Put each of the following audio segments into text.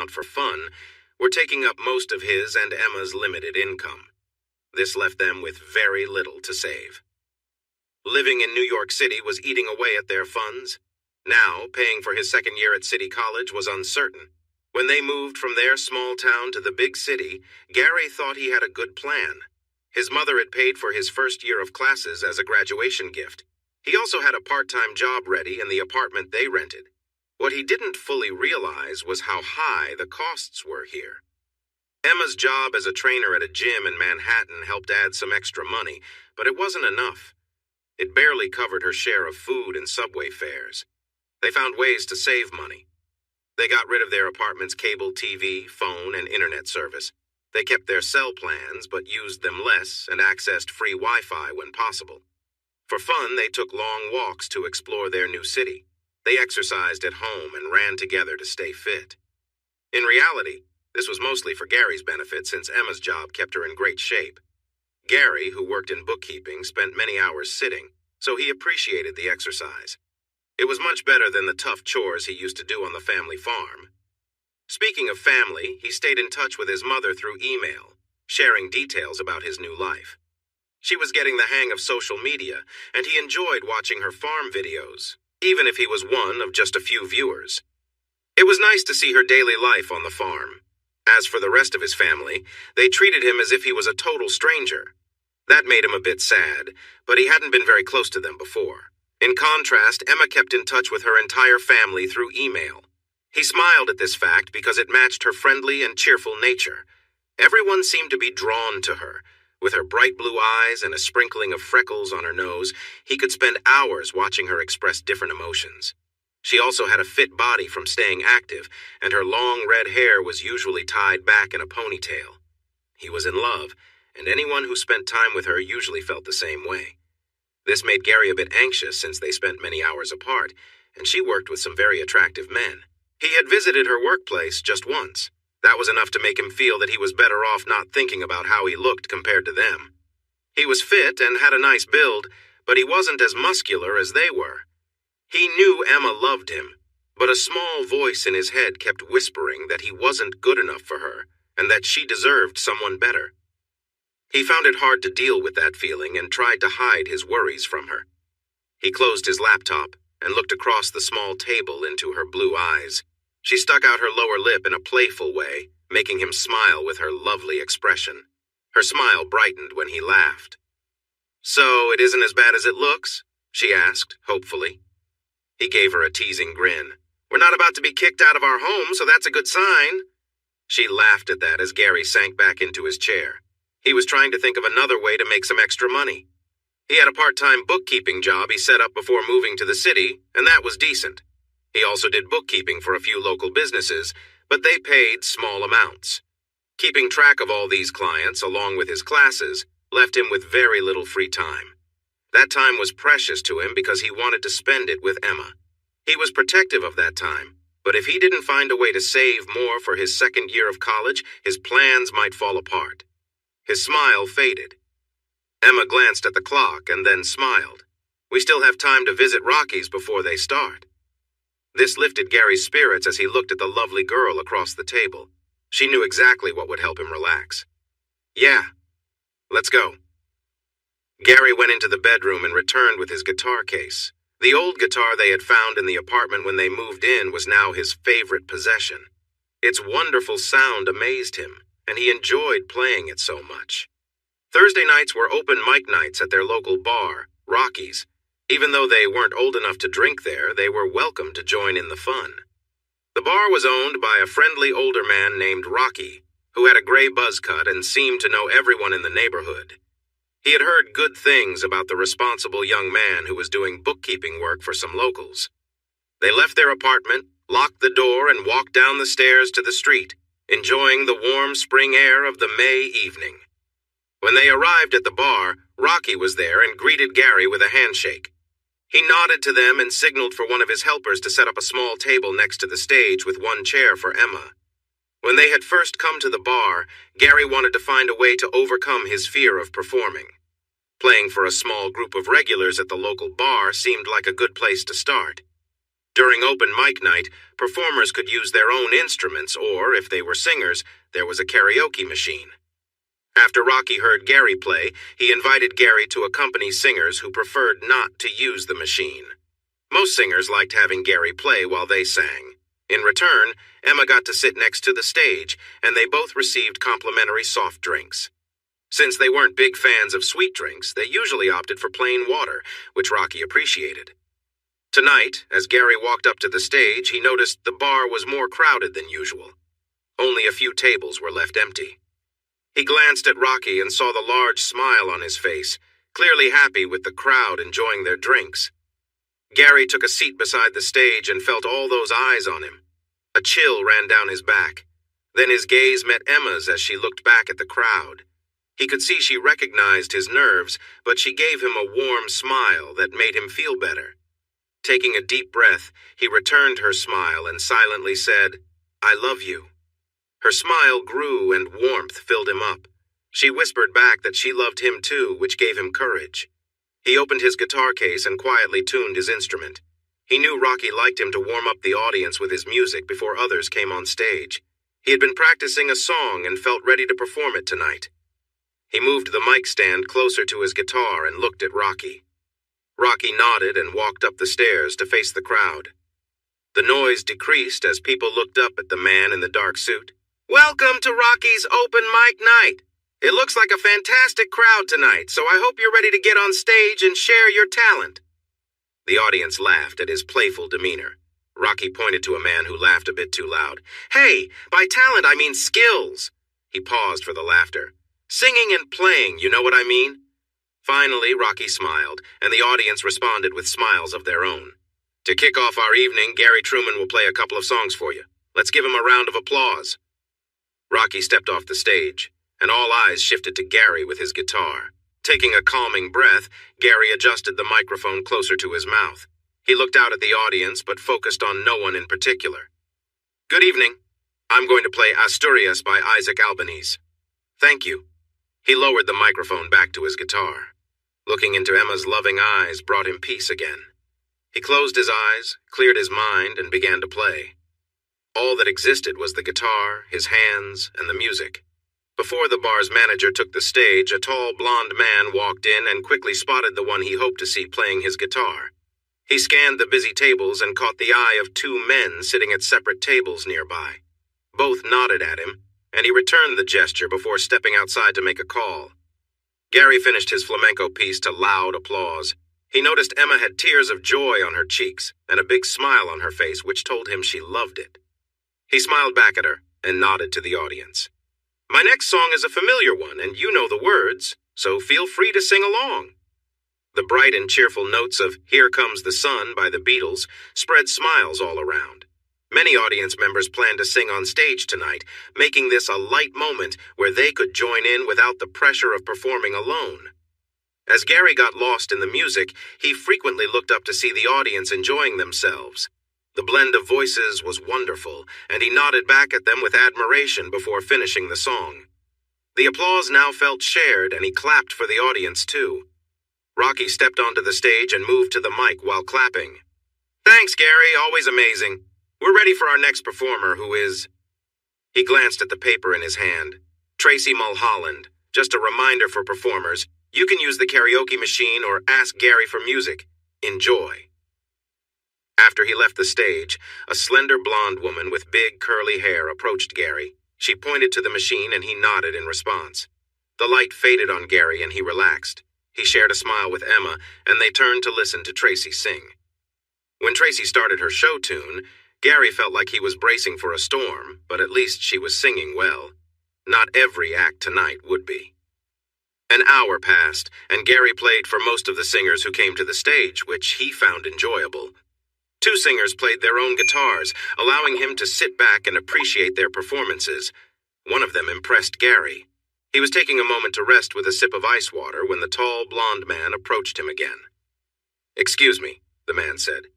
out for fun, were taking up most of his and Emma's limited income. This left them with very little to save. Living in New York City was eating away at their funds. Now, paying for his second year at City College was uncertain. When they moved from their small town to the big city, Gary thought he had a good plan. His mother had paid for his first year of classes as a graduation gift. He also had a part-time job ready in the apartment they rented. What he didn't fully realize was how high the costs were here. Emma's job as a trainer at a gym in Manhattan helped add some extra money, but it wasn't enough. It barely covered her share of food and subway fares. They found ways to save money. They got rid of their apartment's cable TV, phone, and internet service. They kept their cell plans, but used them less and accessed free Wi-Fi when possible. For fun, they took long walks to explore their new city. They exercised at home and ran together to stay fit. In reality, this was mostly for Gary's benefit since Emma's job kept her in great shape. Gary, who worked in bookkeeping, spent many hours sitting, so he appreciated the exercise. It was much better than the tough chores he used to do on the family farm. Speaking of family, he stayed in touch with his mother through email, sharing details about his new life. She was getting the hang of social media, and he enjoyed watching her farm videos, even if he was one of just a few viewers. It was nice to see her daily life on the farm. As for the rest of his family, they treated him as if he was a total stranger. That made him a bit sad, but he hadn't been very close to them before. In contrast, Emma kept in touch with her entire family through email. He smiled at this fact because it matched her friendly and cheerful nature. Everyone seemed to be drawn to her. With her bright blue eyes and a sprinkling of freckles on her nose, he could spend hours watching her express different emotions. She also had a fit body from staying active, and her long red hair was usually tied back in a ponytail. He was in love, and anyone who spent time with her usually felt the same way. This made Gary a bit anxious since they spent many hours apart, and she worked with some very attractive men. He had visited her workplace just once. That was enough to make him feel that he was better off not thinking about how he looked compared to them. He was fit and had a nice build, but he wasn't as muscular as they were. He knew Emma loved him, but a small voice in his head kept whispering that he wasn't good enough for her and that she deserved someone better. He found it hard to deal with that feeling and tried to hide his worries from her. He closed his laptop and looked across the small table into her blue eyes. She stuck out her lower lip in a playful way, making him smile with her lovely expression. Her smile brightened when he laughed. "So it isn't as bad as it looks?" she asked, hopefully. He gave her a teasing grin. "We're not about to be kicked out of our home, so that's a good sign." She laughed at that as Gary sank back into his chair. He was trying to think of another way to make some extra money. He had a part-time bookkeeping job he set up before moving to the city, and that was decent. He also did bookkeeping for a few local businesses, but they paid small amounts. Keeping track of all these clients, along with his classes, left him with very little free time. That time was precious to him because he wanted to spend it with Emma. He was protective of that time, but if he didn't find a way to save more for his second year of college, his plans might fall apart. His smile faded. Emma glanced at the clock and then smiled. "We still have time to visit Rocky's before they start." This lifted Gary's spirits as he looked at the lovely girl across the table. She knew exactly what would help him relax. "Yeah, let's go." Gary went into the bedroom and returned with his guitar case. The old guitar they had found in the apartment when they moved in was now his favorite possession. Its wonderful sound amazed him, and he enjoyed playing it so much. Thursday nights were open mic nights at their local bar, Rocky's. Even though they weren't old enough to drink there, they were welcome to join in the fun. The bar was owned by a friendly older man named Rocky, who had a gray buzz cut and seemed to know everyone in the neighborhood. He had heard good things about the responsible young man who was doing bookkeeping work for some locals. They left their apartment, locked the door, and walked down the stairs to the street, enjoying the warm spring air of the May evening. When they arrived at the bar, Rocky was there and greeted Gary with a handshake. He nodded to them and signaled for one of his helpers to set up a small table next to the stage with one chair for Emma. When they had first come to the bar, Gary wanted to find a way to overcome his fear of performing. Playing for a small group of regulars at the local bar seemed like a good place to start. During open mic night, performers could use their own instruments, or, if they were singers, there was a karaoke machine. After Rocky heard Gary play, he invited Gary to accompany singers who preferred not to use the machine. Most singers liked having Gary play while they sang. In return, Emma got to sit next to the stage, and they both received complimentary soft drinks. Since they weren't big fans of sweet drinks, they usually opted for plain water, which Rocky appreciated. Tonight, as Gary walked up to the stage, he noticed the bar was more crowded than usual. Only a few tables were left empty. He glanced at Rocky and saw the large smile on his face, clearly happy with the crowd enjoying their drinks. Gary took a seat beside the stage and felt all those eyes on him. A chill ran down his back. Then his gaze met Emma's as she looked back at the crowd. He could see she recognized his nerves, but she gave him a warm smile that made him feel better. Taking a deep breath, he returned her smile and silently said, "I love you." Her smile grew and warmth filled him up. She whispered back that she loved him too, which gave him courage. He opened his guitar case and quietly tuned his instrument. He knew Rocky liked him to warm up the audience with his music before others came on stage. He had been practicing a song and felt ready to perform it tonight. He moved the mic stand closer to his guitar and looked at Rocky. Rocky nodded and walked up the stairs to face the crowd. The noise decreased as people looked up at the man in the dark suit. "Welcome to Rocky's open mic night. It looks like a fantastic crowd tonight, so I hope you're ready to get on stage and share your talent." The audience laughed at his playful demeanor. Rocky pointed to a man who laughed a bit too loud. "Hey, by talent I mean skills." He paused for the laughter. "Singing and playing, you know what I mean?" Finally, Rocky smiled, and the audience responded with smiles of their own. "To kick off our evening, Gary Truman will play a couple of songs for you. Let's give him a round of applause." Rocky stepped off the stage, and all eyes shifted to Gary with his guitar. Taking a calming breath, Gary adjusted the microphone closer to his mouth. He looked out at the audience, but focused on no one in particular. "Good evening. I'm going to play Asturias by Isaac Albanese." "Thank you." He lowered the microphone back to his guitar. Looking into Emma's loving eyes brought him peace again. He closed his eyes, cleared his mind, and began to play. All that existed was the guitar, his hands, and the music. Before the bar's manager took the stage, a tall blonde man walked in and quickly spotted the one he hoped to see playing his guitar. He scanned the busy tables and caught the eye of two men sitting at separate tables nearby. Both nodded at him, and he returned the gesture before stepping outside to make a call. Gary finished his flamenco piece to loud applause. He noticed Emma had tears of joy on her cheeks and a big smile on her face, which told him she loved it. He smiled back at her and nodded to the audience. "My next song is a familiar one, and you know the words, so feel free to sing along." The bright and cheerful notes of "Here Comes the Sun" by the Beatles spread smiles all around. Many audience members planned to sing on stage tonight, making this a light moment where they could join in without the pressure of performing alone. As Gary got lost in the music, he frequently looked up to see the audience enjoying themselves. The blend of voices was wonderful, and he nodded back at them with admiration before finishing the song. The applause now felt shared, and he clapped for the audience too. Rocky stepped onto the stage and moved to the mic while clapping. "Thanks, Gary, always amazing. We're ready for our next performer, who is..." He glanced at the paper in his hand. "Tracy Mulholland. Just a reminder for performers, you can use the karaoke machine or ask Gary for music. Enjoy." After he left the stage, a slender blonde woman with big curly hair approached Gary. She pointed to the machine and he nodded in response. The light faded on Gary and he relaxed. He shared a smile with Emma, and they turned to listen to Tracy sing. When Tracy started her show tune, Gary felt like he was bracing for a storm, but at least she was singing well. Not every act tonight would be. An hour passed, and Gary played for most of the singers who came to the stage, which he found enjoyable. Two singers played their own guitars, allowing him to sit back and appreciate their performances. One of them impressed Gary. He was taking a moment to rest with a sip of ice water when the tall, blonde man approached him again. "Excuse me," the man said.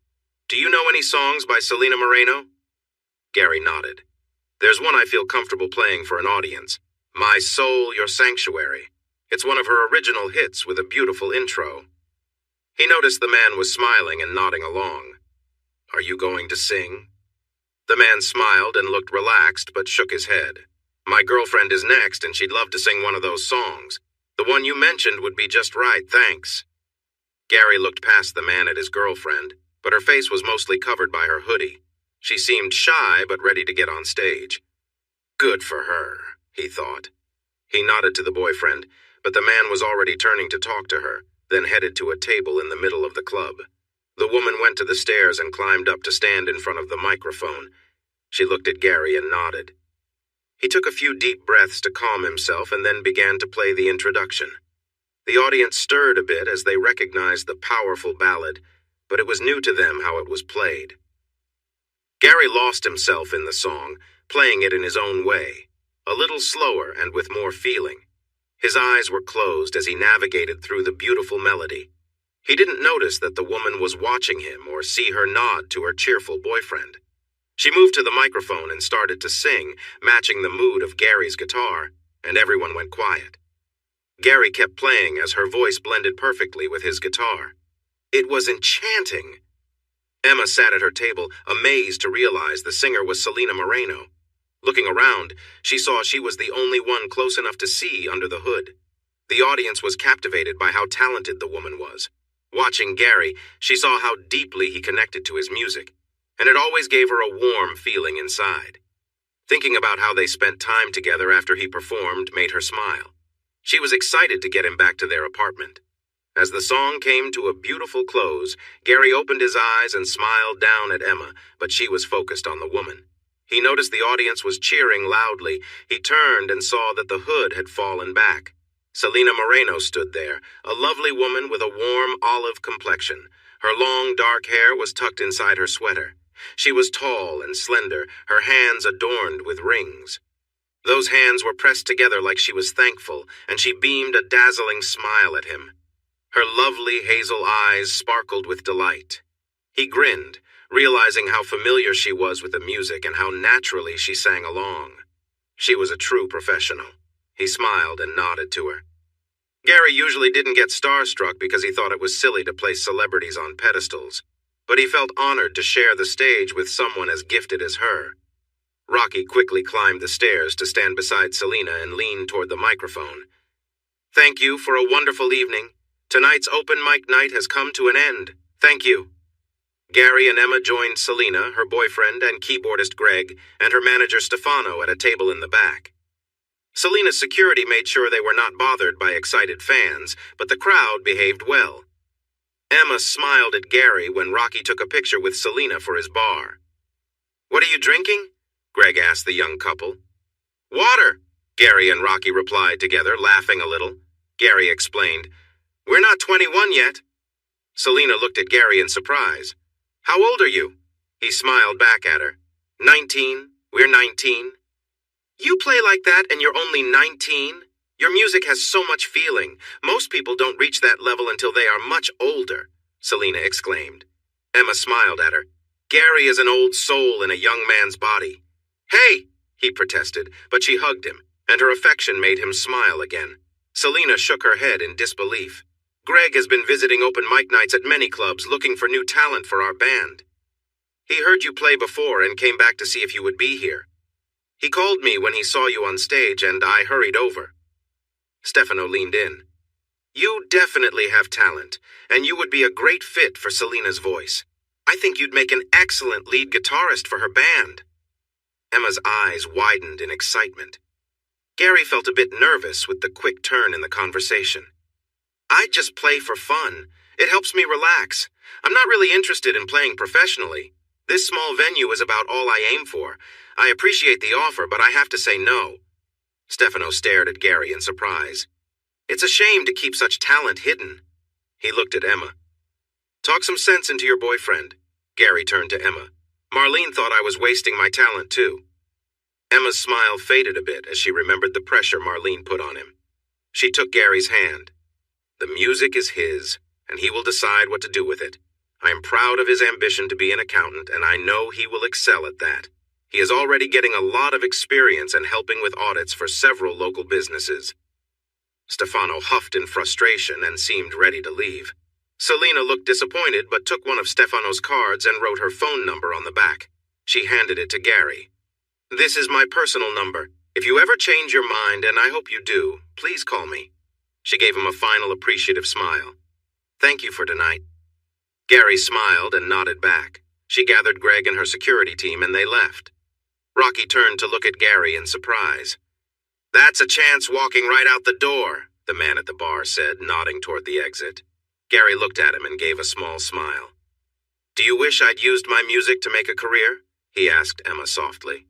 "Do you know any songs by Selena Moreno?" Gary nodded. "There's one I feel comfortable playing for an audience. My Soul, Your Sanctuary. It's one of her original hits with a beautiful intro." He noticed the man was smiling and nodding along. Are you going to sing? The man smiled and looked relaxed but shook his head. My girlfriend is next and she'd love to sing one of those songs. The one you mentioned would be just right, thanks. Gary looked past the man at his girlfriend, but her face was mostly covered by her hoodie. She seemed shy but ready to get on stage. Good for her, he thought. He nodded to the boyfriend, but the man was already turning to talk to her, then headed to a table in the middle of the club. The woman went to the stairs and climbed up to stand in front of the microphone. She looked at Gary and nodded. He took a few deep breaths to calm himself and then began to play the introduction. The audience stirred a bit as they recognized the powerful ballad, but it was new to them how it was played. Gary lost himself in the song, playing it in his own way, a little slower and with more feeling. His eyes were closed as he navigated through the beautiful melody. He didn't notice that the woman was watching him or see her nod to her cheerful boyfriend. She moved to the microphone and started to sing, matching the mood of Gary's guitar, and everyone went quiet. Gary kept playing as her voice blended perfectly with his guitar. It was enchanting. Emma sat at her table, amazed to realize the singer was Selena Moreno. Looking around, she saw she was the only one close enough to see under the hood. The audience was captivated by how talented the woman was. Watching Gary, she saw how deeply he connected to his music, and it always gave her a warm feeling inside. Thinking about how they spent time together after he performed made her smile. She was excited to get him back to their apartment. As the song came to a beautiful close, Gary opened his eyes and smiled down at Emma, but she was focused on the woman. He noticed the audience was cheering loudly. He turned and saw that the hood had fallen back. Selena Moreno stood there, a lovely woman with a warm olive complexion. Her long, dark hair was tucked inside her sweater. She was tall and slender, her hands adorned with rings. Those hands were pressed together like she was thankful, and she beamed a dazzling smile at him. Her lovely hazel eyes sparkled with delight. He grinned, realizing how familiar she was with the music and how naturally she sang along. She was a true professional. He smiled and nodded to her. Gary usually didn't get starstruck because he thought it was silly to place celebrities on pedestals, but he felt honored to share the stage with someone as gifted as her. Rocky quickly climbed the stairs to stand beside Selena and lean toward the microphone. Thank you for a wonderful evening. Tonight's open mic night has come to an end. Thank you. Gary and Emma joined Selena, her boyfriend and keyboardist Greg, and her manager Stefano at a table in the back. Selena's security made sure they were not bothered by excited fans, but the crowd behaved well. Emma smiled at Gary when Rocky took a picture with Selena for his bar. What are you drinking? Greg asked the young couple. Water, Gary and Rocky replied together, laughing a little. Gary explained, We're not 21 yet. Selena looked at Gary in surprise. How old are you? He smiled back at her. 19. We're 19. You play like that and you're only 19? Your music has so much feeling. Most people don't reach that level until they are much older, Selena exclaimed. Emma smiled at her. Gary is an old soul in a young man's body. Hey, he protested, but she hugged him, and her affection made him smile again. Selena shook her head in disbelief. Greg has been visiting open mic nights at many clubs looking for new talent for our band. He heard you play before and came back to see if you would be here. He called me when he saw you on stage and I hurried over. Stefano leaned in. You definitely have talent, and you would be a great fit for Selena's voice. I think you'd make an excellent lead guitarist for her band. Emma's eyes widened in excitement. Gary felt a bit nervous with the quick turn in the conversation. I just play for fun. It helps me relax. I'm not really interested in playing professionally. This small venue is about all I aim for. I appreciate the offer, but I have to say no. Stefano stared at Gary in surprise. It's a shame to keep such talent hidden. He looked at Emma. Talk some sense into your boyfriend. Gary turned to Emma. Marlene thought I was wasting my talent too. Emma's smile faded a bit as she remembered the pressure Marlene put on him. She took Gary's hand. The music is his, and he will decide what to do with it. I am proud of his ambition to be an accountant, and I know he will excel at that. He is already getting a lot of experience and helping with audits for several local businesses. Stefano huffed in frustration and seemed ready to leave. Selena looked disappointed but took one of Stefano's cards and wrote her phone number on the back. She handed it to Gary. "This is my personal number. If you ever change your mind, and I hope you do, please call me." She gave him a final appreciative smile. "Thank you for tonight." Gary smiled and nodded back. She gathered Greg and her security team and they left. Rocky turned to look at Gary in surprise. "That's a chance walking right out the door," the man at the bar said, nodding toward the exit. Gary looked at him and gave a small smile. "Do you wish I'd used my music to make a career?" he asked Emma softly.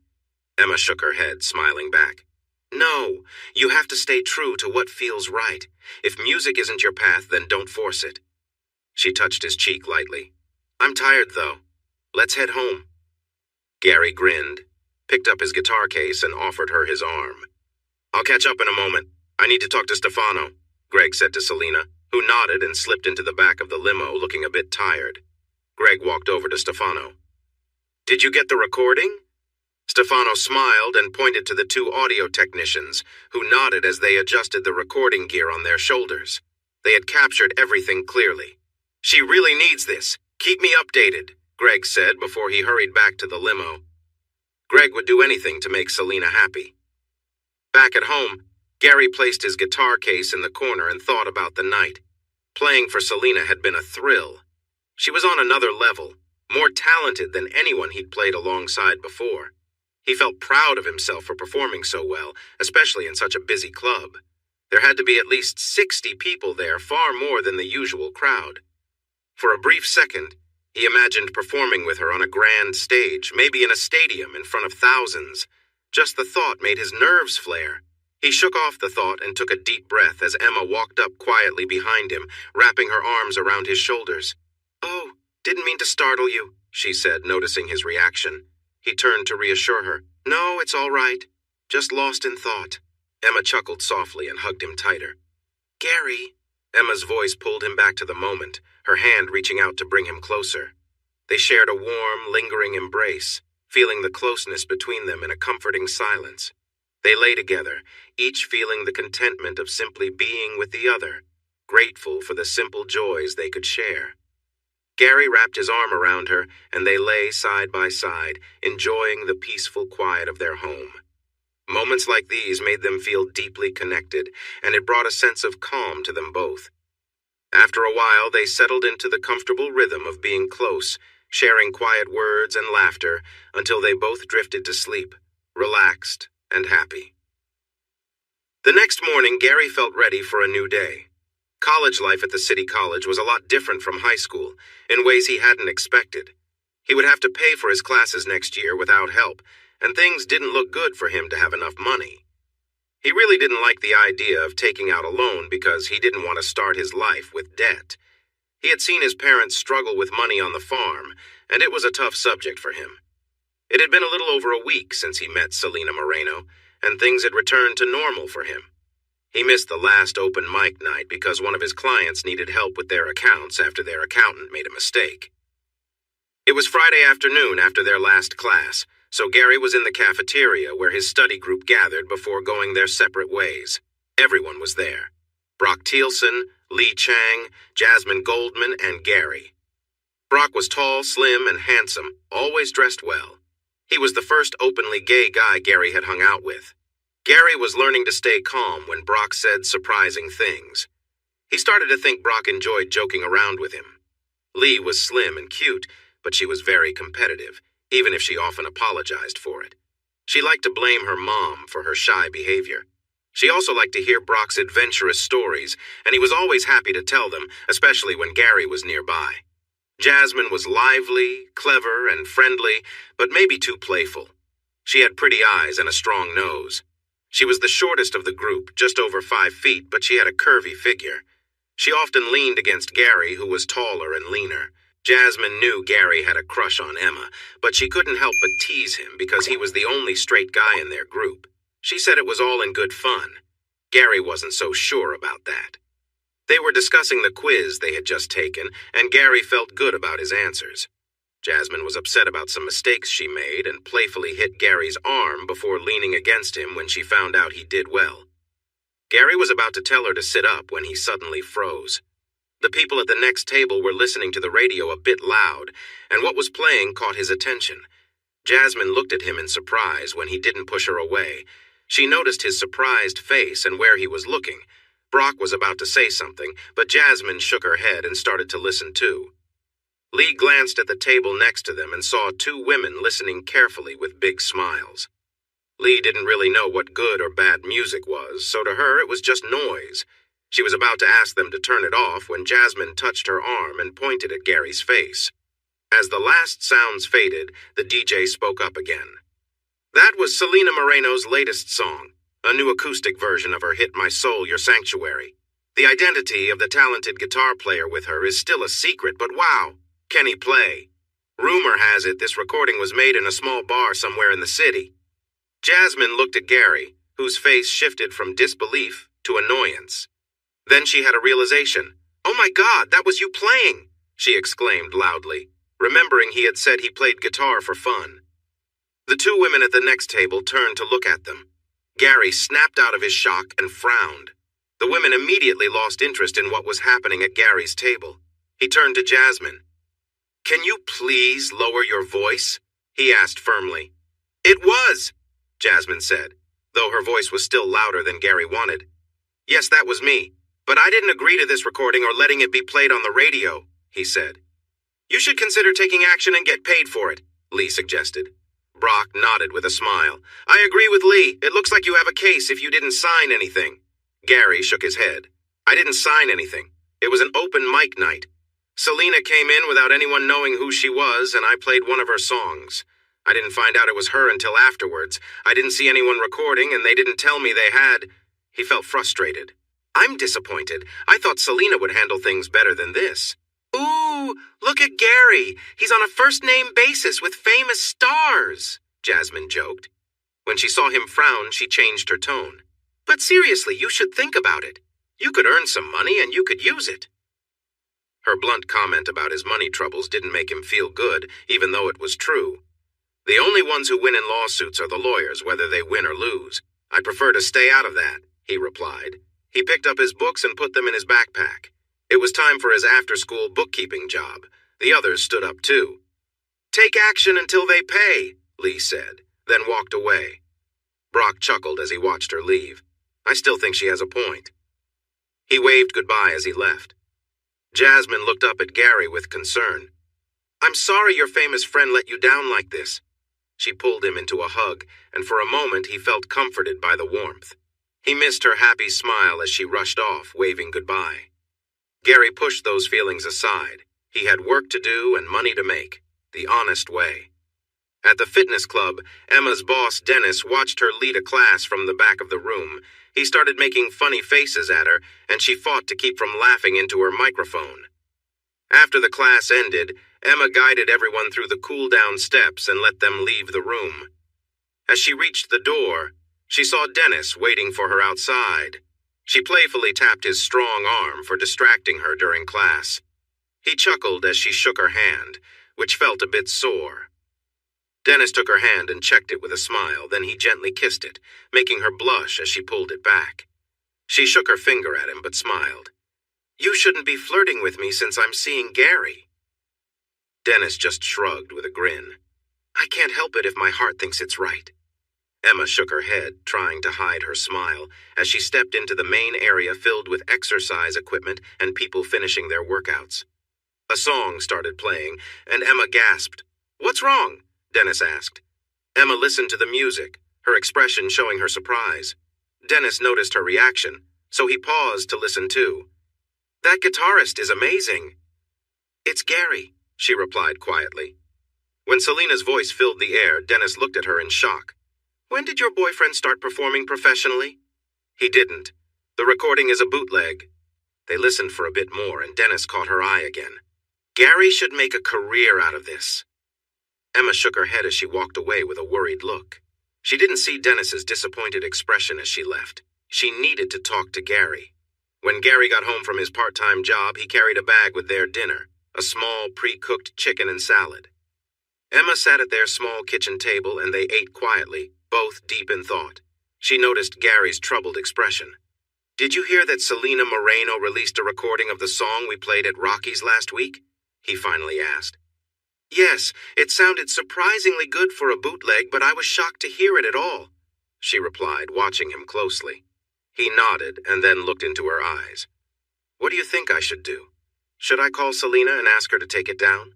Emma shook her head, smiling back. "No, you have to stay true to what feels right. If music isn't your path, then don't force it." She touched his cheek lightly. "I'm tired, though. Let's head home." Gary grinned, picked up his guitar case, and offered her his arm. "I'll catch up in a moment. I need to talk to Stefano," Greg said to Selena, who nodded and slipped into the back of the limo, looking a bit tired. Greg walked over to Stefano. "Did you get the recording?" Stefano smiled and pointed to the two audio technicians, who nodded as they adjusted the recording gear on their shoulders. They had captured everything clearly. "She really needs this. Keep me updated," Greg said before he hurried back to the limo. Greg would do anything to make Selena happy. Back at home, Gary placed his guitar case in the corner and thought about the night. Playing for Selena had been a thrill. She was on another level, more talented than anyone he'd played alongside before. He felt proud of himself for performing so well, especially in such a busy club. There had to be at least 60 people there, far more than the usual crowd. For a brief second, he imagined performing with her on a grand stage, maybe in a stadium in front of thousands. Just the thought made his nerves flare. He shook off the thought and took a deep breath as Emma walked up quietly behind him, wrapping her arms around his shoulders. "Oh, didn't mean to startle you," she said, noticing his reaction. He turned to reassure her. "No, it's all right. Just lost in thought." Emma chuckled softly and hugged him tighter. "Gary." Emma's voice pulled him back to the moment, her hand reaching out to bring him closer. They shared a warm, lingering embrace, feeling the closeness between them in a comforting silence. They lay together, each feeling the contentment of simply being with the other, grateful for the simple joys they could share. Gary wrapped his arm around her, and they lay side by side, enjoying the peaceful quiet of their home. Moments like these made them feel deeply connected, and it brought a sense of calm to them both. After a while, they settled into the comfortable rhythm of being close, sharing quiet words and laughter until they both drifted to sleep, relaxed and happy. The next morning, Gary felt ready for a new day. College life at the city college was a lot different from high school, in ways he hadn't expected. He would have to pay for his classes next year without help, and things didn't look good for him to have enough money. He really didn't like the idea of taking out a loan because he didn't want to start his life with debt. He had seen his parents struggle with money on the farm, and it was a tough subject for him. It had been a little over a week since he met Selena Moreno, and things had returned to normal for him. He missed the last open mic night because one of his clients needed help with their accounts after their accountant made a mistake. It was Friday afternoon after their last class, so Gary was in the cafeteria where his study group gathered before going their separate ways. Everyone was there. Brock Thielsen, Lee Chang, Jasmine Goldman, and Gary. Brock was tall, slim, and handsome, always dressed well. He was the first openly gay guy Gary had hung out with. Gary was learning to stay calm when Brock said surprising things. He started to think Brock enjoyed joking around with him. Lee was slim and cute, but she was very competitive, even if she often apologized for it. She liked to blame her mom for her shy behavior. She also liked to hear Brock's adventurous stories, and he was always happy to tell them, especially when Gary was nearby. Jasmine was lively, clever, and friendly, but maybe too playful. She had pretty eyes and a strong nose. She was the shortest of the group, just over 5 feet, but she had a curvy figure. She often leaned against Gary, who was taller and leaner. Jasmine knew Gary had a crush on Emma, but she couldn't help but tease him because he was the only straight guy in their group. She said it was all in good fun. Gary wasn't so sure about that. They were discussing the quiz they had just taken, and Gary felt good about his answers. Jasmine was upset about some mistakes she made and playfully hit Gary's arm before leaning against him when she found out he did well. Gary was about to tell her to sit up when he suddenly froze. The people at the next table were listening to the radio a bit loud, and what was playing caught his attention. Jasmine looked at him in surprise when he didn't push her away. She noticed his surprised face and where he was looking. Brock was about to say something, but Jasmine shook her head and started to listen too. Lee glanced at the table next to them and saw two women listening carefully with big smiles. Lee didn't really know what good or bad music was, so to her it was just noise. She was about to ask them to turn it off when Jasmine touched her arm and pointed at Gary's face. As the last sounds faded, the DJ spoke up again. That was Selena Moreno's latest song, a new acoustic version of her hit My Soul, Your Sanctuary. The identity of the talented guitar player with her is still a secret, but wow, can he play? Rumor has it this recording was made in a small bar somewhere in the city. Jasmine looked at Gary, whose face shifted from disbelief to annoyance. Then she had a realization. "Oh my God, that was you playing!" she exclaimed loudly, remembering he had said he played guitar for fun. The two women at the next table turned to look at them. Gary snapped out of his shock and frowned. The women immediately lost interest in what was happening at Gary's table. He turned to Jasmine. "Can you please lower your voice?" he asked firmly. "It was," Jasmine said, though her voice was still louder than Gary wanted. "Yes, that was me, but I didn't agree to this recording or letting it be played on the radio," he said. "You should consider taking action and get paid for it," Lee suggested. Brock nodded with a smile. "I agree with Lee. It looks like you have a case if you didn't sign anything." Gary shook his head. "I didn't sign anything. It was an open mic night. Selena came in without anyone knowing who she was, and I played one of her songs. I didn't find out it was her until afterwards. I didn't see anyone recording, and they didn't tell me they had." He felt frustrated. "I'm disappointed. I thought Selena would handle things better than this." "Ooh, look at Gary. He's on a first-name basis with famous stars," Jasmine joked. When she saw him frown, she changed her tone. "But seriously, you should think about it. You could earn some money and you could use it." Her blunt comment about his money troubles didn't make him feel good, even though it was true. "The only ones who win in lawsuits are the lawyers, whether they win or lose. I prefer to stay out of that," he replied. He picked up his books and put them in his backpack. It was time for his after-school bookkeeping job. The others stood up too. "Take action until they pay," Lee said, then walked away. Brock chuckled as he watched her leave. "I still think she has a point." He waved goodbye as he left. Jasmine looked up at Gary with concern. "I'm sorry your famous friend let you down like this." She pulled him into a hug, and for a moment he felt comforted by the warmth. He missed her happy smile as she rushed off, waving goodbye. Gary pushed those feelings aside. He had work to do and money to make, the honest way. At the fitness club, Emma's boss, Dennis, watched her lead a class from the back of the room. He started making funny faces at her, and she fought to keep from laughing into her microphone. After the class ended, Emma guided everyone through the cool-down steps and let them leave the room. As she reached the door, she saw Dennis waiting for her outside. She playfully tapped his strong arm for distracting her during class. He chuckled as she shook her hand, which felt a bit sore. Dennis took her hand and checked it with a smile, then he gently kissed it, making her blush as she pulled it back. She shook her finger at him but smiled. "You shouldn't be flirting with me since I'm seeing Gary." Dennis just shrugged with a grin. "I can't help it if my heart thinks it's right." Emma shook her head, trying to hide her smile, as she stepped into the main area filled with exercise equipment and people finishing their workouts. A song started playing, and Emma gasped. "What's wrong?" Dennis asked. Emma listened to the music, her expression showing her surprise. Dennis noticed her reaction, so he paused to listen too. "That guitarist is amazing." "It's Gary," she replied quietly. When Selena's voice filled the air, Dennis looked at her in shock. "When did your boyfriend start performing professionally?" "He didn't. The recording is a bootleg." They listened for a bit more, and Dennis caught her eye again. "Gary should make a career out of this." Emma shook her head as she walked away with a worried look. She didn't see Dennis's disappointed expression as she left. She needed to talk to Gary. When Gary got home from his part-time job, he carried a bag with their dinner, a small, pre-cooked chicken and salad. Emma sat at their small kitchen table and they ate quietly, both deep in thought. She noticed Gary's troubled expression. Did you hear that Selena Moreno released a recording of the song we played at Rocky's last week? He finally asked. Yes, it sounded surprisingly good for a bootleg, but I was shocked to hear it at all, she replied, watching him closely. He nodded and then looked into her eyes. What do you think I should do? Should I call Selena and ask her to take it down?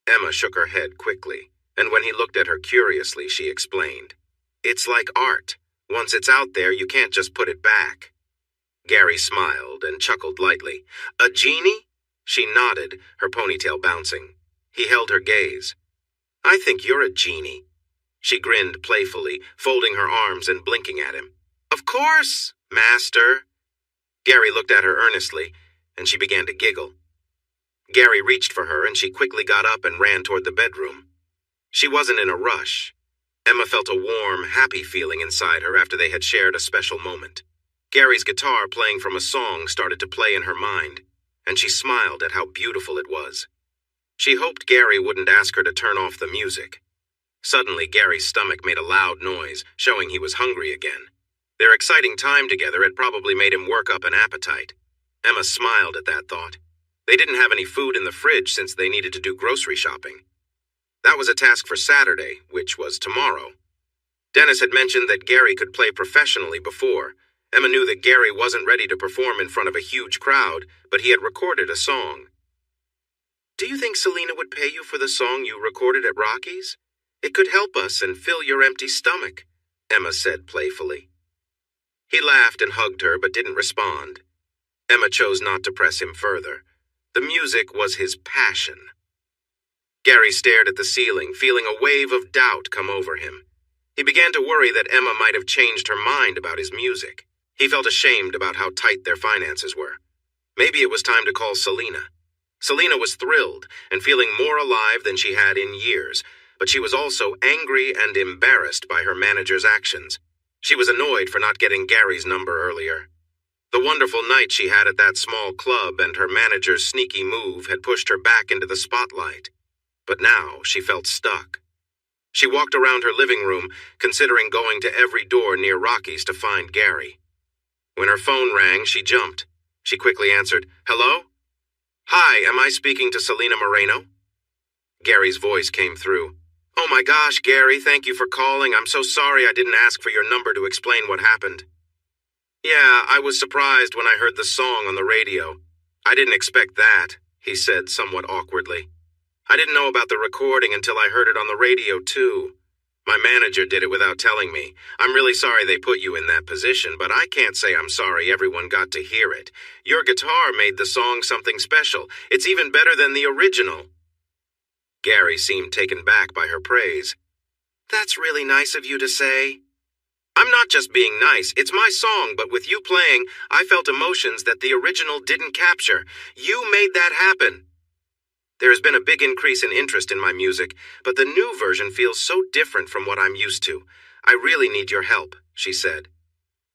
Emma shook her head quickly, and when he looked at her curiously, she explained. It's like art. Once it's out there, you can't just put it back. Gary smiled and chuckled lightly. A genie? She nodded, her ponytail bouncing. He held her gaze. I think you're a genie. She grinned playfully, folding her arms and blinking at him. Of course, master. Gary looked at her earnestly, and she began to giggle. Gary reached for her, and she quickly got up and ran toward the bedroom. She wasn't in a rush. Emma felt a warm, happy feeling inside her after they had shared a special moment. Gary's guitar playing from a song started to play in her mind, and she smiled at how beautiful it was. She hoped Gary wouldn't ask her to turn off the music. Suddenly, Gary's stomach made a loud noise, showing he was hungry again. Their exciting time together had probably made him work up an appetite. Emma smiled at that thought. They didn't have any food in the fridge since they needed to do grocery shopping. That was a task for Saturday, which was tomorrow. Dennis had mentioned that Gary could play professionally before. Emma knew that Gary wasn't ready to perform in front of a huge crowd, but he had recorded a song. Do you think Selena would pay you for the song you recorded at Rocky's? It could help us and fill your empty stomach, Emma said playfully. He laughed and hugged her, but didn't respond. Emma chose not to press him further. The music was his passion. Gary stared at the ceiling, feeling a wave of doubt come over him. He began to worry that Emma might have changed her mind about his music. He felt ashamed about how tight their finances were. Maybe it was time to call Selena. Selena was thrilled and feeling more alive than she had in years, but she was also angry and embarrassed by her manager's actions. She was annoyed for not getting Gary's number earlier. The wonderful night she had at that small club and her manager's sneaky move had pushed her back into the spotlight. But now she felt stuck. She walked around her living room, considering going to every door near Rocky's to find Gary. When her phone rang, she jumped. She quickly answered, Hello? Hi, am I speaking to Selena Moreno? Gary's voice came through. Oh my gosh, Gary, thank you for calling. I'm so sorry I didn't ask for your number to explain what happened. Yeah, I was surprised when I heard the song on the radio. I didn't expect that, he said somewhat awkwardly. I didn't know about the recording until I heard it on the radio, too. My manager did it without telling me. I'm really sorry they put you in that position, but I can't say I'm sorry everyone got to hear it. Your guitar made the song something special. It's even better than the original. Gary seemed taken back by her praise. That's really nice of you to say. I'm not just being nice. It's my song, but with you playing, I felt emotions that the original didn't capture. You made that happen. There has been a big increase in interest in my music, but the new version feels so different from what I'm used to. I really need your help, she said.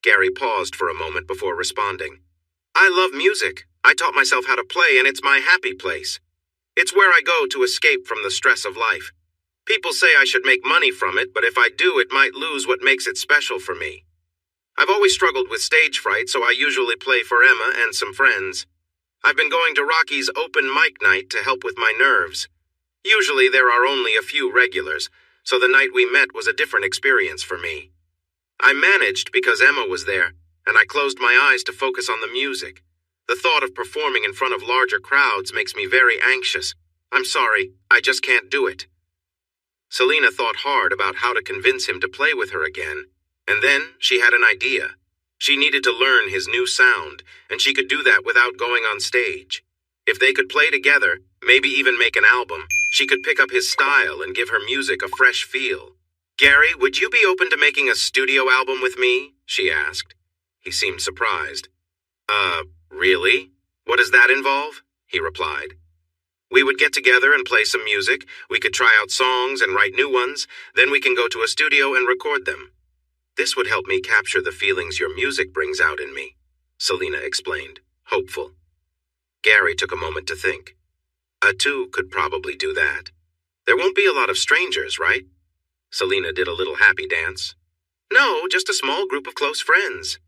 Gary paused for a moment before responding. I love music. I taught myself how to play, and it's my happy place. It's where I go to escape from the stress of life. People say I should make money from it, but if I do, it might lose what makes it special for me. I've always struggled with stage fright, so I usually play for Emma and some friends. I've been going to Rocky's open mic night to help with my nerves. Usually there are only a few regulars, so the night we met was a different experience for me. I managed because Emma was there, and I closed my eyes to focus on the music. The thought of performing in front of larger crowds makes me very anxious. I'm sorry, I just can't do it. Selena thought hard about how to convince him to play with her again, and then she had an idea. She needed to learn his new sound, and she could do that without going on stage. If they could play together, maybe even make an album, she could pick up his style and give her music a fresh feel. Gary, would you be open to making a studio album with me? She asked. He seemed surprised. Really? What does that involve? He replied. We would get together and play some music, we could try out songs and write new ones, then we can go to a studio and record them. This would help me capture the feelings your music brings out in me, Selena explained, hopeful. Gary took a moment to think. Atu could probably do that. There won't be a lot of strangers, right? Selena did a little happy dance. No, just a small group of close friends.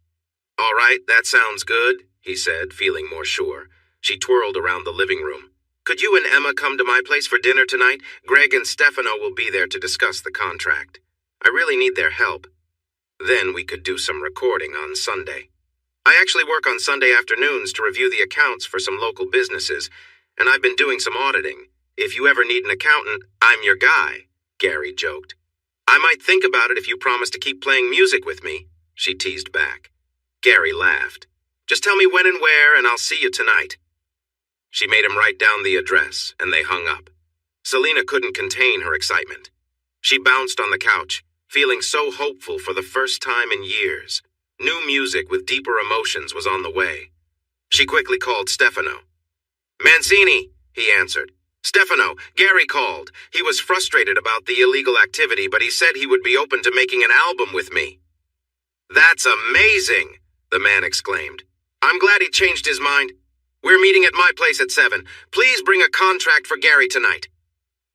All right, that sounds good, he said, feeling more sure. She twirled around the living room. Could you and Emma come to my place for dinner tonight? Greg and Stefano will be there to discuss the contract. I really need their help. Then we could do some recording on Sunday. I actually work on Sunday afternoons to review the accounts for some local businesses, and I've been doing some auditing. If you ever need an accountant, I'm your guy, Gary joked. I might think about it if you promise to keep playing music with me, she teased back. Gary laughed. Just tell me when and where, and I'll see you tonight. She made him write down the address, and they hung up. Selena couldn't contain her excitement. She bounced on the couch, feeling so hopeful for the first time in years. New music with deeper emotions was on the way. She quickly called Stefano. Mancini, he answered. Stefano, Gary called. He was frustrated about the illegal activity, but he said he would be open to making an album with me. That's amazing, the man exclaimed. I'm glad he changed his mind. We're meeting at my place at 7. Please bring a contract for Gary tonight.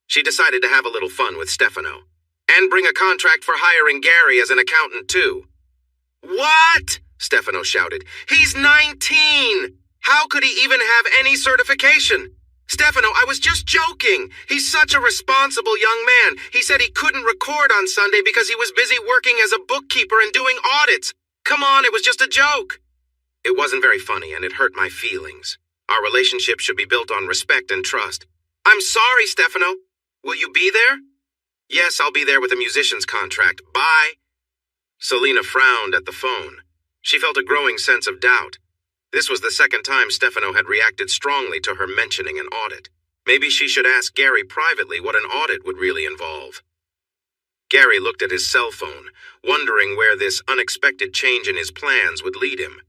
She decided to have a little fun with Stefano. And bring a contract for hiring Gary as an accountant, too. What? Stefano shouted. He's 19! How could he even have any certification? Stefano, I was just joking. He's such a responsible young man. He said he couldn't record on Sunday because he was busy working as a bookkeeper and doing audits. Come on, it was just a joke. It wasn't very funny, and it hurt my feelings. Our relationship should be built on respect and trust. I'm sorry, Stefano. Will you be there? Yes, I'll be there with a musician's contract. Bye. Selena frowned at the phone. She felt a growing sense of doubt. This was the second time Stefano had reacted strongly to her mentioning an audit. Maybe she should ask Gary privately what an audit would really involve. Gary looked at his cell phone, wondering where this unexpected change in his plans would lead him.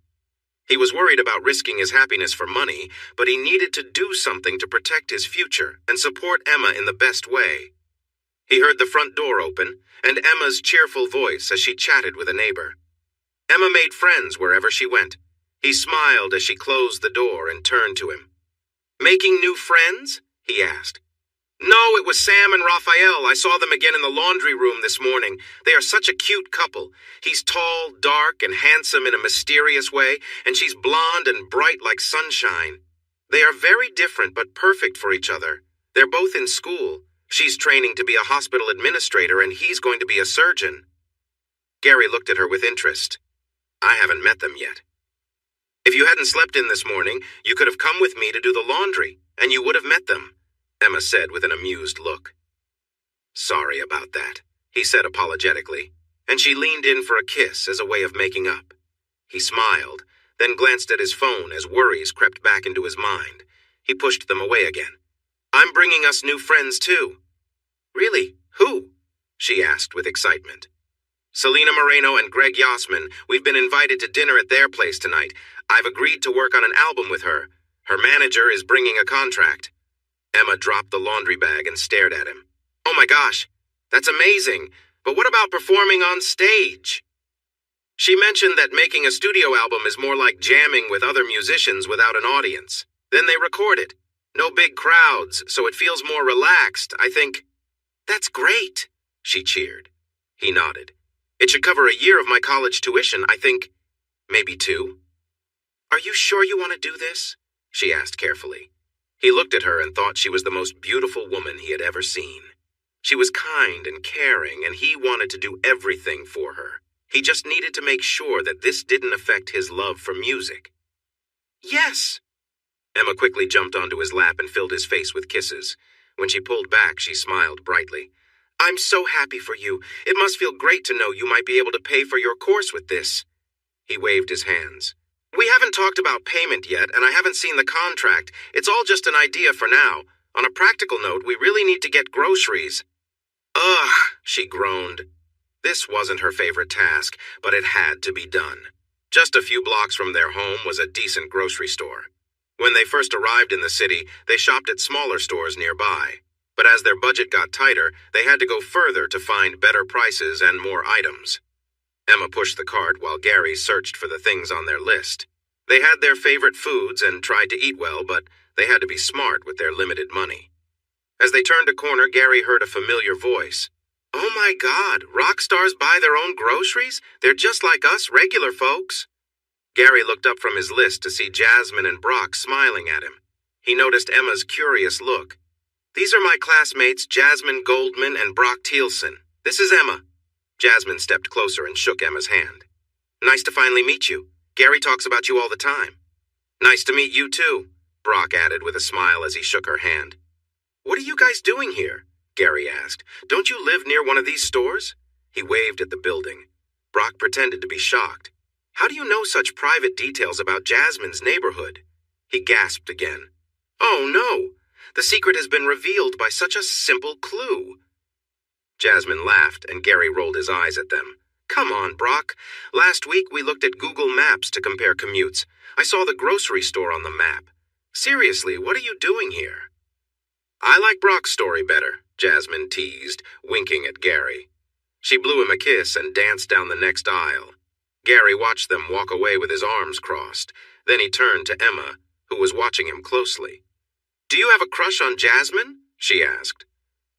He was worried about risking his happiness for money, but he needed to do something to protect his future and support Emma in the best way. He heard the front door open, and Emma's cheerful voice as she chatted with a neighbor. Emma made friends wherever she went. He smiled as she closed the door and turned to him. Making new friends? He asked. No, it was Sam and Raphael. I saw them again in the laundry room this morning. They are such a cute couple. He's tall, dark, and handsome in a mysterious way, and she's blonde and bright like sunshine. They are very different but perfect for each other. They're both in school. She's training to be a hospital administrator, and he's going to be a surgeon. Gary looked at her with interest. I haven't met them yet. If you hadn't slept in this morning, you could have come with me to do the laundry, and you would have met them, Emma said with an amused look. Sorry about that, he said apologetically, and she leaned in for a kiss as a way of making up. He smiled, then glanced at his phone as worries crept back into his mind. He pushed them away again. I'm bringing us new friends, too. Really? Who? She asked with excitement. Selena Moreno and Greg Yasmin. We've been invited to dinner at their place tonight. I've agreed to work on an album with her. Her manager is bringing a contract. Emma dropped the laundry bag and stared at him. Oh my gosh, that's amazing. But what about performing on stage? She mentioned that making a studio album is more like jamming with other musicians without an audience. Then they record it. No big crowds, so it feels more relaxed, I think. That's great, she cheered. He nodded. It should cover a year of my college tuition, I think. Maybe 2. Are you sure you want to do this? She asked carefully. He looked at her and thought she was the most beautiful woman he had ever seen. She was kind and caring, and he wanted to do everything for her. He just needed to make sure that this didn't affect his love for music. Yes. Emma quickly jumped onto his lap and filled his face with kisses. When she pulled back, she smiled brightly. I'm so happy for you. It must feel great to know you might be able to pay for your course with this. He waved his hands. We haven't talked about payment yet, and I haven't seen the contract. It's all just an idea for now. On a practical note, we really need to get groceries. Ugh, she groaned. This wasn't her favorite task, but it had to be done. Just a few blocks from their home was a decent grocery store. When they first arrived in the city, they shopped at smaller stores nearby. But as their budget got tighter, they had to go further to find better prices and more items. Emma pushed the cart while Gary searched for the things on their list. They had their favorite foods and tried to eat well, but they had to be smart with their limited money. As they turned a corner, Gary heard a familiar voice. Oh my God, rock stars buy their own groceries? They're just like us regular folks. Gary looked up from his list to see Jasmine and Brock smiling at him. He noticed Emma's curious look. "These are my classmates, Jasmine Goldman and Brock Thielsen. This is Emma." Jasmine stepped closer and shook Emma's hand. "Nice to finally meet you. Gary talks about you all the time." "Nice to meet you too," Brock added with a smile as he shook her hand. "What are you guys doing here?" Gary asked. "Don't you live near one of these stores?" He waved at the building. Brock pretended to be shocked. "How do you know such private details about Jasmine's neighborhood?" He gasped again. "Oh no! The secret has been revealed by such a simple clue." Jasmine laughed, and Gary rolled his eyes at them. "Come on, Brock. Last week we looked at Google Maps to compare commutes. I saw the grocery store on the map. Seriously, what are you doing here?" "I like Brock's story better," Jasmine teased, winking at Gary. She blew him a kiss and danced down the next aisle. Gary watched them walk away with his arms crossed. Then he turned to Emma, who was watching him closely. "Do you have a crush on Jasmine?" she asked.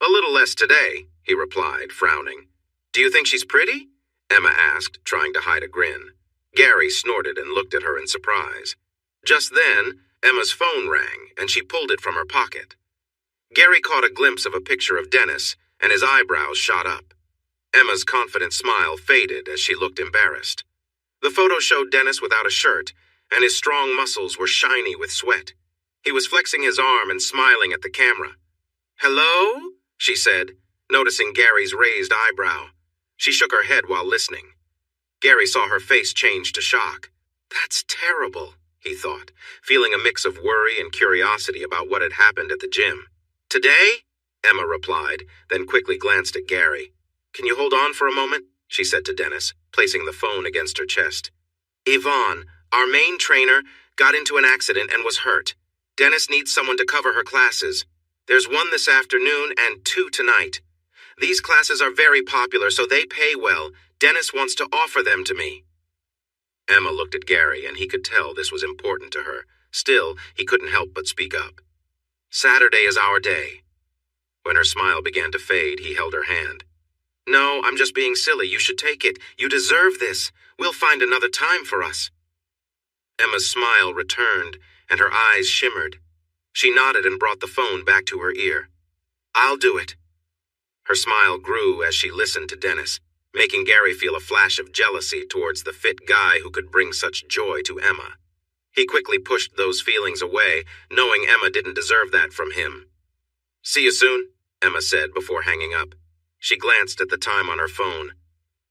"A little less today," he replied, frowning. "Do you think she's pretty?" Emma asked, trying to hide a grin. Gary snorted and looked at her in surprise. Just then, Emma's phone rang, and she pulled it from her pocket. Gary caught a glimpse of a picture of Dennis, and his eyebrows shot up. Emma's confident smile faded as she looked embarrassed. The photo showed Dennis without a shirt, and his strong muscles were shiny with sweat. He was flexing his arm and smiling at the camera. "Hello?" she said, noticing Gary's raised eyebrow. She shook her head while listening. Gary saw her face change to shock. "That's terrible," he thought, feeling a mix of worry and curiosity about what had happened at the gym. "Today?" Emma replied, then quickly glanced at Gary. "Can you hold on for a moment?" she said to Dennis, placing the phone against her chest. "Yvonne, our main trainer, got into an accident and was hurt. Dennis needs someone to cover her classes. There's one this afternoon and 2 tonight. These classes are very popular, so they pay well. Dennis wants to offer them to me." Emma looked at Gary, and he could tell this was important to her. Still, he couldn't help but speak up. "Saturday is our day." When her smile began to fade, he held her hand. "No, I'm just being silly. You should take it. You deserve this. We'll find another time for us." Emma's smile returned, and her eyes shimmered. She nodded and brought the phone back to her ear. "I'll do it." Her smile grew as she listened to Dennis, making Gary feel a flash of jealousy towards the fit guy who could bring such joy to Emma. He quickly pushed those feelings away, knowing Emma didn't deserve that from him. "See you soon," Emma said before hanging up. She glanced at the time on her phone.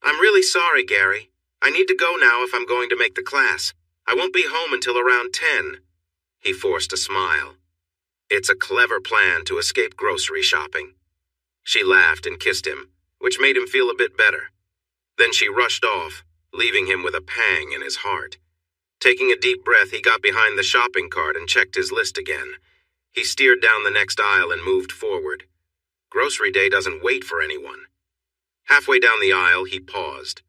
"I'm really sorry, Gary. I need to go now if I'm going to make the class. I won't be home until around 10. He forced a smile. "It's a clever plan to escape grocery shopping." She laughed and kissed him, which made him feel a bit better. Then she rushed off, leaving him with a pang in his heart. Taking a deep breath, he got behind the shopping cart and checked his list again. He steered down the next aisle and moved forward. Grocery day doesn't wait for anyone. Halfway down the aisle, he paused.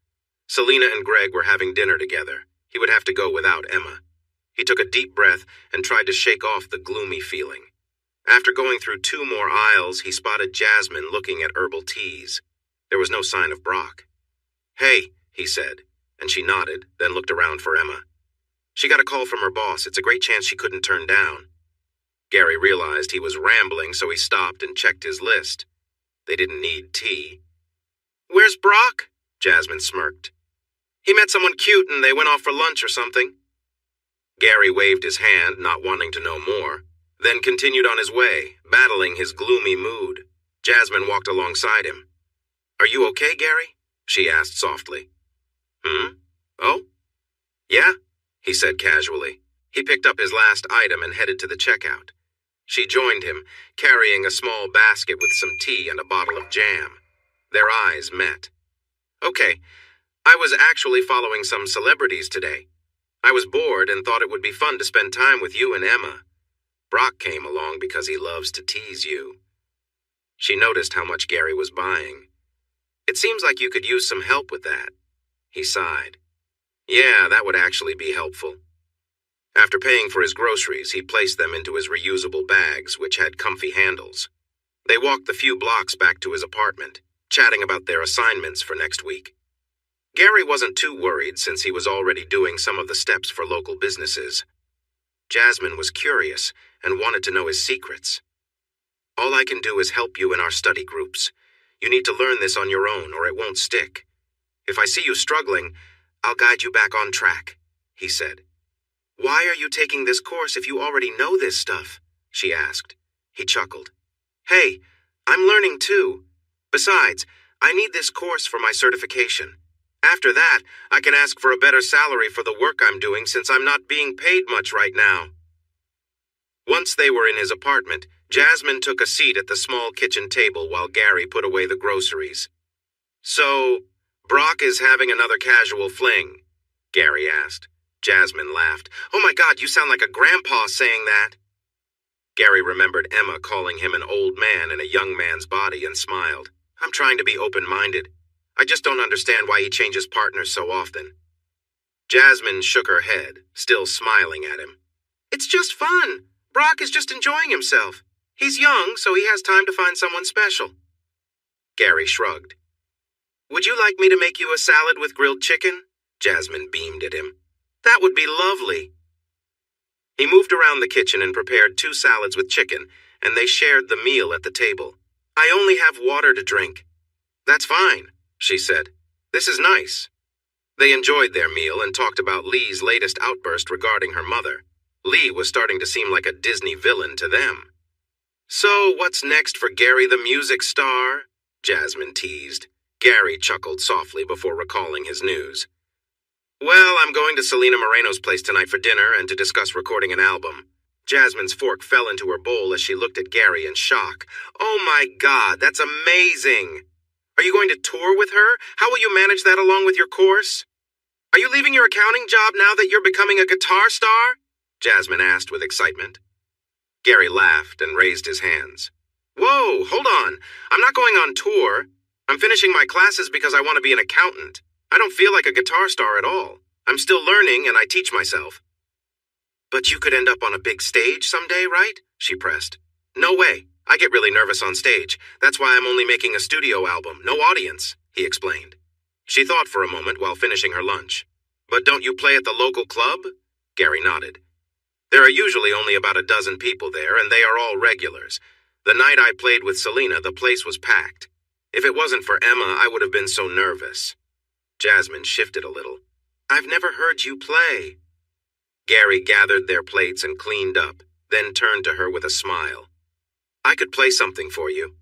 Selena and Greg were having dinner together. He would have to go without Emma. He took a deep breath and tried to shake off the gloomy feeling. After going through 2 more aisles, he spotted Jasmine looking at herbal teas. There was no sign of Brock. "Hey," he said, and she nodded, then looked around for Emma. She got a call from her boss. It's a great chance she couldn't turn down. Gary realized he was rambling, so he stopped and checked his list. They didn't need tea. "Where's Brock?" Jasmine smirked. "He met someone cute and they went off for lunch or something." Gary waved his hand, not wanting to know more, then continued on his way, battling his gloomy mood. Jasmine walked alongside him. "Are you okay, Gary?" she asked softly. "Oh?" "Yeah," he said casually. He picked up his last item and headed to the checkout. She joined him, carrying a small basket with some tea and a bottle of jam. Their eyes met. "Okay, I was actually following some celebrities today. I was bored and thought it would be fun to spend time with you and Emma. Brock came along because he loves to tease you." She noticed how much Gary was buying. "It seems like you could use some help with that." He sighed. "Yeah, that would actually be helpful." After paying for his groceries, he placed them into his reusable bags, which had comfy handles. They walked the few blocks back to his apartment, chatting about their assignments for next week. Gary wasn't too worried since he was already doing some of the steps for local businesses. Jasmine was curious and wanted to know his secrets. "All I can do is help you in our study groups. You need to learn this on your own or it won't stick. If I see you struggling, I'll guide you back on track," he said. "Why are you taking this course if you already know this stuff?" she asked. He chuckled. "Hey, I'm learning too. Besides, I need this course for my certification. After that, I can ask for a better salary for the work I'm doing since I'm not being paid much right now." Once they were in his apartment, Jasmine took a seat at the small kitchen table while Gary put away the groceries. "So, Brock is having another casual fling?" Gary asked. Jasmine laughed. "Oh my God, you sound like a grandpa saying that." Gary remembered Emma calling him an old man in a young man's body and smiled. "I'm trying to be open-minded. I just don't understand why he changes partners so often." Jasmine shook her head, still smiling at him. "It's just fun. Brock is just enjoying himself. He's young, so he has time to find someone special." Gary shrugged. "Would you like me to make you a salad with grilled chicken?" Jasmine beamed at him. "That would be lovely." He moved around the kitchen and prepared 2 salads with chicken, and they shared the meal at the table. "I only have water to drink." "That's fine," she said. "This is nice." They enjoyed their meal and talked about Lee's latest outburst regarding her mother. Lee was starting to seem like a Disney villain to them. "So, what's next for Gary the music star?" Jasmine teased. Gary chuckled softly before recalling his news. "Well, I'm going to Selena Moreno's place tonight for dinner and to discuss recording an album." Jasmine's fork fell into her bowl as she looked at Gary in shock. "Oh my God, that's amazing! Are you going to tour with her? How will you manage that along with your course? Are you leaving your accounting job now that you're becoming a guitar star?" Jasmine asked with excitement. Gary laughed and raised his hands. "Whoa, hold on. I'm not going on tour. I'm finishing my classes because I want to be an accountant. I don't feel like a guitar star at all. I'm still learning and I teach myself." "But you could end up on a big stage someday, right?" she pressed. "No way. I get really nervous on stage. That's why I'm only making a studio album, no audience," he explained. She thought for a moment while finishing her lunch. "But don't you play at the local club?" Gary nodded. "There are usually only about a dozen people there, and they are all regulars. The night I played with Selena, the place was packed. If it wasn't for Emma, I would have been so nervous." Jasmine shifted a little. "I've never heard you play." Gary gathered their plates and cleaned up, then turned to her with a smile. "I could play something for you."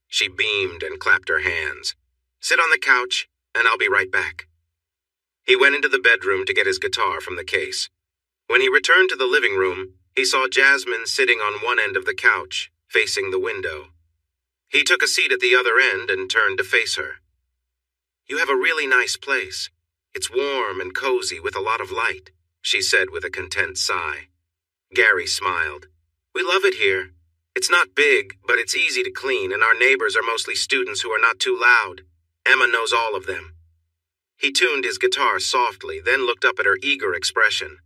She beamed and clapped her hands. "Sit on the couch, and I'll be right back." He went into the bedroom to get his guitar from the case. When he returned to the living room, he saw Jasmine sitting on one end of the couch, facing the window. He took a seat at the other end and turned to face her. "You have a really nice place. It's warm and cozy with a lot of light," she said with a content sigh. Gary smiled. "We love it here. It's not big, but it's easy to clean, and our neighbors are mostly students who are not too loud. Emma knows all of them." He tuned his guitar softly, then looked up at her eager expression.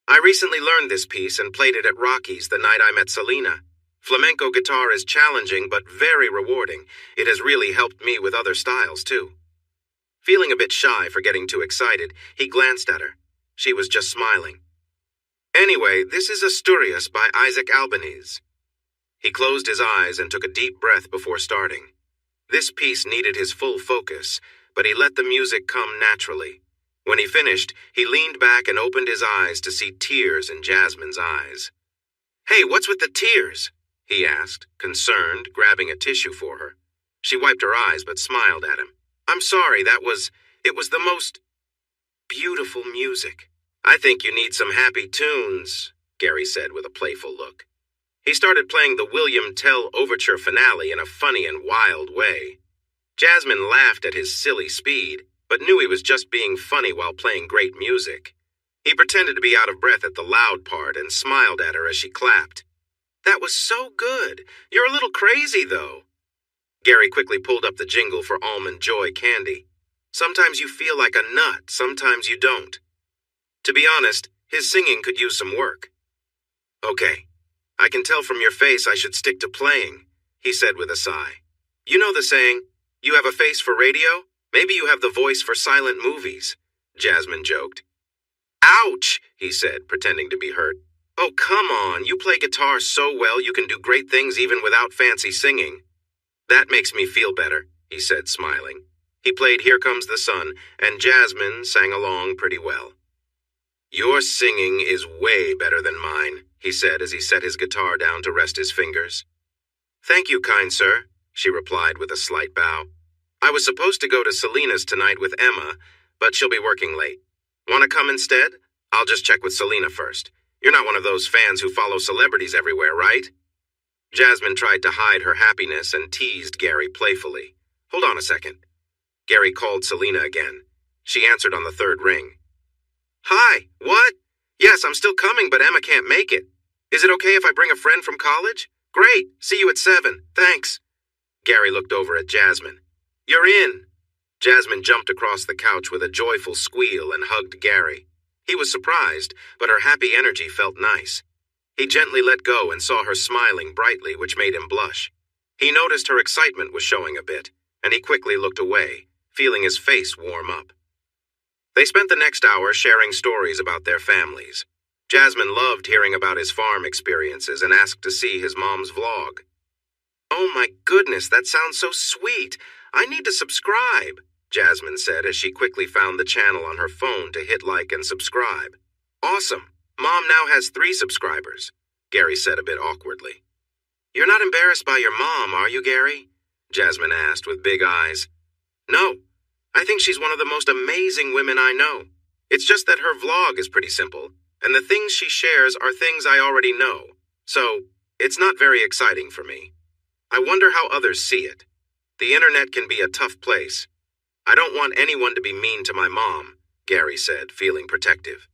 "I recently learned this piece and played it at Rocky's the night I met Selena. Flamenco guitar is challenging but very rewarding. It has really helped me with other styles, too." Feeling a bit shy for getting too excited, he glanced at her. She was just smiling. "Anyway, this is Asturias by Isaac Albeniz." He closed his eyes and took a deep breath before starting. This piece needed his full focus, but he let the music come naturally. When he finished, he leaned back and opened his eyes to see tears in Jasmine's eyes. "Hey, what's with the tears?" he asked, concerned, grabbing a tissue for her. She wiped her eyes but smiled at him. "I'm sorry, it was the most beautiful music." "I think you need some happy tunes," Gary said with a playful look. He started playing the William Tell Overture finale in a funny and wild way. Jasmine laughed at his silly speed, but knew he was just being funny while playing great music. He pretended to be out of breath at the loud part and smiled at her as she clapped. "That was so good. You're a little crazy, though." Gary quickly pulled up the jingle for Almond Joy candy. "Sometimes you feel like a nut, sometimes you don't." To be honest, his singing could use some work. "Okay, I can tell from your face I should stick to playing," he said with a sigh. "You know the saying, you have a face for radio? Maybe you have the voice for silent movies, Jasmine joked. Ouch, he said, pretending to be hurt. Oh, come on, you play guitar so well you can do great things even without fancy singing. That makes me feel better, he said, smiling. He played Here Comes the Sun, and Jasmine sang along pretty well. Your singing is way better than mine, he said as he set his guitar down to rest his fingers. Thank you, kind sir, she replied with a slight bow. I was supposed to go to Selena's tonight with Emma, but she'll be working late. Want to come instead? I'll just check with Selena first. You're not one of those fans who follow celebrities everywhere, right? Jasmine tried to hide her happiness and teased Gary playfully. Hold on a second. Gary called Selena again. She answered on the third ring. Hi, what? Yes, I'm still coming, but Emma can't make it. Is it okay if I bring a friend from college? Great, see you at 7, thanks. Gary looked over at Jasmine. You're in. Jasmine jumped across the couch with a joyful squeal and hugged Gary. He was surprised, but her happy energy felt nice. He gently let go and saw her smiling brightly, which made him blush. He noticed her excitement was showing a bit, and he quickly looked away, feeling his face warm up. They spent the next hour sharing stories about their families. Jasmine loved hearing about his farm experiences and asked to see his mom's vlog. Oh my goodness, that sounds so sweet. I need to subscribe, Jasmine said as she quickly found the channel on her phone to hit like and subscribe. Awesome. Mom now has 3 subscribers, Gary said a bit awkwardly. You're not embarrassed by your mom, are you, Gary? Jasmine asked with big eyes. No. I think she's one of the most amazing women I know. It's just that her vlog is pretty simple, and the things she shares are things I already know, so it's not very exciting for me. I wonder how others see it. The internet can be a tough place. I don't want anyone to be mean to my mom, Gary said, feeling protective.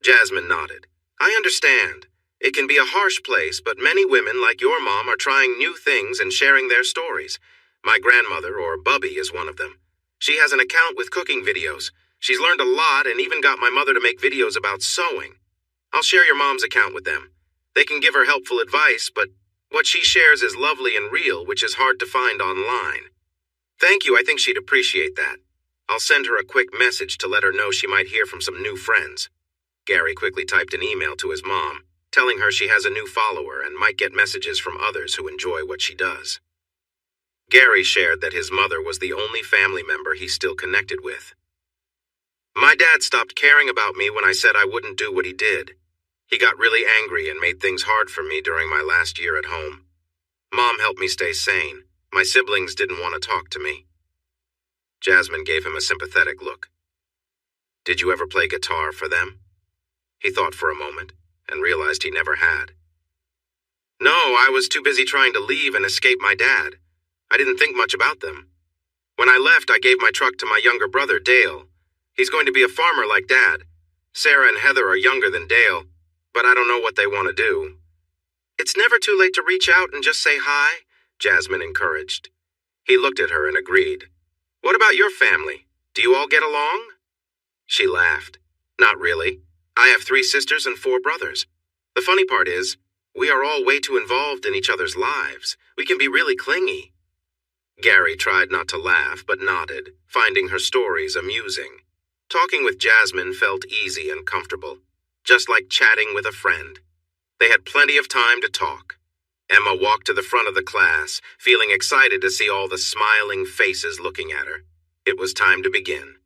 Jasmine nodded. I understand. It can be a harsh place, but many women like your mom are trying new things and sharing their stories. My grandmother, or Bubby, is one of them. She has an account with cooking videos. She's learned a lot and even got my mother to make videos about sewing. I'll share your mom's account with them. They can give her helpful advice, but what she shares is lovely and real, which is hard to find online. Thank you, I think she'd appreciate that. I'll send her a quick message to let her know she might hear from some new friends. Gary quickly typed an email to his mom, telling her she has a new follower and might get messages from others who enjoy what she does. Gary shared that his mother was the only family member he still connected with. My dad stopped caring about me when I said I wouldn't do what he did. He got really angry and made things hard for me during my last year at home. Mom helped me stay sane. My siblings didn't want to talk to me. Jasmine gave him a sympathetic look. Did you ever play guitar for them? He thought for a moment and realized he never had. No, I was too busy trying to leave and escape my dad. I didn't think much about them. When I left, I gave my truck to my younger brother, Dale. He's going to be a farmer like Dad. Sarah and Heather are younger than Dale, but I don't know what they want to do. It's never too late to reach out and just say hi, Jasmine encouraged. He looked at her and agreed. What about your family? Do you all get along? She laughed. Not really. I have 3 sisters and 4 brothers. The funny part is, we are all way too involved in each other's lives. We can be really clingy. Gary tried not to laugh, but nodded, finding her stories amusing. Talking with Jasmine felt easy and comfortable, just like chatting with a friend. They had plenty of time to talk. Emma walked to the front of the class, feeling excited to see all the smiling faces looking at her. It was time to begin.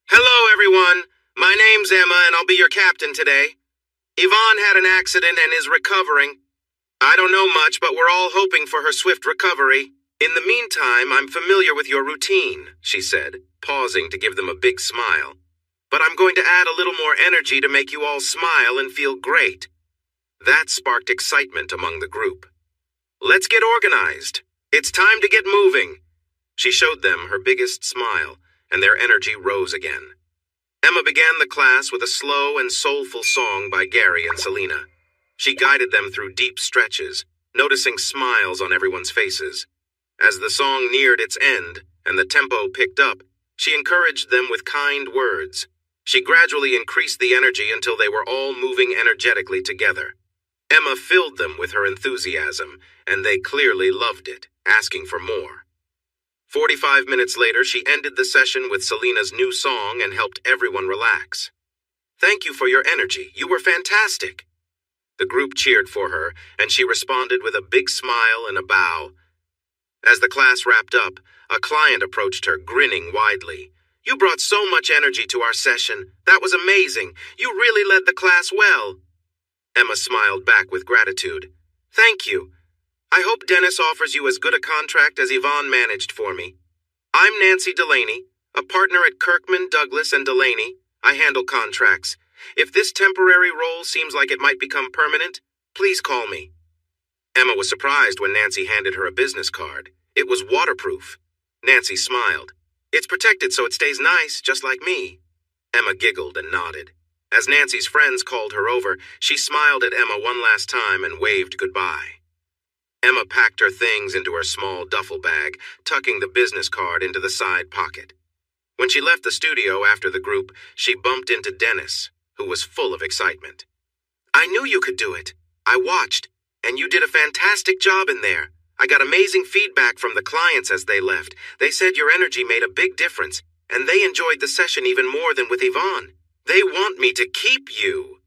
Hello, everyone. My name's Emma, and I'll be your captain today. Yvonne had an accident and is recovering. I don't know much, but we're all hoping for her swift recovery. In the meantime, I'm familiar with your routine, she said, pausing to give them a big smile. But I'm going to add a little more energy to make you all smile and feel great. That sparked excitement among the group. Let's get organized. It's time to get moving. She showed them her biggest smile, and their energy rose again. Emma began the class with a slow and soulful song by Gary and Selena. She guided them through deep stretches, noticing smiles on everyone's faces. As the song neared its end and the tempo picked up, she encouraged them with kind words. She gradually increased the energy until they were all moving energetically together. Emma filled them with her enthusiasm, and they clearly loved it, asking for more. 45 minutes later, she ended the session with Selena's new song and helped everyone relax. "Thank you for your energy. You were fantastic." The group cheered for her, and she responded with a big smile and a bow. As the class wrapped up, a client approached her, grinning widely. "You brought so much energy to our session. That was amazing. You really led the class well." Emma smiled back with gratitude. "Thank you. I hope Dennis offers you as good a contract as Yvonne managed for me. I'm Nancy Delaney, a partner at Kirkman, Douglas, and Delaney. I handle contracts. If this temporary role seems like it might become permanent, please call me." Emma was surprised when Nancy handed her a business card. It was waterproof. Nancy smiled. "It's protected so it stays nice, just like me." Emma giggled and nodded. As Nancy's friends called her over, she smiled at Emma one last time and waved goodbye. Emma packed her things into her small duffel bag, tucking the business card into the side pocket. When she left the studio after the group, she bumped into Dennis, who was full of excitement. "I knew you could do it. I watched, and you did a fantastic job in there. I got amazing feedback from the clients as they left. They said your energy made a big difference, and they enjoyed the session even more than with Yvonne. They want me to keep you."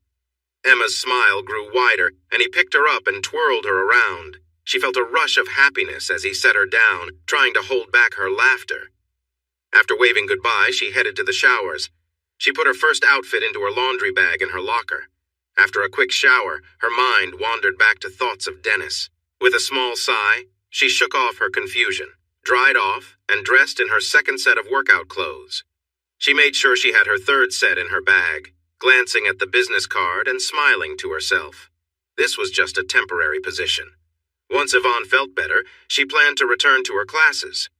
Emma's smile grew wider, and he picked her up and twirled her around. She felt a rush of happiness as he set her down, trying to hold back her laughter. After waving goodbye, she headed to the showers. She put her first outfit into her laundry bag in her locker. After a quick shower, her mind wandered back to thoughts of Dennis. With a small sigh, she shook off her confusion, dried off, and dressed in her second set of workout clothes. She made sure she had her third set in her bag, glancing at the business card and smiling to herself. This was just a temporary position. Once Yvonne felt better, she planned to return to her classes.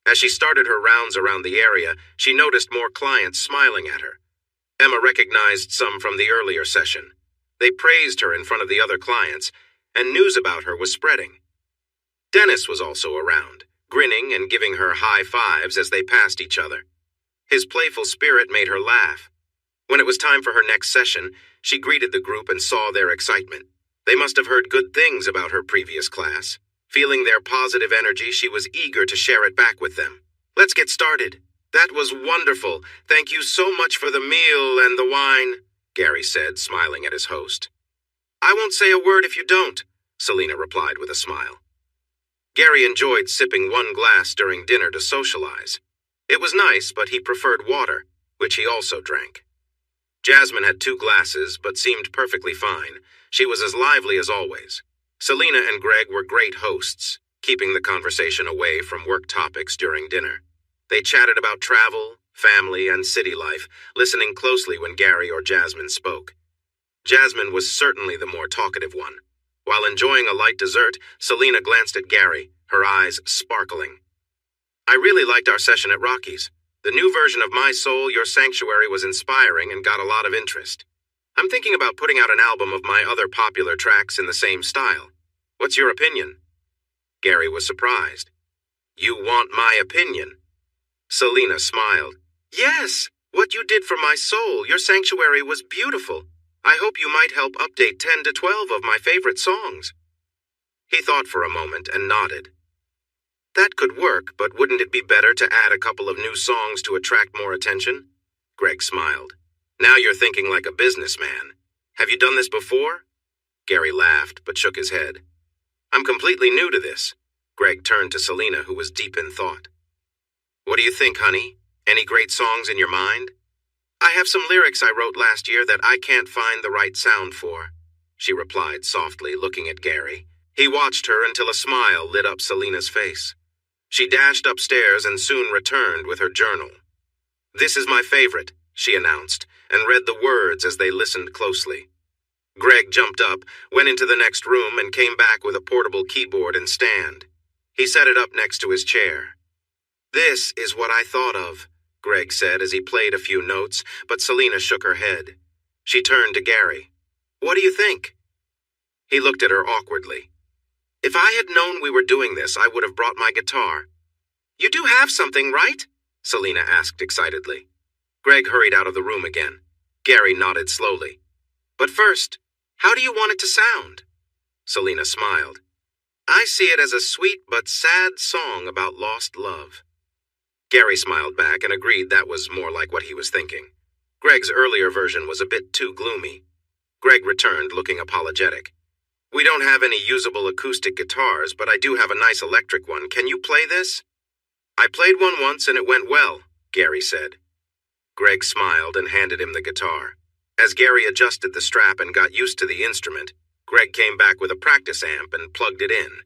As she started her rounds around the area, she noticed more clients smiling at her. Emma recognized some from the earlier session. They praised her in front of the other clients, and news about her was spreading. Dennis was also around, grinning and giving her high fives as they passed each other. His playful spirit made her laugh. When it was time for her next session, she greeted the group and saw their excitement. They must have heard good things about her previous class. Feeling their positive energy, she was eager to share it back with them. "Let's get started. That was wonderful. Thank you so much for the meal and the wine," Gary said, smiling at his host. "I won't say a word if you don't," Selena replied with a smile. Gary enjoyed sipping one glass during dinner to socialize. It was nice, but he preferred water, which he also drank. Jasmine had 2 glasses, but seemed perfectly fine. She was as lively as always. Selena and Greg were great hosts, keeping the conversation away from work topics during dinner. They chatted about travel, family, and city life, listening closely when Gary or Jasmine spoke. Jasmine was certainly the more talkative one. While enjoying a light dessert, Selena glanced at Gary, her eyes sparkling. "I really liked our session at Rocky's. The new version of My Soul, Your Sanctuary was inspiring and got a lot of interest. I'm thinking about putting out an album of my other popular tracks in the same style. What's your opinion?" Gary was surprised. "You want my opinion?" Selena smiled. "Yes, what you did for My Soul, Your Sanctuary was beautiful. I hope you might help update 10 to 12 of my favorite songs." He thought for a moment and nodded. "That could work, but wouldn't it be better to add a couple of new songs to attract more attention?" Greg smiled. "Now you're thinking like a businessman. Have you done this before?" Gary laughed, but shook his head. "I'm completely new to this." Greg turned to Selena, who was deep in thought. "What do you think, honey? Any great songs in your mind?" "I have some lyrics I wrote last year that I can't find the right sound for," she replied softly, looking at Gary. He watched her until a smile lit up Selena's face. She dashed upstairs and soon returned with her journal. "This is my favorite," she announced, and read the words as they listened closely. Greg jumped up, went into the next room, and came back with a portable keyboard and stand. He set it up next to his chair. "This is what I thought of," Greg said as he played a few notes, but Selena shook her head. She turned to Gary. "What do you think?" He looked at her awkwardly. "If I had known we were doing this, I would have brought my guitar." "You do have something, right?" Selena asked excitedly. Greg hurried out of the room again. Gary nodded slowly. "But first, how do you want it to sound?" Selena smiled. "I see it as a sweet but sad song about lost love." Gary smiled back and agreed that was more like what he was thinking. Greg's earlier version was a bit too gloomy. Greg returned, looking apologetic. We don't have any usable acoustic guitars, but I do have a nice electric one. Can you play this? I played one once and it went well, Gary said. Greg smiled and handed him the guitar. As Gary adjusted the strap and got used to the instrument, Greg came back with a practice amp and plugged it in.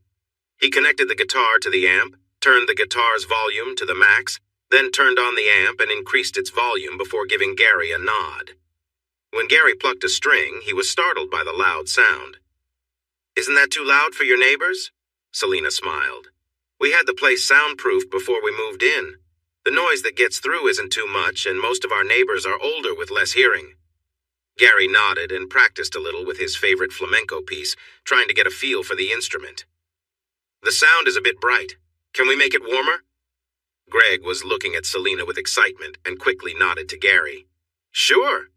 He connected the guitar to the amp, turned the guitar's volume to the max, then turned on the amp and increased its volume before giving Gary a nod. When Gary plucked a string, he was startled by the loud sound. Isn't that too loud for your neighbors? Selena smiled. We had the place soundproofed before we moved in. The noise that gets through isn't too much, and most of our neighbors are older with less hearing. Gary nodded and practiced a little with his favorite flamenco piece, trying to get a feel for the instrument. The sound is a bit bright. Can we make it warmer? Greg was looking at Selena with excitement and quickly nodded to Gary. Sure.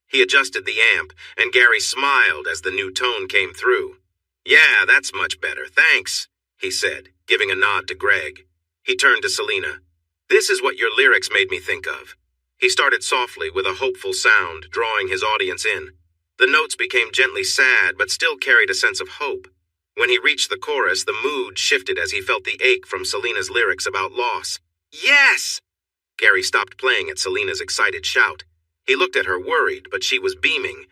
He adjusted the amp, and Gary smiled as the new tone came through. Yeah, that's much better, thanks, he said, giving a nod to Greg. He turned to Selena. This is what your lyrics made me think of. He started softly with a hopeful sound, drawing his audience in. The notes became gently sad, but still carried a sense of hope. When he reached the chorus, the mood shifted as he felt the ache from Selena's lyrics about loss. Yes! Gary stopped playing at Selena's excited shout. He looked at her worried, but she was beaming.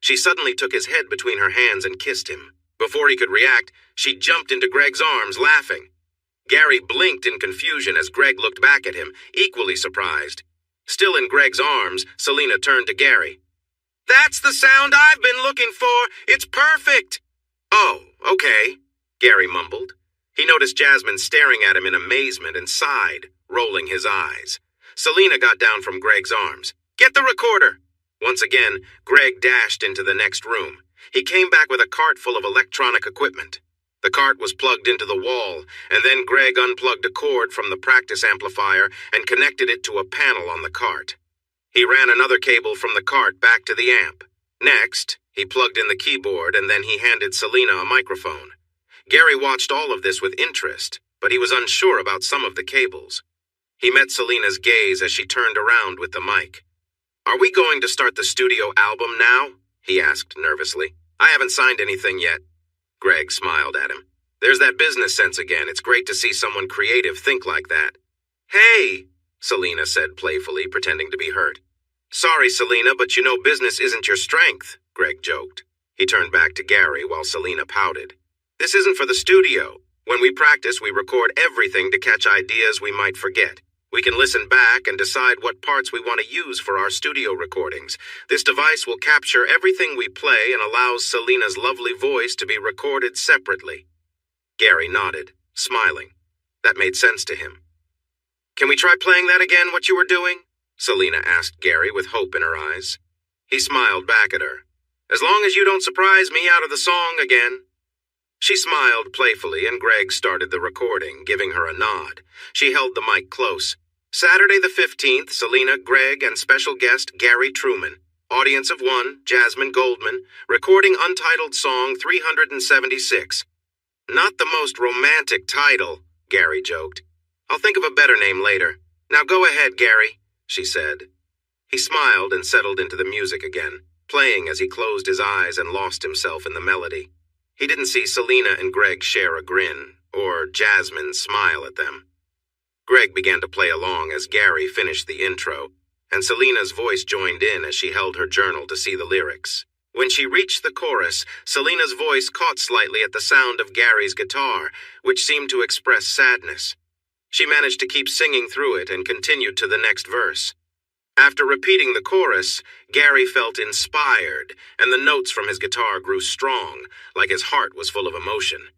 She suddenly took his head between her hands and kissed him. Before he could react, she jumped into Greg's arms, laughing. Gary blinked in confusion as Greg looked back at him, equally surprised. Still in Greg's arms, Selena turned to Gary. That's the sound I've been looking for! It's perfect! Oh, okay, Gary mumbled. He noticed Jasmine staring at him in amazement and sighed, rolling his eyes. Selena got down from Greg's arms. Get the recorder! Once again, Greg dashed into the next room. He came back with a cart full of electronic equipment. The cart was plugged into the wall, and then Greg unplugged a cord from the practice amplifier and connected it to a panel on the cart. He ran another cable from the cart back to the amp. Next, he plugged in the keyboard and then he handed Selena a microphone. Gary watched all of this with interest, but he was unsure about some of the cables. He met Selena's gaze as she turned around with the mic. Are we going to start the studio album now? He asked nervously. I haven't signed anything yet. Greg smiled at him. There's that business sense again. It's great to see someone creative think like that. Hey, Selena said playfully, pretending to be hurt. Sorry, Selena, but you know business isn't your strength, Greg joked. He turned back to Gary while Selena pouted. This isn't for the studio. When we practice, we record everything to catch ideas we might forget. We can listen back and decide what parts we want to use for our studio recordings. This device will capture everything we play and allows Selena's lovely voice to be recorded separately. Gary nodded, smiling. That made sense to him. Can we try playing that again, what you were doing? Selena asked Gary with hope in her eyes. He smiled back at her. As long as you don't surprise me out of the song again. She smiled playfully and Greg started the recording, giving her a nod. She held the mic close. Saturday the 15th, Selena, Greg, and special guest Gary Truman. Audience of one, Jasmine Goldman. Recording untitled song 376. Not the most romantic title, Gary joked. I'll think of a better name later. Now go ahead, Gary, she said. He smiled and settled into the music again, playing as he closed his eyes and lost himself in the melody. He didn't see Selena and Greg share a grin, or Jasmine smile at them. Greg began to play along as Gary finished the intro, and Selena's voice joined in as she held her journal to see the lyrics. When she reached the chorus, Selena's voice caught slightly at the sound of Gary's guitar, which seemed to express sadness. She managed to keep singing through it and continued to the next verse. After repeating the chorus, Gary felt inspired, and the notes from his guitar grew strong, like his heart was full of emotion.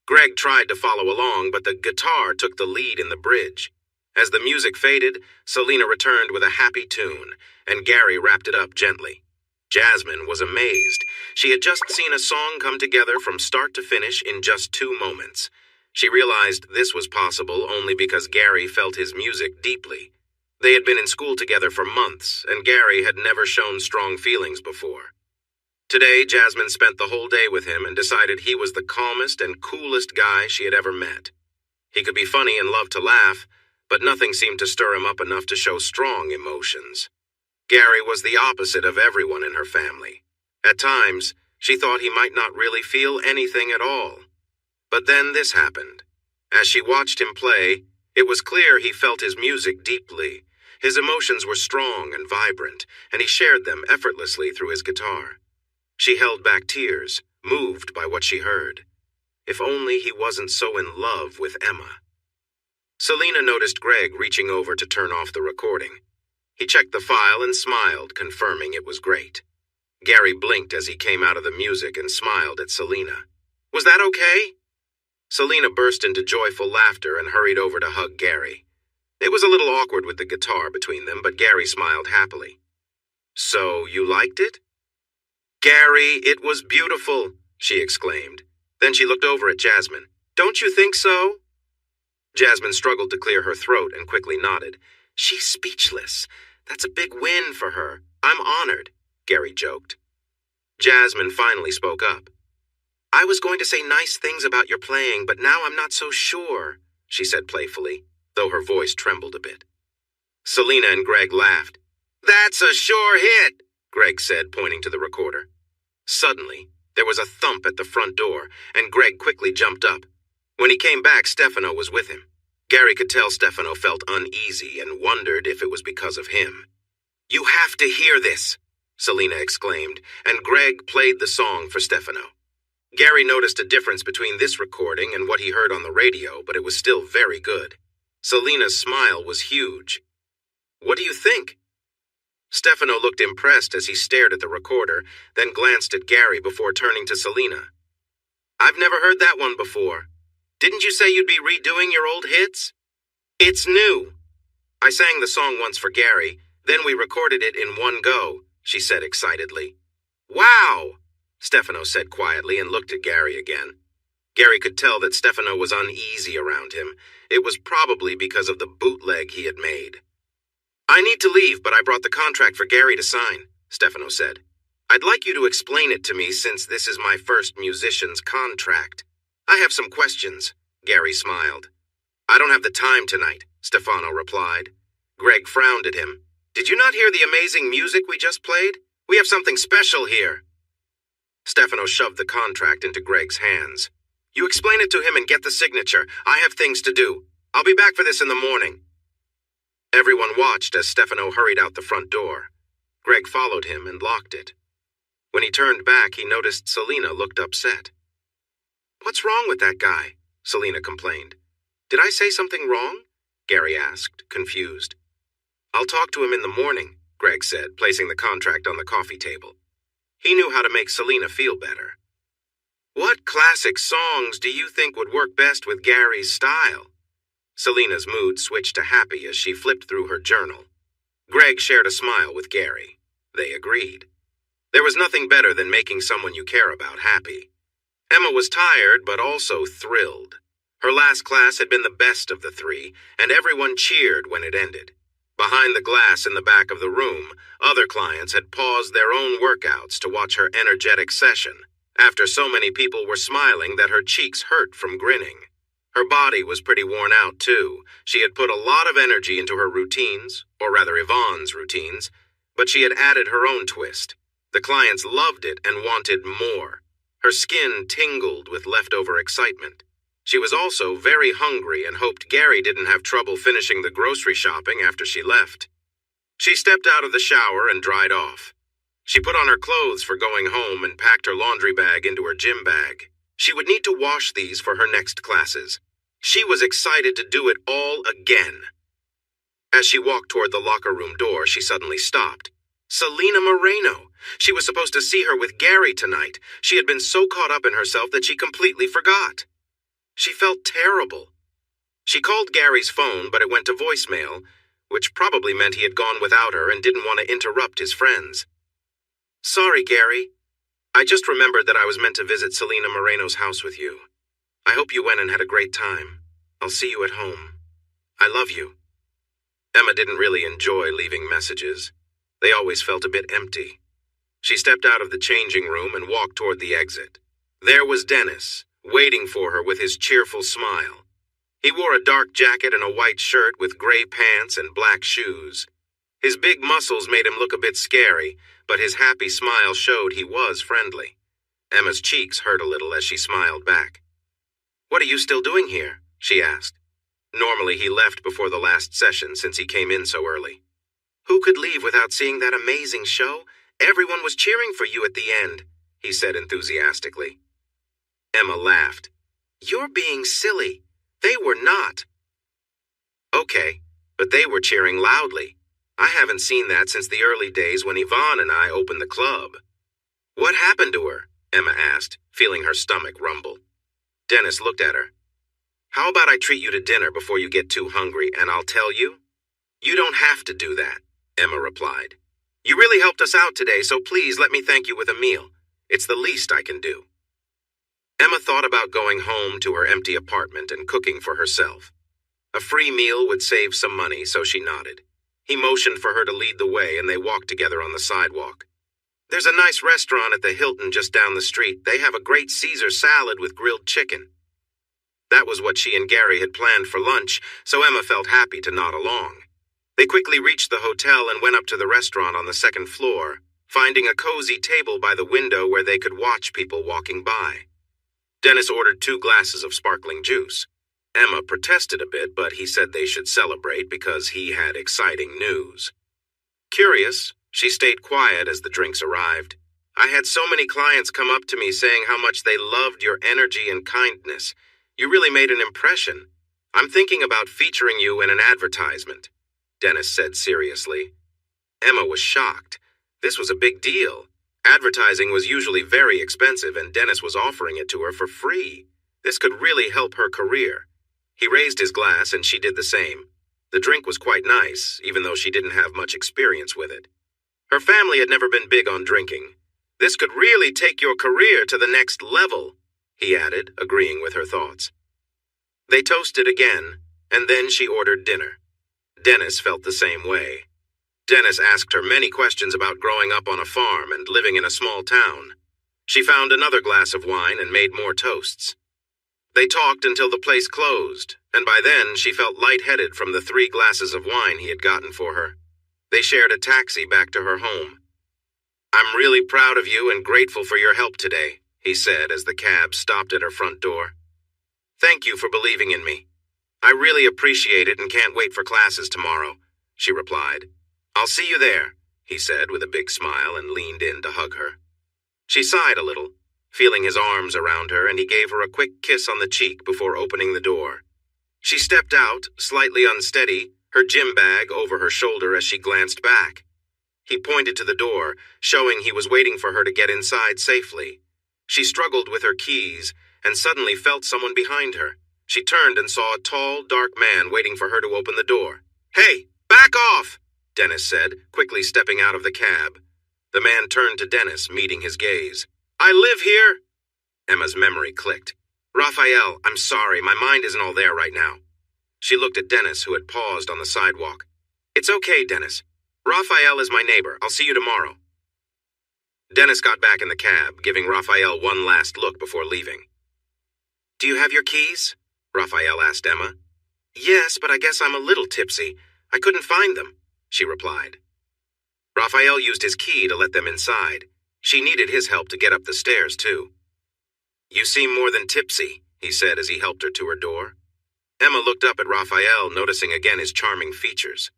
Greg tried to follow along, but the guitar took the lead in the bridge. As the music faded, Selena returned with a happy tune, and Gary wrapped it up gently. Jasmine was amazed. She had just seen a song come together from start to finish in just 2 moments. She realized this was possible only because Gary felt his music deeply. They had been in school together for months, and Gary had never shown strong feelings before. Today, Jasmine spent the whole day with him and decided he was the calmest and coolest guy she had ever met. He could be funny and love to laugh, but nothing seemed to stir him up enough to show strong emotions. Gary was the opposite of everyone in her family. At times, she thought he might not really feel anything at all. But then this happened. As she watched him play, it was clear he felt his music deeply. His emotions were strong and vibrant, and he shared them effortlessly through his guitar. She held back tears, moved by what she heard. If only he wasn't so in love with Emma. Selena noticed Greg reaching over to turn off the recording. He checked the file and smiled, confirming it was great. Gary blinked as he came out of the music and smiled at Selena. "Was that okay?" Selena burst into joyful laughter and hurried over to hug Gary. It was a little awkward with the guitar between them, but Gary smiled happily. "So, you liked it?" "Gary, it was beautiful," she exclaimed. Then she looked over at Jasmine. "Don't you think so?" Jasmine struggled to clear her throat and quickly nodded. "She's speechless. That's a big win for her. I'm honored," Gary joked. Jasmine finally spoke up. "I was going to say nice things about your playing, but now I'm not so sure," she said playfully, though her voice trembled a bit. Selena and Greg laughed. "That's a sure hit," Greg said, pointing to the recorder. Suddenly, there was a thump at the front door, and Greg quickly jumped up. When he came back, Stefano was with him. Gary could tell Stefano felt uneasy and wondered if it was because of him. "You have to hear this," Selena exclaimed, and Greg played the song for Stefano. Gary noticed a difference between this recording and what he heard on the radio, but it was still very good. Selena's smile was huge. "What do you think?" Stefano looked impressed as he stared at the recorder, then glanced at Gary before turning to Selena. "I've never heard that one before. Didn't you say you'd be redoing your old hits?" "It's new. I sang the song once for Gary, then we recorded it in one go," she said excitedly. "Wow!" Stefano said quietly and looked at Gary again. Gary could tell that Stefano was uneasy around him. It was probably because of the bootleg he had made. "I need to leave, but I brought the contract for Gary to sign," Stefano said. "I'd like you to explain it to me since this is my first musician's contract. I have some questions," Gary smiled. "I don't have the time tonight," Stefano replied. Greg frowned at him. "Did you not hear the amazing music we just played? We have something special here." Stefano shoved the contract into Greg's hands. "You explain it to him and get the signature. I have things to do. I'll be back for this in the morning." Everyone watched as Stefano hurried out the front door. Greg followed him and locked it. When he turned back, he noticed Selena looked upset. "What's wrong with that guy?" Selena complained. "Did I say something wrong?" Gary asked, confused. "I'll talk to him in the morning," Greg said, placing the contract on the coffee table. He knew how to make Selena feel better. "What classic songs do you think would work best with Gary's style?" Selena's mood switched to happy as she flipped through her journal. Greg shared a smile with Gary. They agreed. There was nothing better than making someone you care about happy. Emma was tired, but also thrilled. Her last class had been the best of the three, and everyone cheered when it ended. Behind the glass in the back of the room, other clients had paused their own workouts to watch her energetic session, after so many people were smiling that her cheeks hurt from grinning. Her body was pretty worn out, too. She had put a lot of energy into her routines, or rather Yvonne's routines, but she had added her own twist. The clients loved it and wanted more. Her skin tingled with leftover excitement. She was also very hungry and hoped Gary didn't have trouble finishing the grocery shopping after she left. She stepped out of the shower and dried off. She put on her clothes for going home and packed her laundry bag into her gym bag. She would need to wash these for her next classes. She was excited to do it all again. As she walked toward the locker room door, she suddenly stopped. Selena Moreno! She was supposed to see her with Gary tonight. She had been so caught up in herself that she completely forgot. She felt terrible. She called Gary's phone, but it went to voicemail, which probably meant he had gone without her and didn't want to interrupt his friends. "Sorry, Gary. I just remembered that I was meant to visit Selena Moreno's house with you. I hope you went and had a great time. I'll see you at home. I love you." Emma didn't really enjoy leaving messages. They always felt a bit empty. She stepped out of the changing room and walked toward the exit. There was Dennis, waiting for her with his cheerful smile. He wore a dark jacket and a white shirt with gray pants and black shoes. His big muscles made him look a bit scary, but his happy smile showed he was friendly. Emma's cheeks hurt a little as she smiled back. "What are you still doing here?" she asked. Normally he left before the last session since he came in so early. "Who could leave without seeing that amazing show? Everyone was cheering for you at the end," he said enthusiastically. Emma laughed. "You're being silly. They were not." "Okay, but they were cheering loudly. I haven't seen that since the early days when Yvonne and I opened the club." "What happened to her?" Emma asked, feeling her stomach rumble. Dennis looked at her. "How about I treat you to dinner before you get too hungry, and I'll tell you?" "You don't have to do that," Emma replied. "You really helped us out today, so please let me thank you with a meal. It's the least I can do." Emma thought about going home to her empty apartment and cooking for herself. A free meal would save some money, so she nodded. He motioned for her to lead the way, and they walked together on the sidewalk. "There's a nice restaurant at the Hilton just down the street. They have a great Caesar salad with grilled chicken." That was what she and Gary had planned for lunch, so Emma felt happy to nod along. They quickly reached the hotel and went up to the restaurant on the second floor, finding a cozy table by the window where they could watch people walking by. Dennis ordered 2 glasses of sparkling juice. Emma protested a bit, but he said they should celebrate because he had exciting news. Curious, she stayed quiet as the drinks arrived. "I had so many clients come up to me saying how much they loved your energy and kindness. You really made an impression. I'm thinking about featuring you in an advertisement," Dennis said seriously. Emma was shocked. This was a big deal. Advertising was usually very expensive, and Dennis was offering it to her for free. This could really help her career. He raised his glass, and she did the same. The drink was quite nice, even though she didn't have much experience with it. Her family had never been big on drinking. "This could really take your career to the next level," he added, agreeing with her thoughts. They toasted again, and then she ordered dinner. Dennis felt the same way. Dennis asked her many questions about growing up on a farm and living in a small town. She found another glass of wine and made more toasts. They talked until the place closed, and by then she felt lightheaded from the 3 glasses of wine he had gotten for her. They shared a taxi back to her home. "I'm really proud of you and grateful for your help today," he said as the cab stopped at her front door. "Thank you for believing in me. I really appreciate it and can't wait for classes tomorrow," she replied. "I'll see you there," he said with a big smile and leaned in to hug her. She sighed a little, feeling his arms around her, and he gave her a quick kiss on the cheek before opening the door. She stepped out, slightly unsteady, her gym bag over her shoulder as she glanced back. He pointed to the door, showing he was waiting for her to get inside safely. She struggled with her keys and suddenly felt someone behind her. She turned and saw a tall, dark man waiting for her to open the door. "Hey, back off!" Dennis said, quickly stepping out of the cab. The man turned to Dennis, meeting his gaze. "I live here." Emma's memory clicked. "Raphael, I'm sorry, my mind isn't all there right now." She looked at Dennis, who had paused on the sidewalk. "It's okay, Dennis. Raphael is my neighbor. I'll see you tomorrow." Dennis got back in the cab, giving Raphael one last look before leaving. "Do you have your keys?" Raphael asked Emma. "Yes, but I guess I'm a little tipsy. I couldn't find them," she replied. Raphael used his key to let them inside. She needed his help to get up the stairs, too. "You seem more than tipsy," he said as he helped her to her door. Emma looked up at Raphael, noticing again his charming features.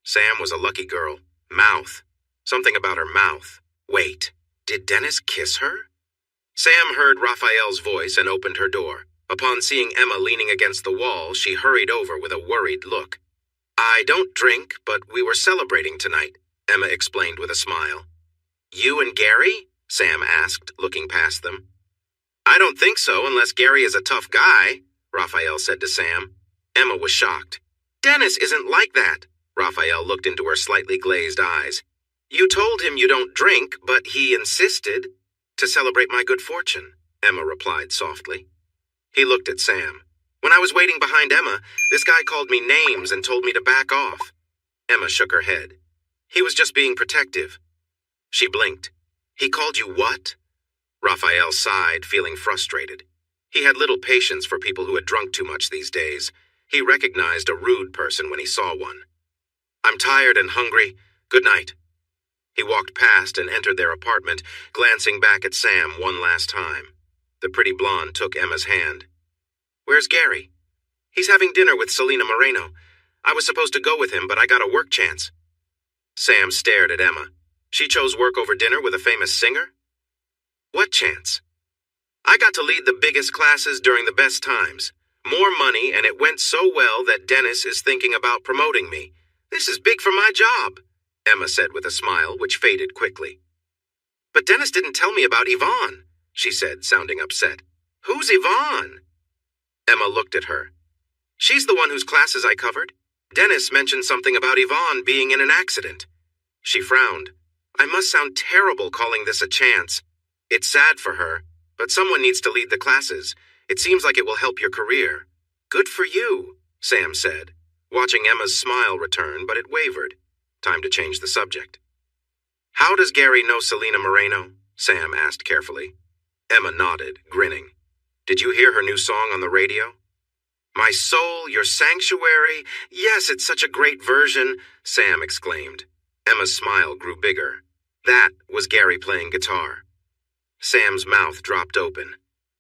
Sam was a lucky girl. Mouth. Something about her mouth. Wait, did Dennis kiss her? Sam heard Raphael's voice and opened her door. Upon seeing Emma leaning against the wall, she hurried over with a worried look. "I don't drink, but we were celebrating tonight," Emma explained with a smile. "You and Gary?" Sam asked, looking past them. "I don't think so, unless Gary is a tough guy," Raphael said to Sam. Emma was shocked. "Dennis isn't like that." Raphael looked into her slightly glazed eyes. "You told him you don't drink, but he insisted." "To celebrate my good fortune," Emma replied softly. He looked at Sam. "When I was waiting behind Emma, this guy called me names and told me to back off." Emma shook her head. "He was just being protective." She blinked. "He called you what?" Raphael sighed, feeling frustrated. He had little patience for people who had drunk too much these days. He recognized a rude person when he saw one. "I'm tired and hungry. Good night." He walked past and entered their apartment, glancing back at Sam one last time. The pretty blonde took Emma's hand. "Where's Gary?" "He's having dinner with Selena Moreno. I was supposed to go with him, but I got a work chance." Sam stared at Emma. She chose work over dinner with a famous singer? "What chance?" "I got to lead the biggest classes during the best times. More money, and it went so well that Dennis is thinking about promoting me. This is big for my job," Emma said with a smile, which faded quickly. "But Dennis didn't tell me about Yvonne," she said, sounding upset. "Who's Yvonne?" Emma looked at her. "She's the one whose classes I covered. Dennis mentioned something about Yvonne being in an accident." She frowned. "I must sound terrible calling this a chance. It's sad for her, but someone needs to lead the classes. It seems like it will help your career." "Good for you," Sam said, watching Emma's smile return, but it wavered. Time to change the subject. "How does Gary know Selena Moreno?" Sam asked carefully. Emma nodded, grinning. "Did you hear her new song on the radio?" "My Soul, Your Sanctuary. Yes, it's such a great version," Sam exclaimed. Emma's smile grew bigger. That was Gary playing guitar. Sam's mouth dropped open.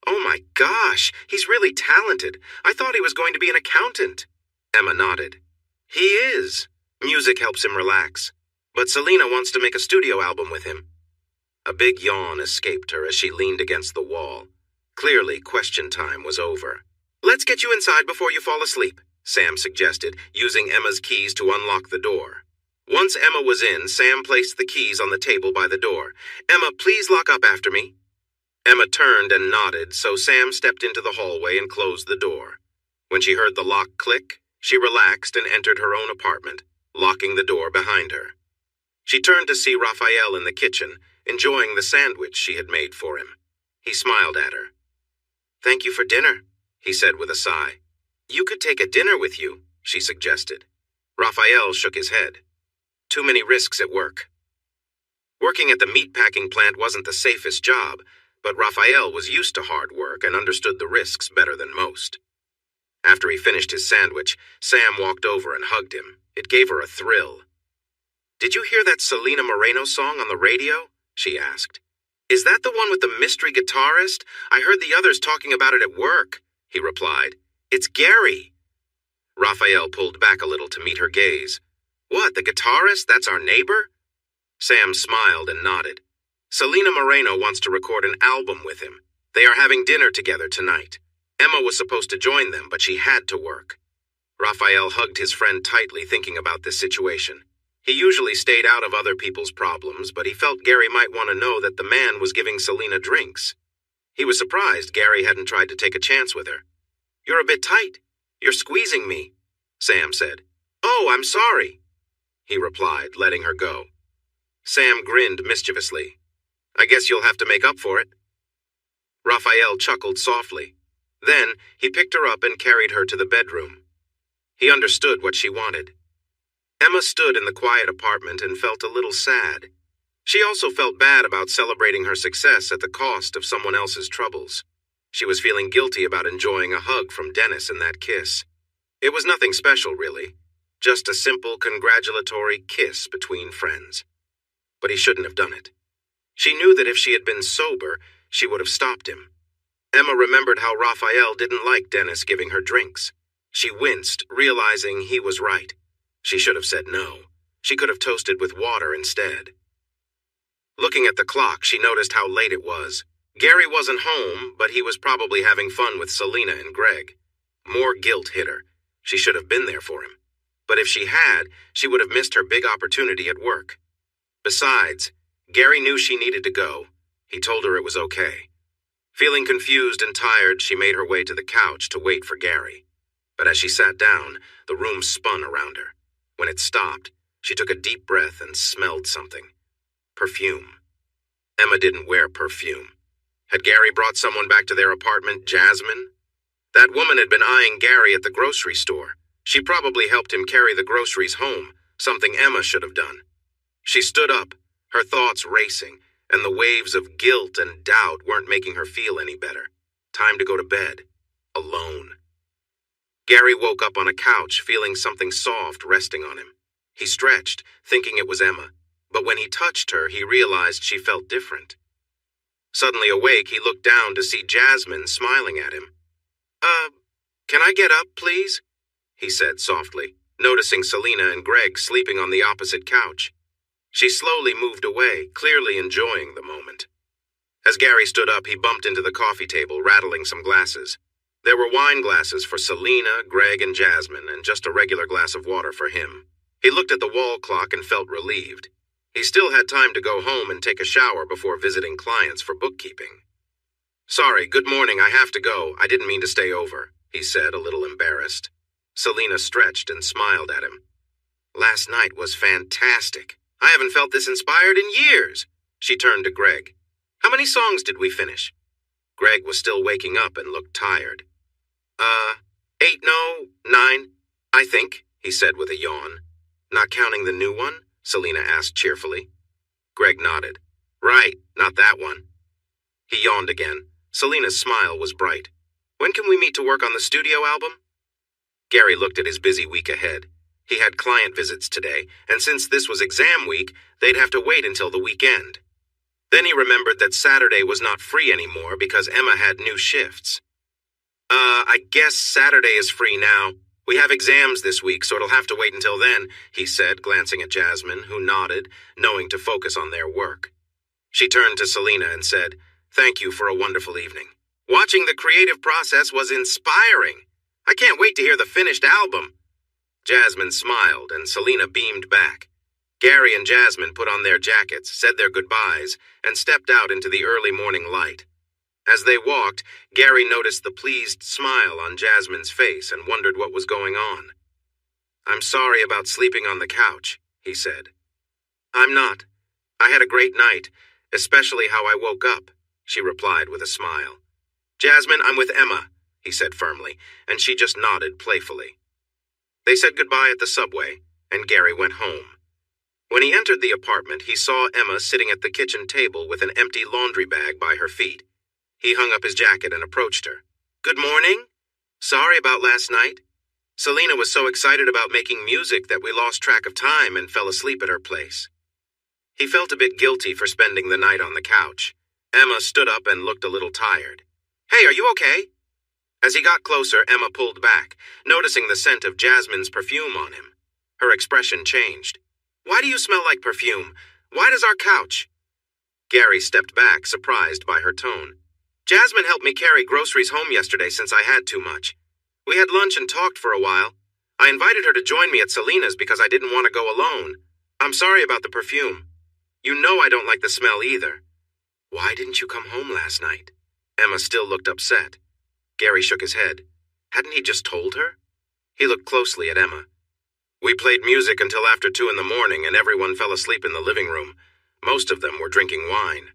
"Oh my gosh, he's really talented. I thought he was going to be an accountant." Emma nodded. "He is. Music helps him relax. But Selena wants to make a studio album with him." A big yawn escaped her as she leaned against the wall. Clearly, question time was over. "Let's get you inside before you fall asleep," Sam suggested, using Emma's keys to unlock the door. Once Emma was in, Sam placed the keys on the table by the door. "Emma, please lock up after me." Emma turned and nodded, so Sam stepped into the hallway and closed the door. When she heard the lock click, she relaxed and entered her own apartment, locking the door behind her. She turned to see Raphael in the kitchen, enjoying the sandwich she had made for him. He smiled at her. "Thank you for dinner," he said with a sigh. "You could take a dinner with you," she suggested. Raphael shook his head. "Too many risks at work." Working at the meatpacking plant wasn't the safest job, but Raphael was used to hard work and understood the risks better than most. After he finished his sandwich, Sam walked over and hugged him. It gave her a thrill. "Did you hear that Selena Moreno song on the radio?" she asked. "Is that the one with the mystery guitarist? I heard the others talking about it at work," he replied. "It's Gary." Raphael pulled back a little to meet her gaze. "What, the guitarist? That's our neighbor?" Sam smiled and nodded. "Selena Moreno wants to record an album with him. They are having dinner together tonight. Emma was supposed to join them, but she had to work." Raphael hugged his friend tightly, thinking about this situation. He usually stayed out of other people's problems, but he felt Gary might want to know that the man was giving Selena drinks. He was surprised Gary hadn't tried to take a chance with her. "You're a bit tight. You're squeezing me," Sam said. "Oh, I'm sorry," he replied, letting her go. Sam grinned mischievously. "I guess you'll have to make up for it." Raphael chuckled softly. Then he picked her up and carried her to the bedroom. He understood what she wanted. Emma stood in the quiet apartment and felt a little sad. She also felt bad about celebrating her success at the cost of someone else's troubles. She was feeling guilty about enjoying a hug from Dennis and that kiss. It was nothing special, really. Just a simple congratulatory kiss between friends. But he shouldn't have done it. She knew that if she had been sober, she would have stopped him. Emma remembered how Raphael didn't like Dennis giving her drinks. She winced, realizing he was right. She should have said no. She could have toasted with water instead. Looking at the clock, she noticed how late it was. Gary wasn't home, but he was probably having fun with Selena and Greg. More guilt hit her. She should have been there for him. But if she had, she would have missed her big opportunity at work. Besides, Gary knew she needed to go. He told her it was okay. Feeling confused and tired, she made her way to the couch to wait for Gary. But as she sat down, the room spun around her. When it stopped, she took a deep breath and smelled something. Perfume. Emma didn't wear perfume. Had Gary brought someone back to their apartment, Jasmine? That woman had been eyeing Gary at the grocery store. She probably helped him carry the groceries home, something Emma should have done. She stood up, her thoughts racing, and the waves of guilt and doubt weren't making her feel any better. Time to go to bed. Alone. Gary woke up on a couch, feeling something soft resting on him. He stretched, thinking it was Emma, but when he touched her, he realized she felt different. Suddenly awake, he looked down to see Jasmine smiling at him. Can I get up, please?" he said softly, noticing Selena and Greg sleeping on the opposite couch. She slowly moved away, clearly enjoying the moment. As Gary stood up, he bumped into the coffee table, rattling some glasses. There were wine glasses for Selena, Greg, and Jasmine, and just a regular glass of water for him. He looked at the wall clock and felt relieved. He still had time to go home and take a shower before visiting clients for bookkeeping. "Sorry, good morning, I have to go. I didn't mean to stay over," he said, a little embarrassed. Selena stretched and smiled at him. "Last night was fantastic. I haven't felt this inspired in years." She turned to Greg. "How many songs did we finish?" Greg was still waking up and looked tired. 8, no, 9, I think," he said with a yawn. "Not counting the new one?" Selena asked cheerfully. Greg nodded. "Right, not that one." He yawned again. Selena's smile was bright. "When can we meet to work on the studio album?" Gary looked at his busy week ahead. He had client visits today, and since this was exam week, they'd have to wait until the weekend. Then he remembered that Saturday was not free anymore because Emma had new shifts. I guess Saturday is free now. We have exams this week, so it'll have to wait until then," he said, glancing at Jasmine, who nodded, knowing to focus on their work. She turned to Selena and said, "Thank you for a wonderful evening. Watching the creative process was inspiring. I can't wait to hear the finished album." Jasmine smiled, and Selena beamed back. Gary and Jasmine put on their jackets, said their goodbyes, and stepped out into the early morning light. As they walked, Gary noticed the pleased smile on Jasmine's face and wondered what was going on. "I'm sorry about sleeping on the couch," he said. "I'm not. I had a great night, especially how I woke up," she replied with a smile. "Jasmine, I'm with Emma," he said firmly, and she just nodded playfully. They said goodbye at the subway, and Gary went home. When he entered the apartment, he saw Emma sitting at the kitchen table with an empty laundry bag by her feet. He hung up his jacket and approached her. "Good morning. Sorry about last night. Selena was so excited about making music that we lost track of time and fell asleep at her place." He felt a bit guilty for spending the night on the couch. Emma stood up and looked a little tired. "Hey, are you okay?" As he got closer, Emma pulled back, noticing the scent of Jasmine's perfume on him. Her expression changed. "Why do you smell like perfume? Why does our couch?" Gary stepped back, surprised by her tone. "Jasmine helped me carry groceries home yesterday since I had too much. We had lunch and talked for a while. I invited her to join me at Selena's because I didn't want to go alone. I'm sorry about the perfume. You know I don't like the smell either." "Why didn't you come home last night?" Emma still looked upset. Gary shook his head. Hadn't he just told her? He looked closely at Emma. "We played music until after 2 in the morning and everyone fell asleep in the living room. Most of them were drinking wine."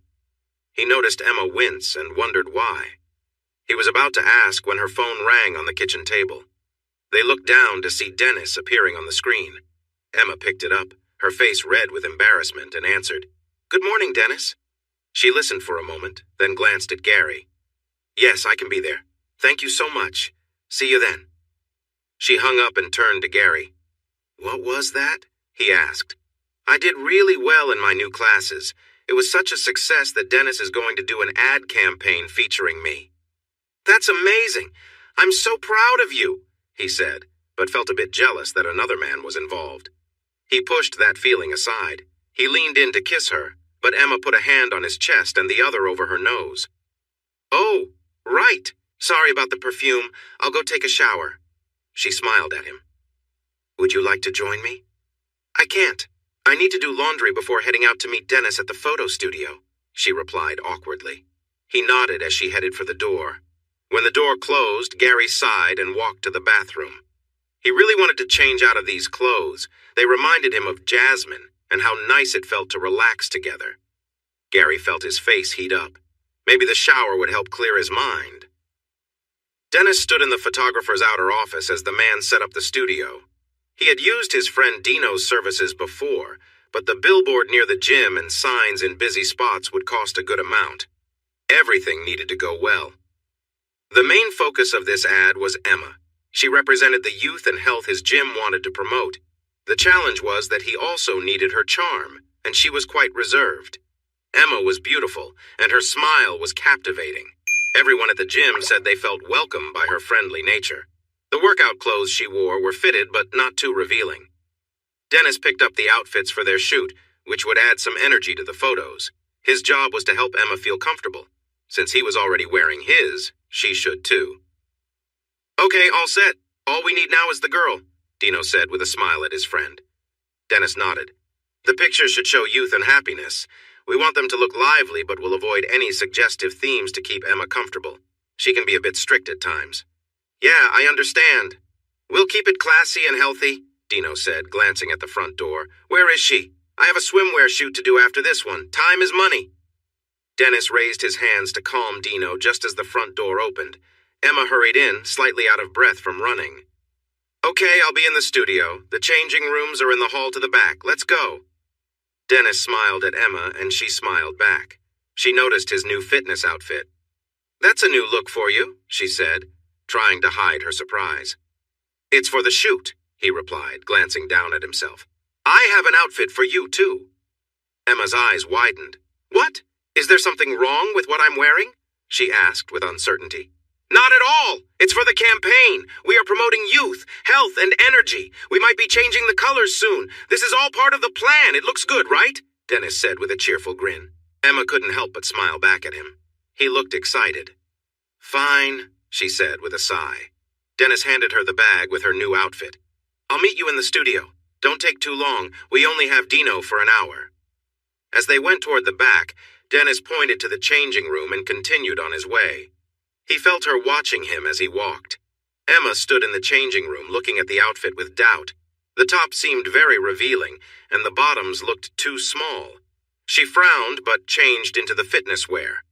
He noticed Emma wince and wondered why. He was about to ask when her phone rang on the kitchen table. They looked down to see Dennis appearing on the screen. Emma picked it up, her face red with embarrassment, and answered, "Good morning, Dennis." She listened for a moment, then glanced at Gary. "Yes, I can be there. Thank you so much. See you then." She hung up and turned to Gary. "What was that?" he asked. "I did really well in my new classes. It was such a success that Dennis is going to do an ad campaign featuring me." "That's amazing. I'm so proud of you," he said, but felt a bit jealous that another man was involved. He pushed that feeling aside. He leaned in to kiss her, but Emma put a hand on his chest and the other over her nose. "Oh, right. Sorry about the perfume. I'll go take a shower." She smiled at him. "Would you like to join me?" "I can't. I need to do laundry before heading out to meet Dennis at the photo studio," she replied awkwardly. He nodded as she headed for the door. When the door closed, Gary sighed and walked to the bathroom. He really wanted to change out of these clothes. They reminded him of Jasmine and how nice it felt to relax together. Gary felt his face heat up. Maybe the shower would help clear his mind. Dennis stood in the photographer's outer office as the man set up the studio. He had used his friend Dino's services before, but the billboard near the gym and signs in busy spots would cost a good amount. Everything needed to go well. The main focus of this ad was Emma. She represented the youth and health his gym wanted to promote. The challenge was that he also needed her charm, and she was quite reserved. Emma was beautiful, and her smile was captivating. Everyone at the gym said they felt welcome by her friendly nature. The workout clothes she wore were fitted but not too revealing. Dennis picked up the outfits for their shoot, which would add some energy to the photos. His job was to help Emma feel comfortable. Since he was already wearing his, she should too. "Okay, all set. All we need now is the girl," Dino said with a smile at his friend. Dennis nodded. "The pictures should show youth and happiness. We want them to look lively, but we'll avoid any suggestive themes to keep Emma comfortable. She can be a bit strict at times." "Yeah, I understand. We'll keep it classy and healthy," Dino said, glancing at the front door. "Where is she? I have a swimwear shoot to do after this one. Time is money." Dennis raised his hands to calm Dino just as the front door opened. Emma hurried in, slightly out of breath from running. "Okay, I'll be in the studio. The changing rooms are in the hall to the back. Let's go." Dennis smiled at Emma, and she smiled back. She noticed his new fitness outfit. "That's a new look for you," she said, trying to hide her surprise. "It's for the shoot," he replied, glancing down at himself. "I have an outfit for you, too." Emma's eyes widened. "What? Is there something wrong with what I'm wearing?" she asked with uncertainty. "Not at all! It's for the campaign! We are promoting youth, health, and energy. We might be changing the colors soon. This is all part of the plan. It looks good, right?" Dennis said with a cheerful grin. Emma couldn't help but smile back at him. He looked excited. "Fine," she said with a sigh. Dennis handed her the bag with her new outfit. "I'll meet you in the studio. Don't take too long. We only have Dino for an hour." As they went toward the back, Dennis pointed to the changing room and continued on his way. He felt her watching him as he walked. Emma stood in the changing room looking at the outfit with doubt. The top seemed very revealing, and the bottoms looked too small. She frowned but changed into the fitness wear.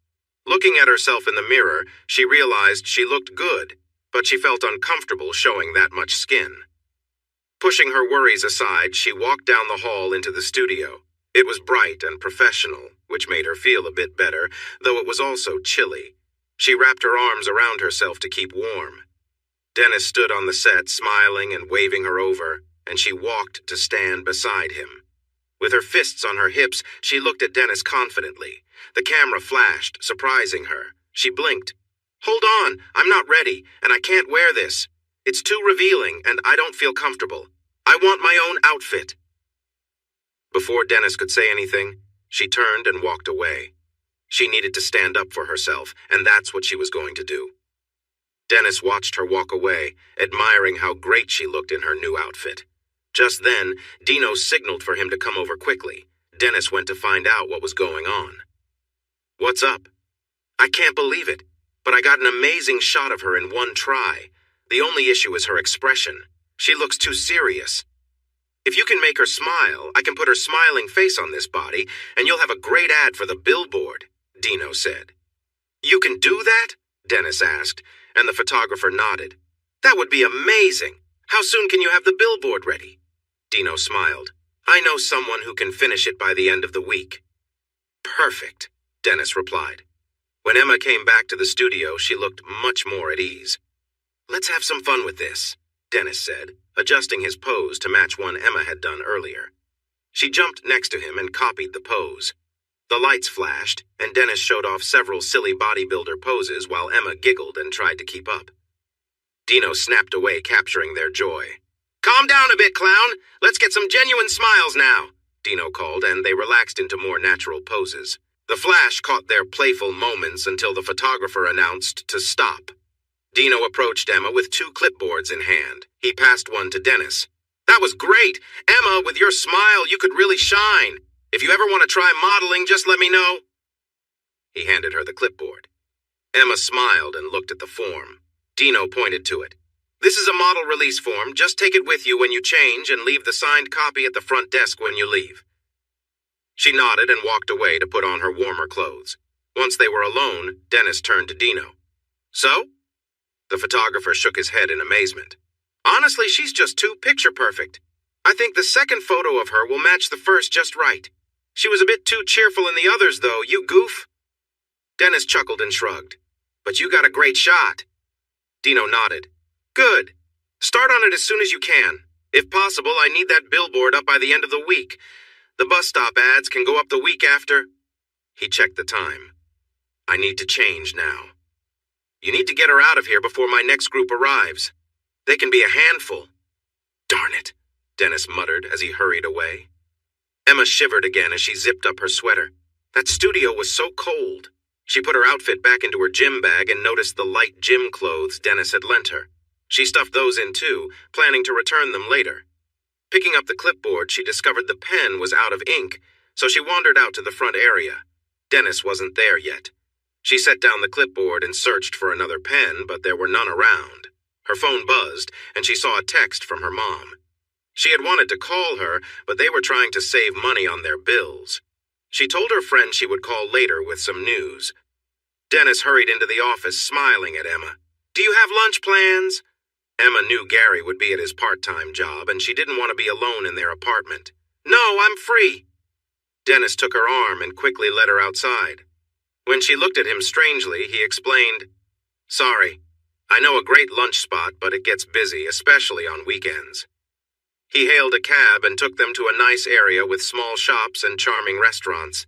Looking at herself in the mirror, she realized she looked good, but she felt uncomfortable showing that much skin. Pushing her worries aside, she walked down the hall into the studio. It was bright and professional, which made her feel a bit better, though it was also chilly. She wrapped her arms around herself to keep warm. Dennis stood on the set, smiling and waving her over, and she walked to stand beside him. With her fists on her hips, she looked at Dennis confidently. The camera flashed, surprising her. She blinked. "Hold on, I'm not ready, and I can't wear this. It's too revealing, and I don't feel comfortable. I want my own outfit." Before Dennis could say anything, she turned and walked away. She needed to stand up for herself, and that's what she was going to do. Dennis watched her walk away, admiring how great she looked in her new outfit. Just then, Dino signaled for him to come over quickly. Dennis went to find out what was going on. "What's up?" "I can't believe it, but I got an amazing shot of her in one try. The only issue is her expression. She looks too serious. If you can make her smile, I can put her smiling face on this body, and you'll have a great ad for the billboard," Dino said. "You can do that?" Dennis asked, and the photographer nodded. "That would be amazing. How soon can you have the billboard ready?" Dino smiled. "I know someone who can finish it by the end of the week." "Perfect," Dennis replied. When Emma came back to the studio, she looked much more at ease. "Let's have some fun with this," Dennis said, adjusting his pose to match one Emma had done earlier. She jumped next to him and copied the pose. The lights flashed, and Dennis showed off several silly bodybuilder poses while Emma giggled and tried to keep up. Dino snapped away, capturing their joy. "Calm down a bit, clown. Let's get some genuine smiles now," Dino called, and they relaxed into more natural poses. The flash caught their playful moments until the photographer announced to stop. Dino approached Emma with 2 clipboards in hand. He passed one to Dennis. "That was great! Emma, with your smile, you could really shine. If you ever want to try modeling, just let me know." He handed her the clipboard. Emma smiled and looked at the form. Dino pointed to it. "This is a model release form. Just take it with you when you change and leave the signed copy at the front desk when you leave." She nodded and walked away to put on her warmer clothes. Once they were alone, Dennis turned to Dino. "So?" The photographer shook his head in amazement. "Honestly, she's just too picture-perfect. I think the second photo of her will match the first just right. She was a bit too cheerful in the others, though, you goof." Dennis chuckled and shrugged. "But you got a great shot." Dino nodded. "Good. Start on it as soon as you can. If possible, I need that billboard up by the end of the week. The bus stop ads can go up the week after. He checked the time. I need to change now. You need to get her out of here before my next group arrives. They can be a handful. Darn it, Dennis muttered as he hurried away. Emma shivered again as she zipped up her sweater. That studio was so cold. She put her outfit back into her gym bag and noticed the light gym clothes Dennis had lent her. She stuffed those in too, planning to return them later. Picking up the clipboard, she discovered the pen was out of ink, so she wandered out to the front area. Dennis wasn't there yet. She set down the clipboard and searched for another pen, but there were none around. Her phone buzzed, and she saw a text from her mom. She had wanted to call her, but they were trying to save money on their bills. She told her friend she would call later with some news. Dennis hurried into the office, smiling at Emma. Do you have lunch plans? Emma knew Gary would be at his part-time job, and she didn't want to be alone in their apartment. No, I'm free. Dennis took her arm and quickly led her outside. When she looked at him strangely, he explained, Sorry, I know a great lunch spot, but it gets busy, especially on weekends. He hailed a cab and took them to a nice area with small shops and charming restaurants.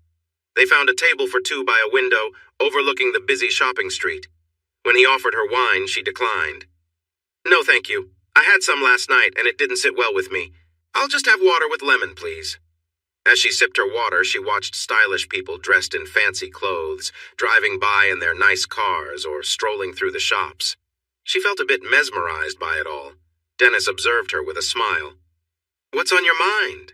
They found a table for two by a window overlooking the busy shopping street. When he offered her wine, she declined. No, thank you. I had some last night and it didn't sit well with me. I'll just have water with lemon, please. As she sipped her water, she watched stylish people dressed in fancy clothes, driving by in their nice cars or strolling through the shops. She felt a bit mesmerized by it all. Dennis observed her with a smile. What's on your mind?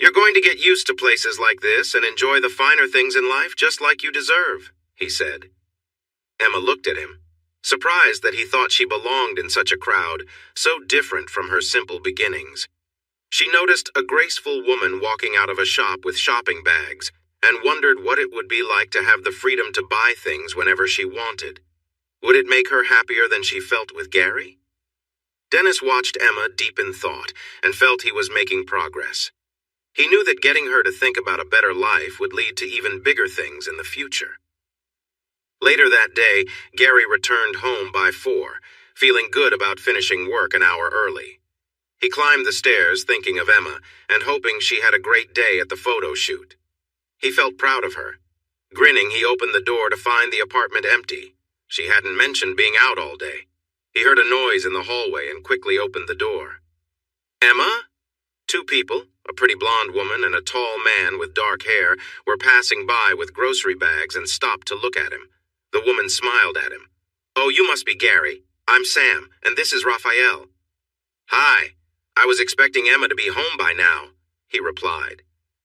You're going to get used to places like this and enjoy the finer things in life just like you deserve, he said. Emma looked at him, surprised that he thought she belonged in such a crowd, so different from her simple beginnings. She noticed a graceful woman walking out of a shop with shopping bags and wondered what it would be like to have the freedom to buy things whenever she wanted. Would it make her happier than she felt with Gary? Dennis watched Emma deep in thought and felt he was making progress. He knew that getting her to think about a better life would lead to even bigger things in the future. Later that day, Gary returned home by 4, feeling good about finishing work an hour early. He climbed the stairs thinking of Emma and hoping she had a great day at the photo shoot. He felt proud of her. Grinning, he opened the door to find the apartment empty. She hadn't mentioned being out all day. He heard a noise in the hallway and quickly opened the door. Emma? 2 people, a pretty blonde woman and a tall man with dark hair, were passing by with grocery bags and stopped to look at him. The woman smiled at him. Oh, you must be Gary. I'm Sam, and this is Raphael. Hi. I was expecting Emma to be home by now, he replied.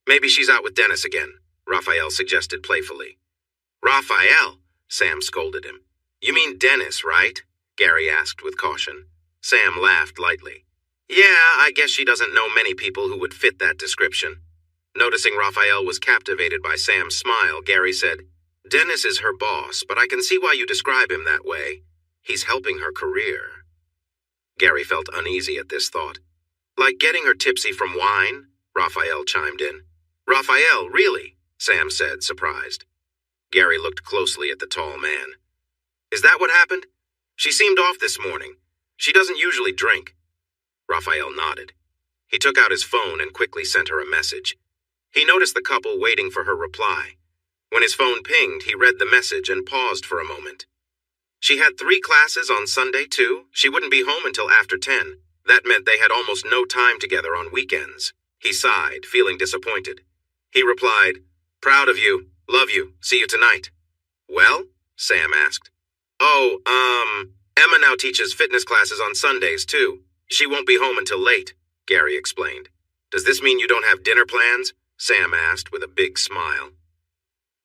Maybe she's out with Dennis again, Raphael suggested playfully. Raphael, Sam scolded him. You mean Dennis, right? Gary asked with caution. Sam laughed lightly. Yeah, I guess she doesn't know many people who would fit that description. Noticing Raphael was captivated by Sam's smile, Gary said, Dennis is her boss, but I can see why you describe him that way. He's helping her career. Gary felt uneasy at this thought. Like getting her tipsy from wine? Raphael chimed in. Raphael, really? Sam said, surprised. Gary looked closely at the tall man. Is that what happened? She seemed off this morning. She doesn't usually drink. Raphael nodded. He took out his phone and quickly sent her a message. He noticed the couple waiting for her reply. When his phone pinged, he read the message and paused for a moment. She had 3 classes on Sunday, too. She wouldn't be home until after 10. That meant they had almost no time together on weekends. He sighed, feeling disappointed. He replied, Proud of you. Love you. See you tonight. Well? Sam asked. Oh, Emma now teaches fitness classes on Sundays, too. She won't be home until late, Gary explained. Does this mean you don't have dinner plans? Sam asked with a big smile.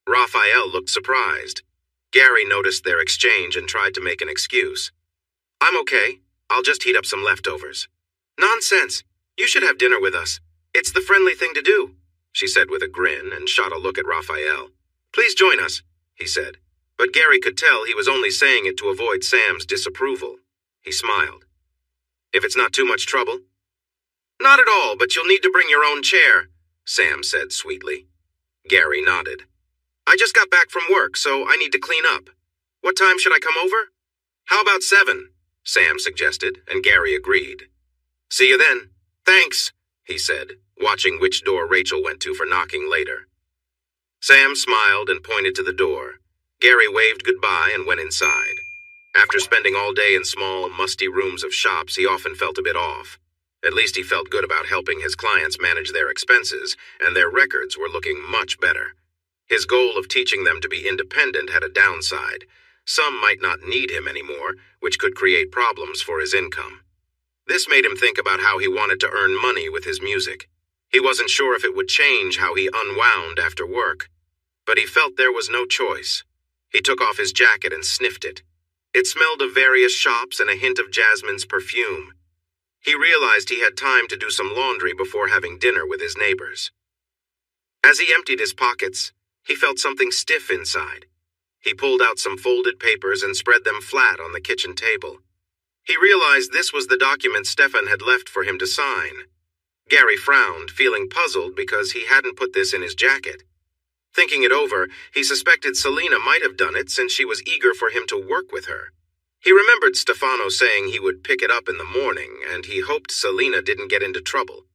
Raphael looked surprised. Gary noticed their exchange and tried to make an excuse. I'm okay. I'll just heat up some leftovers. Nonsense. You should have dinner with us. It's the friendly thing to do, she said with a grin and shot a look at Raphael. Please join us, he said. But Gary could tell he was only saying it to avoid Sam's disapproval. He smiled. If it's not too much trouble? Not at all, but you'll need to bring your own chair, Sam said sweetly. Gary nodded. I just got back from work, so I need to clean up. What time should I come over? How about 7? Sam suggested, and Gary agreed. "See you then." "Thanks," he said, watching which door Rachel went to for knocking later. Sam smiled and pointed to the door. Gary waved goodbye and went inside. After spending all day in small, musty rooms of shops, he often felt a bit off. At least he felt good about helping his clients manage their expenses, and their records were looking much better. His goal of teaching them to be independent had a downside. Some might not need him anymore, which could create problems for his income. This made him think about how he wanted to earn money with his music. He wasn't sure if it would change how he unwound after work, but he felt there was no choice. He took off his jacket and sniffed it. It smelled of various shops and a hint of Jasmine's perfume. He realized he had time to do some laundry before having dinner with his neighbors. As he emptied his pockets, he felt something stiff inside. He pulled out some folded papers and spread them flat on the kitchen table. He realized this was the document Stefan had left for him to sign. Gary frowned, feeling puzzled because he hadn't put this in his jacket. Thinking it over, he suspected Selena might have done it since she was eager for him to work with her. He remembered Stefano saying he would pick it up in the morning, and he hoped Selena didn't get into trouble.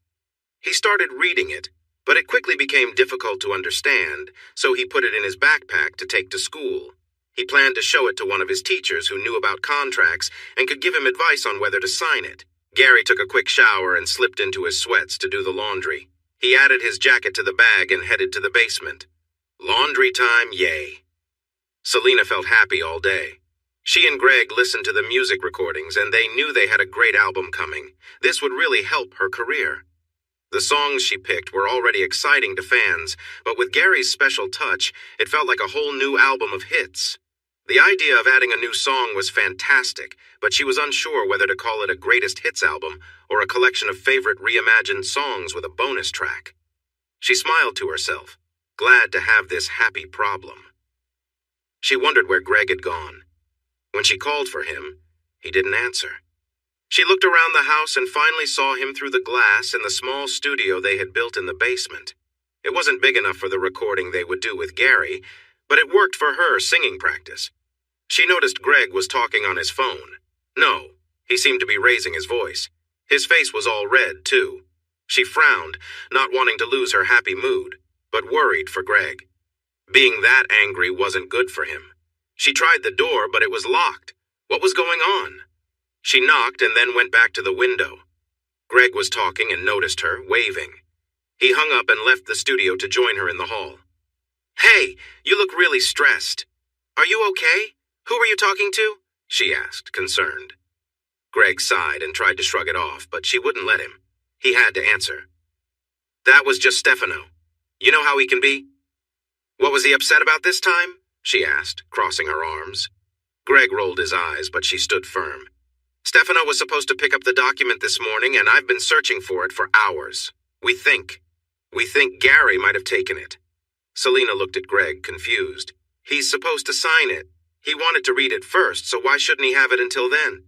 He started reading it, but it quickly became difficult to understand, so he put it in his backpack to take to school. He planned to show it to one of his teachers who knew about contracts and could give him advice on whether to sign it. Gary took a quick shower and slipped into his sweats to do the laundry. He added his jacket to the bag and headed to the basement. Laundry time, yay. Selena felt happy all day. She and Greg listened to the music recordings, and they knew they had a great album coming. This would really help her career. The songs she picked were already exciting to fans, but with Gary's special touch, it felt like a whole new album of hits. The idea of adding a new song was fantastic, but she was unsure whether to call it a greatest hits album or a collection of favorite reimagined songs with a bonus track. She smiled to herself, glad to have this happy problem. She wondered where Greg had gone. When she called for him, he didn't answer. She looked around the house and finally saw him through the glass in the small studio they had built in the basement. It wasn't big enough for the recording they would do with Gary, but it worked for her singing practice. She noticed Greg was talking on his phone. No, he seemed to be raising his voice. His face was all red, too. She frowned, not wanting to lose her happy mood, but worried for Greg. Being that angry wasn't good for him. She tried the door, but it was locked. What was going on? She knocked and then went back to the window. Greg was talking and noticed her, waving. He hung up and left the studio to join her in the hall. "Hey, you look really stressed. Are you okay? Who were you talking to?" she asked, concerned. Greg sighed and tried to shrug it off, but she wouldn't let him. He had to answer. "That was just Stefano. You know how he can be?" "What was he upset about this time?" she asked, crossing her arms. Greg rolled his eyes, but she stood firm. "Stefano was supposed to pick up the document this morning, and I've been searching for it for hours. We think Gary might have taken it." Selena looked at Greg, confused. "He's supposed to sign it. He wanted to read it first, so why shouldn't he have it until then?"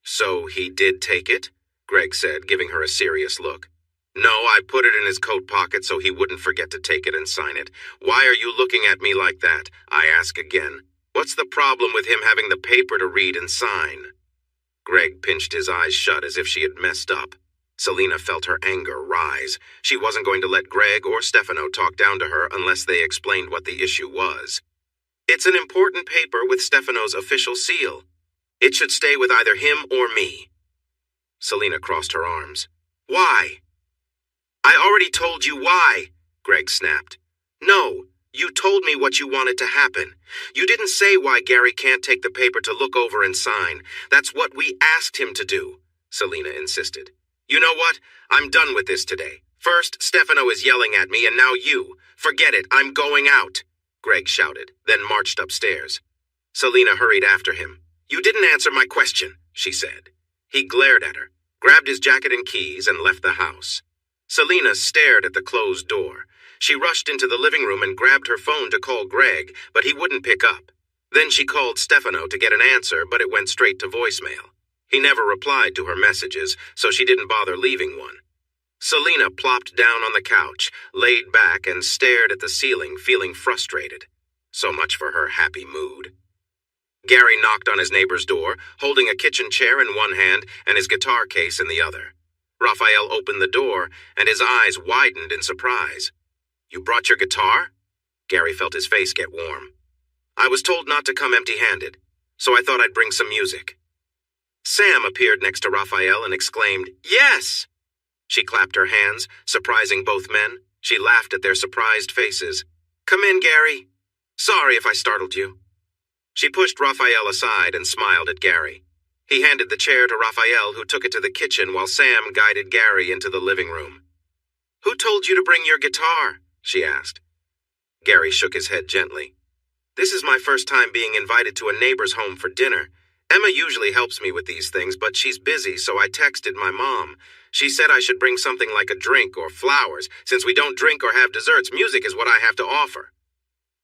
"So he did take it?" Greg said, giving her a serious look. "No, I put it in his coat pocket so he wouldn't forget to take it and sign it. Why are you looking at me like that? I ask again. What's the problem with him having the paper to read and sign?" Greg pinched his eyes shut as if she had messed up. Selena felt her anger rise. She wasn't going to let Greg or Stefano talk down to her unless they explained what the issue was. "It's an important paper with Stefano's official seal. It should stay with either him or me." Selena crossed her arms. "Why?" "I already told you why," Greg snapped. "No, you told me what you wanted to happen. You didn't say why Gary can't take the paper to look over and sign. That's what we asked him to do," Selena insisted. "You know what? I'm done with this today. First, Stefano is yelling at me, and now you. Forget it, I'm going out," Greg shouted, then marched upstairs. Selena hurried after him. "You didn't answer my question," she said. He glared at her, grabbed his jacket and keys, and left the house. Selena stared at the closed door. She rushed into the living room and grabbed her phone to call Greg, but he wouldn't pick up. Then she called Stefano to get an answer, but it went straight to voicemail. He never replied to her messages, so she didn't bother leaving one. Selena plopped down on the couch, laid back, and stared at the ceiling, feeling frustrated. So much for her happy mood. Gary knocked on his neighbor's door, holding a kitchen chair in one hand and his guitar case in the other. Raphael opened the door, and his eyes widened in surprise. "You brought your guitar?" Gary felt his face get warm. "I was told not to come empty-handed, so I thought I'd bring some music." Sam appeared next to Raphael and exclaimed, "Yes!" She clapped her hands, surprising both men. She laughed at their surprised faces. "Come in, Gary. Sorry if I startled you." She pushed Raphael aside and smiled at Gary. He handed the chair to Raphael, who took it to the kitchen while Sam guided Gary into the living room. "Who told you to bring your guitar?" she asked. Gary shook his head gently. "This is my first time being invited to a neighbor's home for dinner. Emma usually helps me with these things, but she's busy, so I texted my mom. She said I should bring something like a drink or flowers. Since we don't drink or have desserts, music is what I have to offer."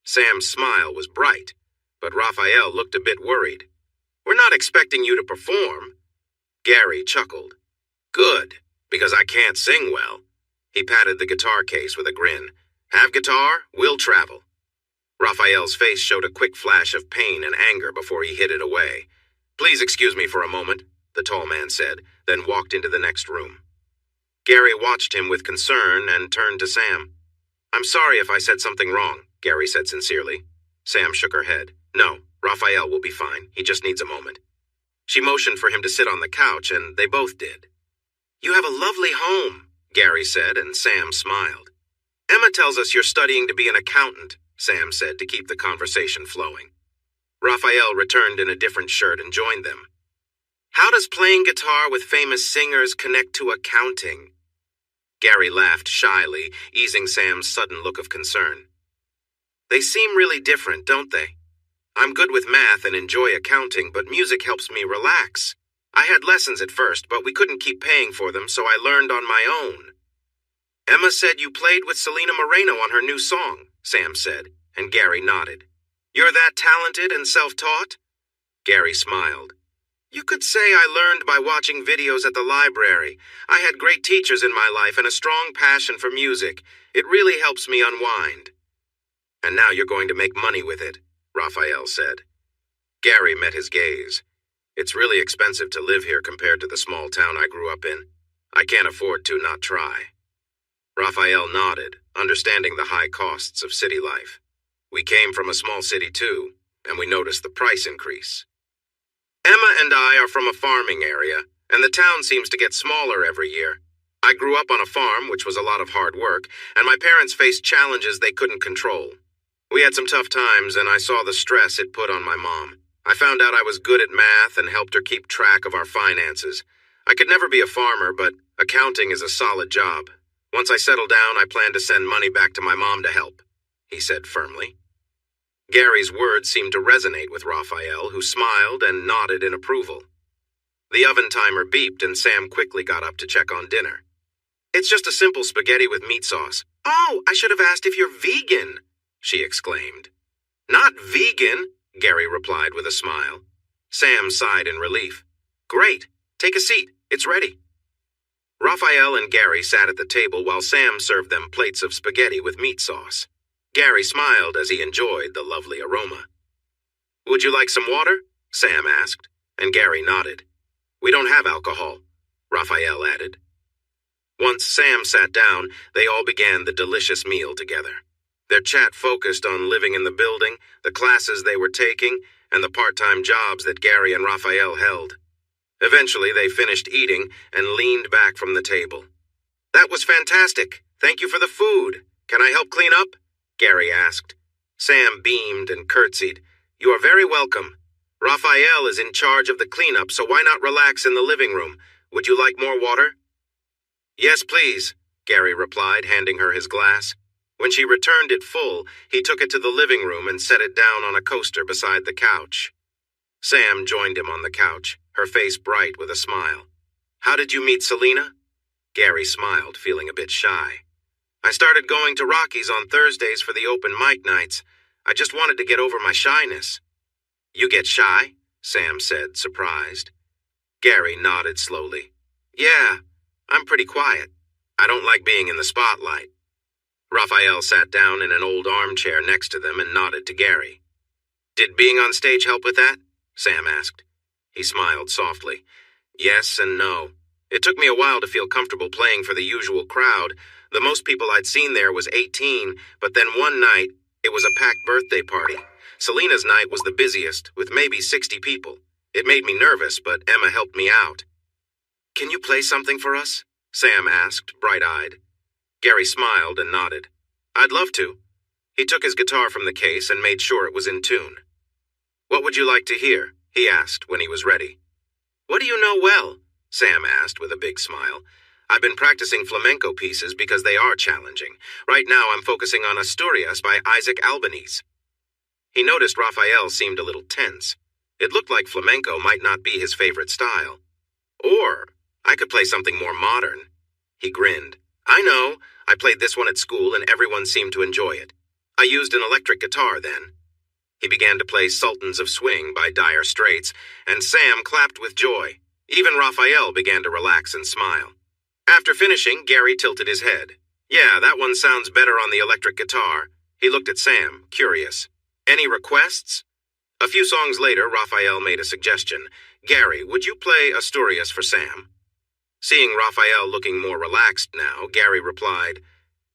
Sam's smile was bright, but Raphael looked a bit worried. "We're not expecting you to perform." Gary chuckled. "Good, because I can't sing well." He patted the guitar case with a grin. "Have guitar, we'll travel." Raphael's face showed a quick flash of pain and anger before he hid it away. "Please excuse me for a moment," the tall man said, then walked into the next room. Gary watched him with concern and turned to Sam. "I'm sorry if I said something wrong," Gary said sincerely. Sam shook her head. "No, Raphael will be fine. He just needs a moment." She motioned for him to sit on the couch, and they both did. "You have a lovely home," Gary said, and Sam smiled. "Emma tells us you're studying to be an accountant," Sam said to keep the conversation flowing. Raphael returned in a different shirt and joined them. "How does playing guitar with famous singers connect to accounting?" Gary laughed shyly, easing Sam's sudden look of concern. "They seem really different, don't they? I'm good with math and enjoy accounting, but music helps me relax. I had lessons at first, but we couldn't keep paying for them, so I learned on my own." "Emma said you played with Selena Moreno on her new song," Sam said, and Gary nodded. "You're that talented and self-taught?" Gary smiled. "You could say I learned by watching videos at the library. I had great teachers in my life and a strong passion for music. It really helps me unwind." "And now you're going to make money with it," Raphael said. Gary met his gaze. "It's really expensive to live here compared to the small town I grew up in. I can't afford to not try." Raphael nodded, understanding the high costs of city life. "We came from a small city too, and we noticed the price increase. Emma and I are from a farming area, and the town seems to get smaller every year. I grew up on a farm, which was a lot of hard work, and my parents faced challenges they couldn't control. We had some tough times, and I saw the stress it put on my mom. I found out I was good at math and helped her keep track of our finances. I could never be a farmer, but accounting is a solid job. Once I settle down, I plan to send money back to my mom to help," he said firmly. Gary's words seemed to resonate with Raphael, who smiled and nodded in approval. The oven timer beeped, and Sam quickly got up to check on dinner. "It's just a simple spaghetti with meat sauce." "Oh, I should have asked if you're vegan," she exclaimed. "Not vegan," Gary replied with a smile. Sam sighed in relief. "Great. Take a seat. It's ready." Raphael and Gary sat at the table while Sam served them plates of spaghetti with meat sauce. Gary smiled as he enjoyed the lovely aroma. "Would you like some water?" Sam asked, and Gary nodded. "We don't have alcohol," Raphael added. Once Sam sat down, they all began the delicious meal together. Their chat focused on living in the building, the classes they were taking, and the part-time jobs that Gary and Raphael held. Eventually, they finished eating and leaned back from the table. "That was fantastic. Thank you for the food. Can I help clean up?" Gary asked. Sam beamed and curtsied. "You are very welcome. Raphael is in charge of the cleanup, so why not relax in the living room? Would you like more water?" "Yes, please," Gary replied, handing her his glass. When she returned it full, he took it to the living room and set it down on a coaster beside the couch. Sam joined him on the couch, her face bright with a smile. "How did you meet Selena?" Gary smiled, feeling a bit shy. "I started going to Rocky's on Thursdays for the open mic nights. I just wanted to get over my shyness." "You get shy?" Sam said, surprised. Gary nodded slowly. "Yeah, I'm pretty quiet. I don't like being in the spotlight." Raphael sat down in an old armchair next to them and nodded to Gary. "Did being on stage help with that?" Sam asked. He smiled softly. Yes and no. It took me a while to feel comfortable playing for the usual crowd. The most people I'd seen there was 18, but then one night, it was a packed birthday party. Selena's night was the busiest, with maybe 60 people. It made me nervous, but Emma helped me out. Can you play something for us? Sam asked, bright-eyed. Gary smiled and nodded. I'd love to. He took his guitar from the case and made sure it was in tune. What would you like to hear? He asked when he was ready. What do you know well? Sam asked with a big smile. I've been practicing flamenco pieces because they are challenging. Right now I'm focusing on Asturias by Isaac Albeniz. He noticed Raphael seemed a little tense. It looked like flamenco might not be his favorite style. Or I could play something more modern. He grinned. I know. I played this one at school and everyone seemed to enjoy it. I used an electric guitar then. He began to play Sultans of Swing by Dire Straits, and Sam clapped with joy. Even Raphael began to relax and smile. After finishing, Gary tilted his head. Yeah, that one sounds better on the electric guitar. He looked at Sam, curious. Any requests? A few songs later, Raphael made a suggestion. Gary, would you play Asturias for Sam? Seeing Raphael looking more relaxed now, Gary replied,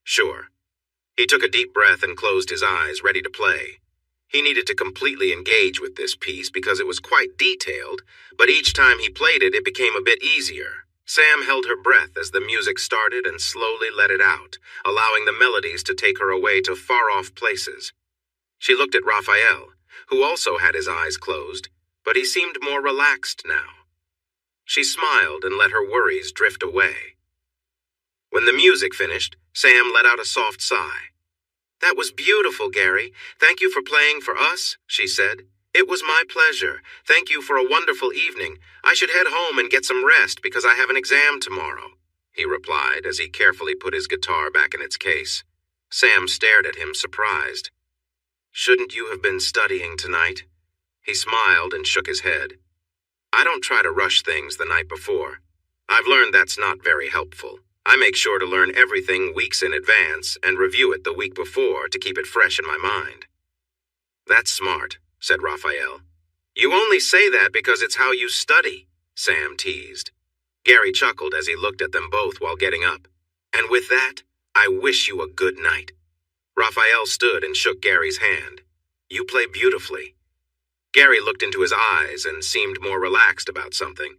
Sure. He took a deep breath and closed his eyes, ready to play. He needed to completely engage with this piece because it was quite detailed, but each time he played it, it became a bit easier. Sam held her breath as the music started and slowly let it out, allowing the melodies to take her away to far-off places. She looked at Raphael, who also had his eyes closed, but he seemed more relaxed now. She smiled and let her worries drift away. When the music finished, Sam let out a soft sigh. That was beautiful, Gary. Thank you for playing for us, she said. It was my pleasure. Thank you for a wonderful evening. I should head home and get some rest because I have an exam tomorrow, he replied as he carefully put his guitar back in its case. Sam stared at him, surprised. Shouldn't you have been studying tonight? He smiled and shook his head. I don't try to rush things the night before. I've learned that's not very helpful. I make sure to learn everything weeks in advance and review it the week before to keep it fresh in my mind. That's smart, said Raphael. You only say that because it's how you study, Sam teased. Gary chuckled as he looked at them both while getting up. And with that, I wish you a good night. Raphael stood and shook Gary's hand. You play beautifully. Gary looked into his eyes and seemed more relaxed about something.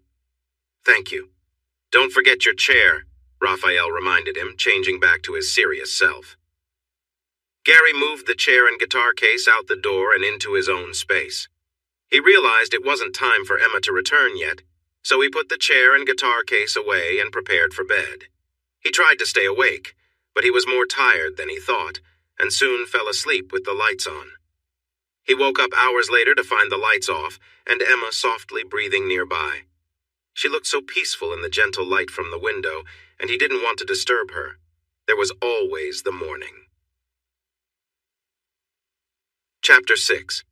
Thank you. Don't forget your chair, Raphael reminded him, changing back to his serious self. Gary moved the chair and guitar case out the door and into his own space. He realized it wasn't time for Emma to return yet, so he put the chair and guitar case away and prepared for bed. He tried to stay awake, but he was more tired than he thought, and soon fell asleep with the lights on. He woke up hours later to find the lights off and Emma softly breathing nearby. She looked so peaceful in the gentle light from the window, and he didn't want to disturb her. There was always the morning. Chapter 6.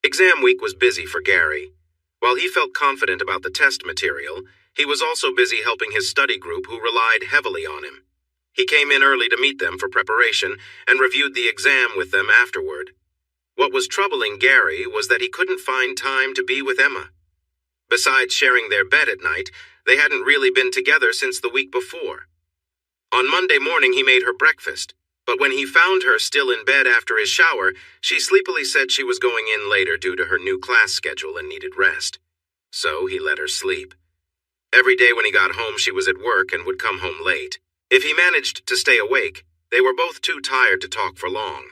Exam week was busy for Gary. While he felt confident about the test material, he was also busy helping his study group who relied heavily on him. He came in early to meet them for preparation and reviewed the exam with them afterward. What was troubling Gary was that he couldn't find time to be with Emma. Besides sharing their bed at night, they hadn't really been together since the week before. On Monday morning he made her breakfast, but when he found her still in bed after his shower, she sleepily said she was going in later due to her new class schedule and needed rest. So he let her sleep. Every day when he got home she was at work and would come home late. If he managed to stay awake, they were both too tired to talk for long.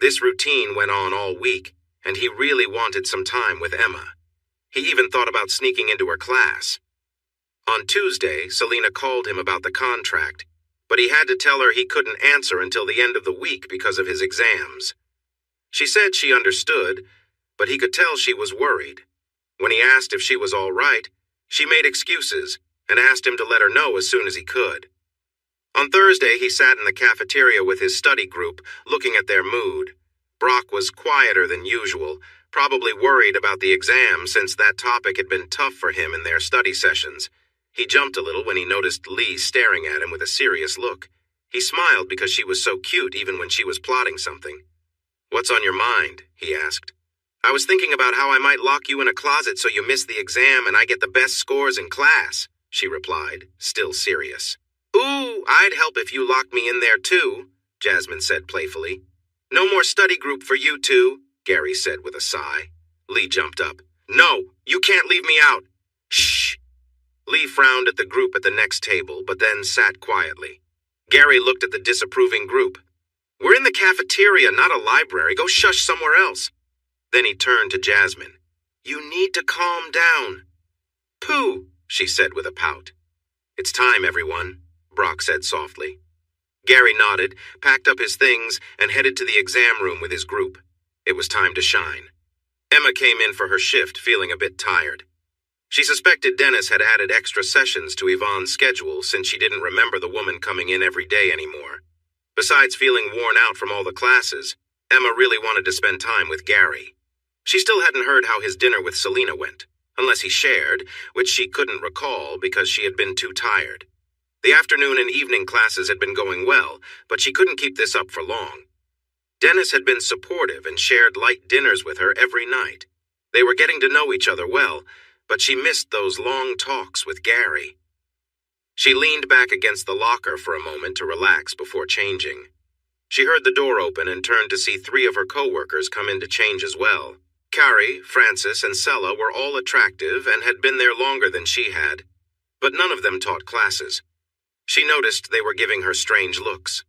This routine went on all week, and he really wanted some time with Emma. He even thought about sneaking into her class. On Tuesday, Selena called him about the contract, but he had to tell her he couldn't answer until the end of the week because of his exams. She said she understood, but he could tell she was worried. When he asked if she was all right, she made excuses and asked him to let her know as soon as he could. On Thursday, he sat in the cafeteria with his study group, looking at their mood. Brock was quieter than usual, probably worried about the exam since that topic had been tough for him in their study sessions. He jumped a little when he noticed Lee staring at him with a serious look. He smiled because she was so cute even when she was plotting something. "What's on your mind?" he asked. I was thinking about how I might lock you in a closet so you miss the exam and I get the best scores in class, she replied, still serious. Ooh, I'd help if you locked me in there too, Jasmine said playfully. No more study group for you two, Gary said with a sigh. Lee jumped up. No, you can't leave me out. Shh. Lee frowned at the group at the next table, but then sat quietly. Gary looked at the disapproving group. We're in the cafeteria, not a library. Go shush somewhere else. Then he turned to Jasmine. You need to calm down. Pooh, she said with a pout. It's time, everyone, Brock said softly. Gary nodded, packed up his things, and headed to the exam room with his group. It was time to shine. Emma came in for her shift, feeling a bit tired. She suspected Dennis had added extra sessions to Yvonne's schedule since she didn't remember the woman coming in every day anymore. Besides feeling worn out from all the classes, Emma really wanted to spend time with Gary. She still hadn't heard how his dinner with Selena went, unless he shared, which she couldn't recall because she had been too tired. The afternoon and evening classes had been going well, but she couldn't keep this up for long. Dennis had been supportive and shared light dinners with her every night. They were getting to know each other well, but she missed those long talks with Gary. She leaned back against the locker for a moment to relax before changing. She heard the door open and turned to see 3 of her co-workers come in to change as well. Carrie, Frances, and Sella were all attractive and had been there longer than she had, but none of them taught classes. She noticed they were giving her strange looks.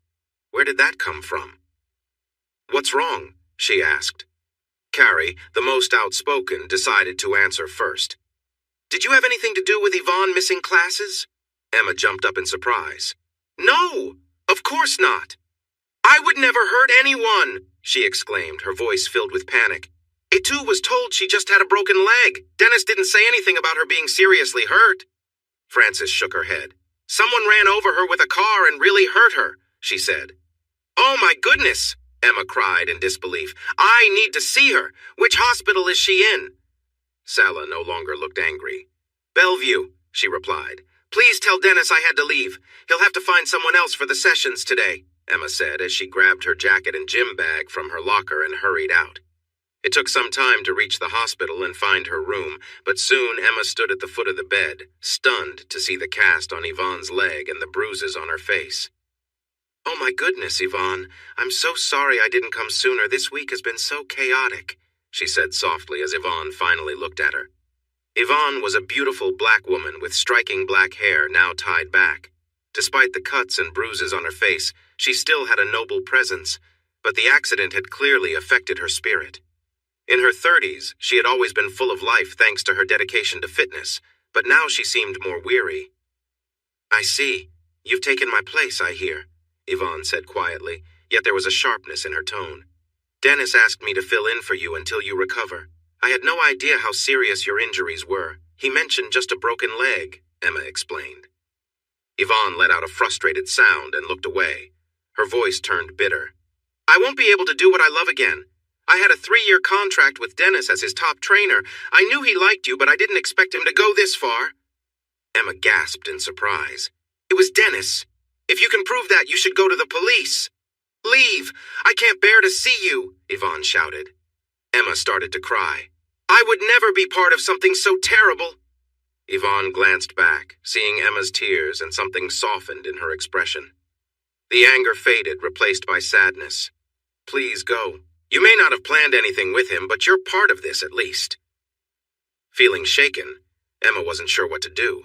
Where did that come from? What's wrong? She asked. Carrie, the most outspoken, decided to answer first. Did you have anything to do with Yvonne missing classes? Emma jumped up in surprise. No, of course not. I would never hurt anyone, she exclaimed, her voice filled with panic. Etu was told she just had a broken leg. Dennis didn't say anything about her being seriously hurt. Frances shook her head. Someone ran over her with a car and really hurt her, she said. Oh my goodness, Emma cried in disbelief. I need to see her. Which hospital is she in? Sala no longer looked angry. Bellevue, she replied. Please tell Dennis I had to leave. He'll have to find someone else for the sessions today, Emma said as she grabbed her jacket and gym bag from her locker and hurried out. It took some time to reach the hospital and find her room, but soon Emma stood at the foot of the bed, stunned to see the cast on Yvonne's leg and the bruises on her face. Oh my goodness, Yvonne. I'm so sorry I didn't come sooner. This week has been so chaotic, she said softly as Yvonne finally looked at her. Yvonne was a beautiful black woman with striking black hair now tied back. Despite the cuts and bruises on her face, she still had a noble presence, but the accident had clearly affected her spirit. In her 30s, she had always been full of life thanks to her dedication to fitness, but now she seemed more weary. I see. You've taken my place, I hear, Yvonne said quietly, yet there was a sharpness in her tone. Dennis asked me to fill in for you until you recover. I had no idea how serious your injuries were. He mentioned just a broken leg, Emma explained. Yvonne let out a frustrated sound and looked away. Her voice turned bitter. I won't be able to do what I love again. I had a 3-year contract with Dennis as his top trainer. I knew he liked you, but I didn't expect him to go this far. Emma gasped in surprise. It was Dennis. If you can prove that, you should go to the police. Leave! I can't bear to see you, Yvonne shouted. Emma started to cry. I would never be part of something so terrible. Yvonne glanced back, seeing Emma's tears, and something softened in her expression. The anger faded, replaced by sadness. Please go. You may not have planned anything with him, but you're part of this at least. Feeling shaken, Emma wasn't sure what to do.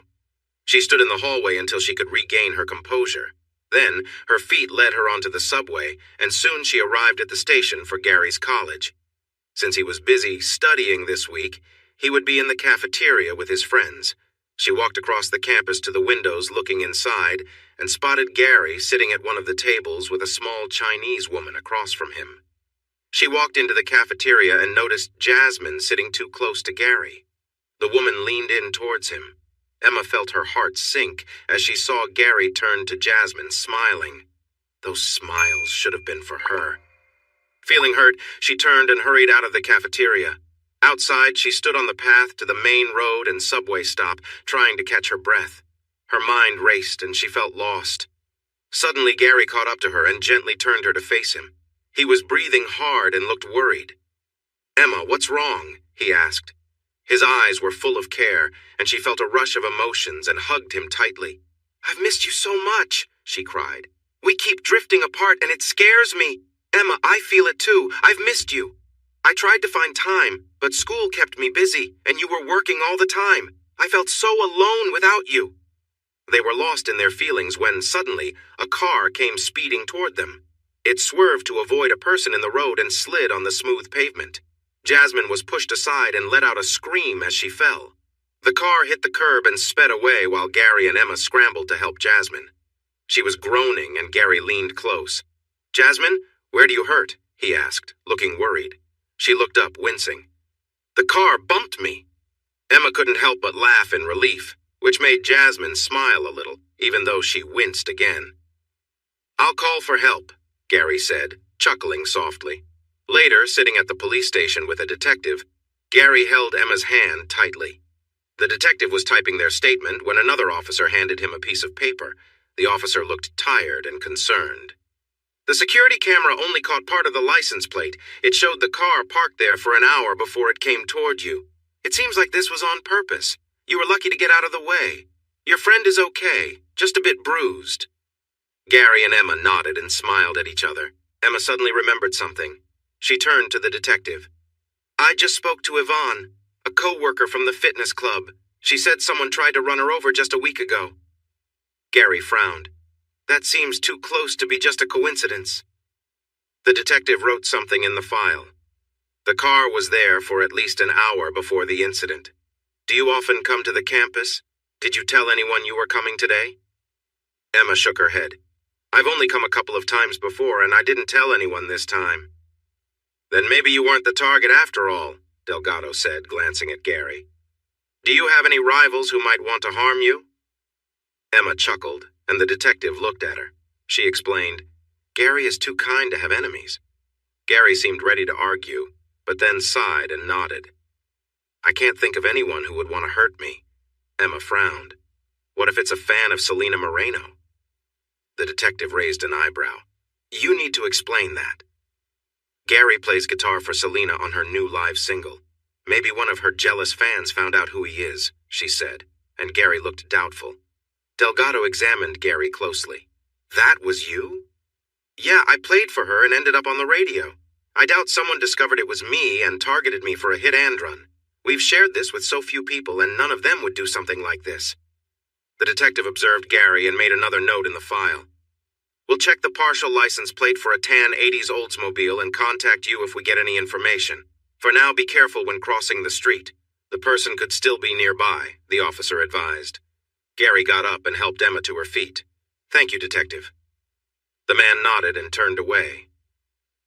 She stood in the hallway until she could regain her composure. Then, her feet led her onto the subway, and soon she arrived at the station for Gary's college. Since he was busy studying this week, he would be in the cafeteria with his friends. She walked across the campus to the windows looking inside, and spotted Gary sitting at one of the tables with a small Chinese woman across from him. She walked into the cafeteria and noticed Jasmine sitting too close to Gary. The woman leaned in towards him. Emma felt her heart sink as she saw Gary turn to Jasmine, smiling. Those smiles should have been for her. Feeling hurt, she turned and hurried out of the cafeteria. Outside, she stood on the path to the main road and subway stop, trying to catch her breath. Her mind raced and she felt lost. Suddenly, Gary caught up to her and gently turned her to face him. He was breathing hard and looked worried. "Emma, what's wrong?" he asked. His eyes were full of care, and she felt a rush of emotions and hugged him tightly. "I've missed you so much," she cried. "We keep drifting apart and it scares me. Emma, I feel it too. I've missed you. I tried to find time, but school kept me busy, and you were working all the time. I felt so alone without you." They were lost in their feelings when, suddenly, a car came speeding toward them. It swerved to avoid a person in the road and slid on the smooth pavement. Jasmine was pushed aside and let out a scream as she fell. The car hit the curb and sped away while Gary and Emma scrambled to help Jasmine. She was groaning and Gary leaned close. "Jasmine, where do you hurt?" he asked, looking worried. She looked up, wincing. "The car bumped me." Emma couldn't help but laugh in relief, which made Jasmine smile a little, even though she winced again. "I'll call for help," Gary said, chuckling softly. Later, sitting at the police station with a detective, Gary held Emma's hand tightly. The detective was typing their statement when another officer handed him a piece of paper. The officer looked tired and concerned. "The security camera only caught part of the license plate. It showed the car parked there for an hour before it came toward you. It seems like this was on purpose. You were lucky to get out of the way. Your friend is okay, just a bit bruised." Gary and Emma nodded and smiled at each other. Emma suddenly remembered something. She turned to the detective. "I just spoke to Yvonne, a co-worker from the fitness club. She said someone tried to run her over just a week ago." Gary frowned. "That seems too close to be just a coincidence." The detective wrote something in the file. "The car was there for at least an hour before the incident. Do you often come to the campus? Did you tell anyone you were coming today?" Emma shook her head. "I've only come a couple of times before, and I didn't tell anyone this time." "Then maybe you weren't the target after all," Delgado said, glancing at Gary. "Do you have any rivals who might want to harm you?" Emma chuckled, and the detective looked at her. She explained, "Gary is too kind to have enemies." Gary seemed ready to argue, but then sighed and nodded. "I can't think of anyone who would want to hurt me." Emma frowned. "What if it's a fan of Selena Moreno?" The detective raised an eyebrow. "You need to explain that." "Gary plays guitar for Selena on her new live single. Maybe one of her jealous fans found out who he is," she said, and Gary looked doubtful. Delgado examined Gary closely. "That was you?" "Yeah, I played for her and ended up on the radio. I doubt someone discovered it was me and targeted me for a hit and run. We've shared this with so few people, and none of them would do something like this." The detective observed Gary and made another note in the file. "We'll check the partial license plate for a tan 80s Oldsmobile and contact you if we get any information. For now, be careful when crossing the street. The person could still be nearby," the officer advised. Gary got up and helped Emma to her feet. "Thank you, Detective." The man nodded and turned away.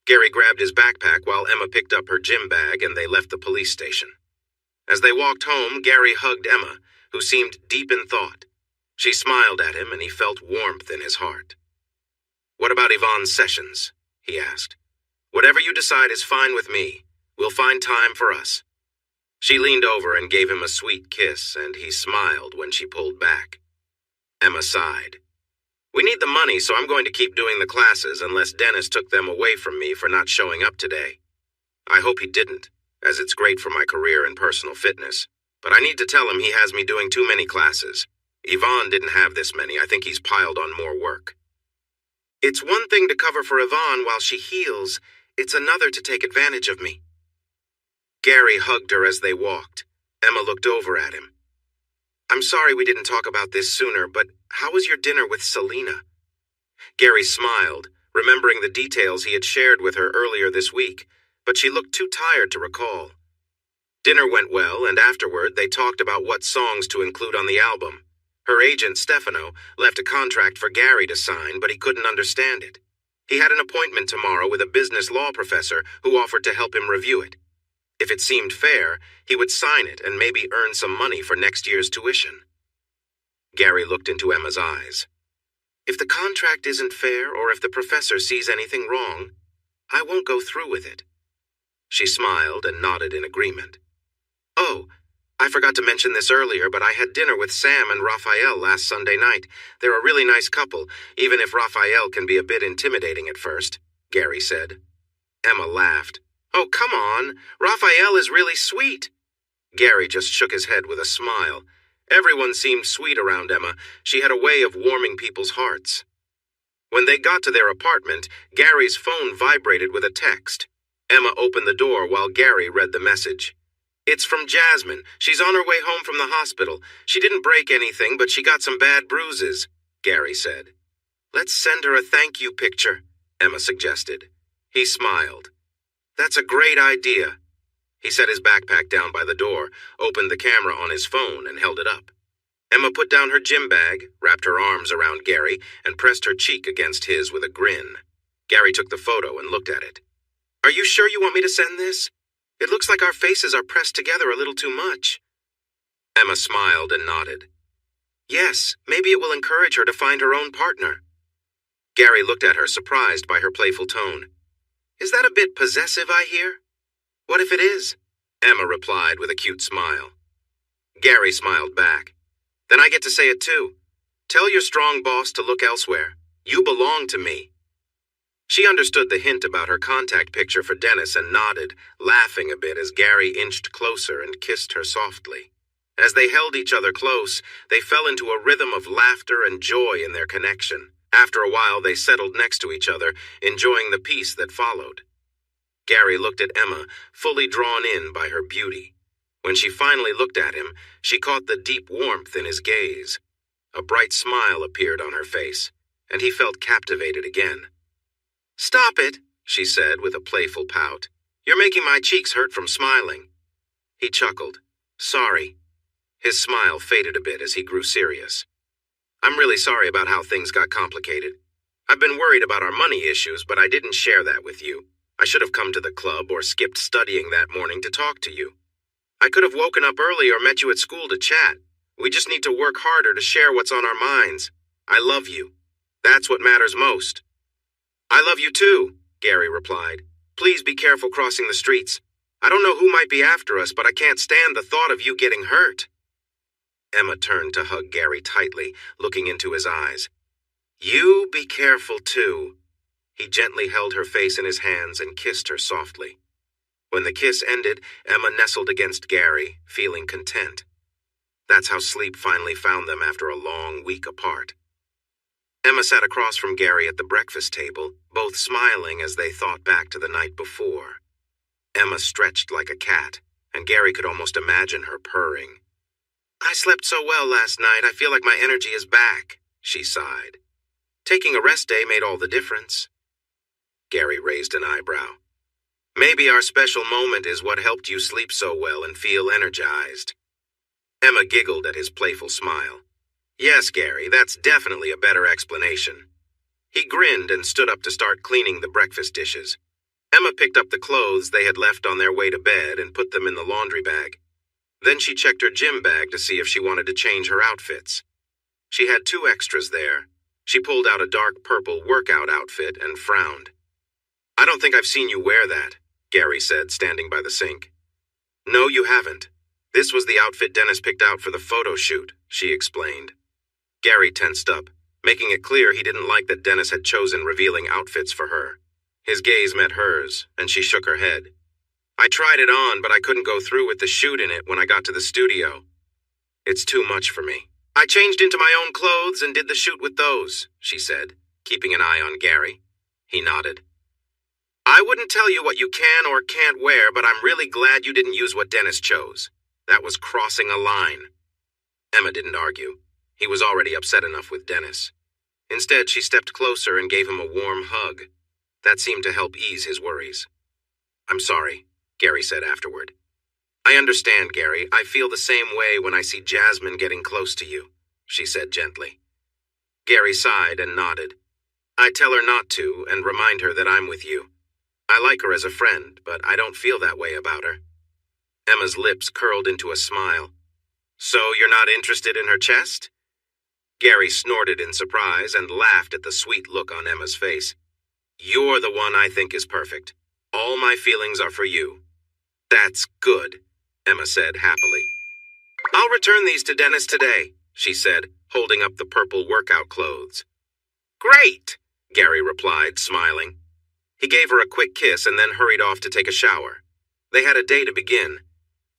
Gary grabbed his backpack while Emma picked up her gym bag and they left the police station. As they walked home, Gary hugged Emma, who seemed deep in thought. She smiled at him and he felt warmth in his heart. "What about Yvonne Sessions?" he asked. "Whatever you decide is fine with me. We'll find time for us." She leaned over and gave him a sweet kiss, and he smiled when she pulled back. Emma sighed. "We need the money, so I'm going to keep doing the classes unless Dennis took them away from me for not showing up today. I hope he didn't, as it's great for my career in personal fitness. But I need to tell him he has me doing too many classes. Yvonne didn't have this many. I think he's piled on more work." "It's one thing to cover for Yvonne while she heals. It's another to take advantage of me." Gary hugged her as they walked. Emma looked over at him. "I'm sorry we didn't talk about this sooner, but how was your dinner with Selena?" Gary smiled, remembering the details he had shared with her earlier this week, but she looked too tired to recall. Dinner went well, and afterward they talked about what songs to include on the album. Her agent, Stefano, left a contract for Gary to sign, but he couldn't understand it. He had an appointment tomorrow with a business law professor who offered to help him review it. If it seemed fair, he would sign it and maybe earn some money for next year's tuition. Gary looked into Emma's eyes. "If the contract isn't fair or if the professor sees anything wrong, I won't go through with it." She smiled and nodded in agreement. "Oh, I forgot to mention this earlier, but I had dinner with Sam and Raphael last Sunday night. They're a really nice couple, even if Raphael can be a bit intimidating at first," Gary said. Emma laughed. "Oh, come on. on. Raphael is really sweet." Gary just shook his head with a smile. Everyone seemed sweet around Emma. She had a way of warming people's hearts. When they got to their apartment, Gary's phone vibrated with a text. Emma opened the door while Gary read the message. "It's from Jasmine. She's on her way home from the hospital. She didn't break anything, but she got some bad bruises," Gary said. "Let's send her a thank you picture," Emma suggested. He smiled. "That's a great idea." He set his backpack down by the door, opened the camera on his phone, and held it up. Emma put down her gym bag, wrapped her arms around Gary, and pressed her cheek against his with a grin. Gary took the photo and looked at it. "Are you sure you want me to send this? It looks like our faces are pressed together a little too much." Emma smiled and nodded. "Yes, maybe it will encourage her to find her own partner." Gary looked at her, surprised by her playful tone. "Is that a bit possessive, I hear?" "What if it is?" Emma replied with a cute smile. Gary smiled back. "Then I get to say it too. Tell your strong boss to look elsewhere. You belong to me." She understood the hint about her contact picture for Dennis and nodded, laughing a bit as Gary inched closer and kissed her softly. As they held each other close, they fell into a rhythm of laughter and joy in their connection. After a while, they settled next to each other, enjoying the peace that followed. Gary looked at Emma, fully drawn in by her beauty. When she finally looked at him, she caught the deep warmth in his gaze. A bright smile appeared on her face, and he felt captivated again. "Stop it," she said with a playful pout. "You're making my cheeks hurt from smiling." He chuckled. "Sorry." His smile faded a bit as he grew serious. "I'm really sorry about how things got complicated. I've been worried about our money issues, but I didn't share that with you. I should have come to the club or skipped studying that morning to talk to you. I could have woken up early or met you at school to chat. We just need to work harder to share what's on our minds. I love you. That's what matters most." "I love you too," Gary replied. "Please be careful crossing the streets. I don't know who might be after us, but I can't stand the thought of you getting hurt." Emma turned to hug Gary tightly, looking into his eyes. "You be careful too." He gently held her face in his hands and kissed her softly. When the kiss ended, Emma nestled against Gary, feeling content. That's how sleep finally found them after a long week apart. Emma sat across from Gary at the breakfast table, both smiling as they thought back to the night before. Emma stretched like a cat, and Gary could almost imagine her purring. "I slept so well last night, I feel like my energy is back," she sighed. "Taking a rest day made all the difference." Gary raised an eyebrow. "Maybe our special moment is what helped you sleep so well and feel energized." Emma giggled at his playful smile. "Yes, Gary, that's definitely a better explanation." He grinned and stood up to start cleaning the breakfast dishes. Emma picked up the clothes they had left on their way to bed and put them in the laundry bag. Then she checked her gym bag to see if she wanted to change her outfits. She had 2 extras there. She pulled out a dark purple workout outfit and frowned. "I don't think I've seen you wear that," Gary said, standing by the sink. "No, you haven't. This was the outfit Dennis picked out for the photo shoot," she explained. Gary tensed up, making it clear he didn't like that Dennis had chosen revealing outfits for her. His gaze met hers, and she shook her head. "I tried it on, but I couldn't go through with the shoot in it when I got to the studio. It's too much for me. I changed into my own clothes and did the shoot with those," she said, keeping an eye on Gary. He nodded. "I wouldn't tell you what you can or can't wear, but I'm really glad you didn't use what Dennis chose. That was crossing a line." Emma didn't argue. He was already upset enough with Dennis. Instead, she stepped closer and gave him a warm hug. That seemed to help ease his worries. "I'm sorry," Gary said afterward. "I understand, Gary. I feel the same way when I see Jasmine getting close to you," she said gently. Gary sighed and nodded. "I tell her not to and remind her that I'm with you. I like her as a friend, but I don't feel that way about her." Emma's lips curled into a smile. "So you're not interested in her chest?" Gary snorted in surprise and laughed at the sweet look on Emma's face. "You're the one I think is perfect. All my feelings are for you." "That's good," Emma said happily. "I'll return these to Dennis today," she said, holding up the purple workout clothes. "Great," Gary replied, smiling. He gave her a quick kiss and then hurried off to take a shower. They had a day to begin.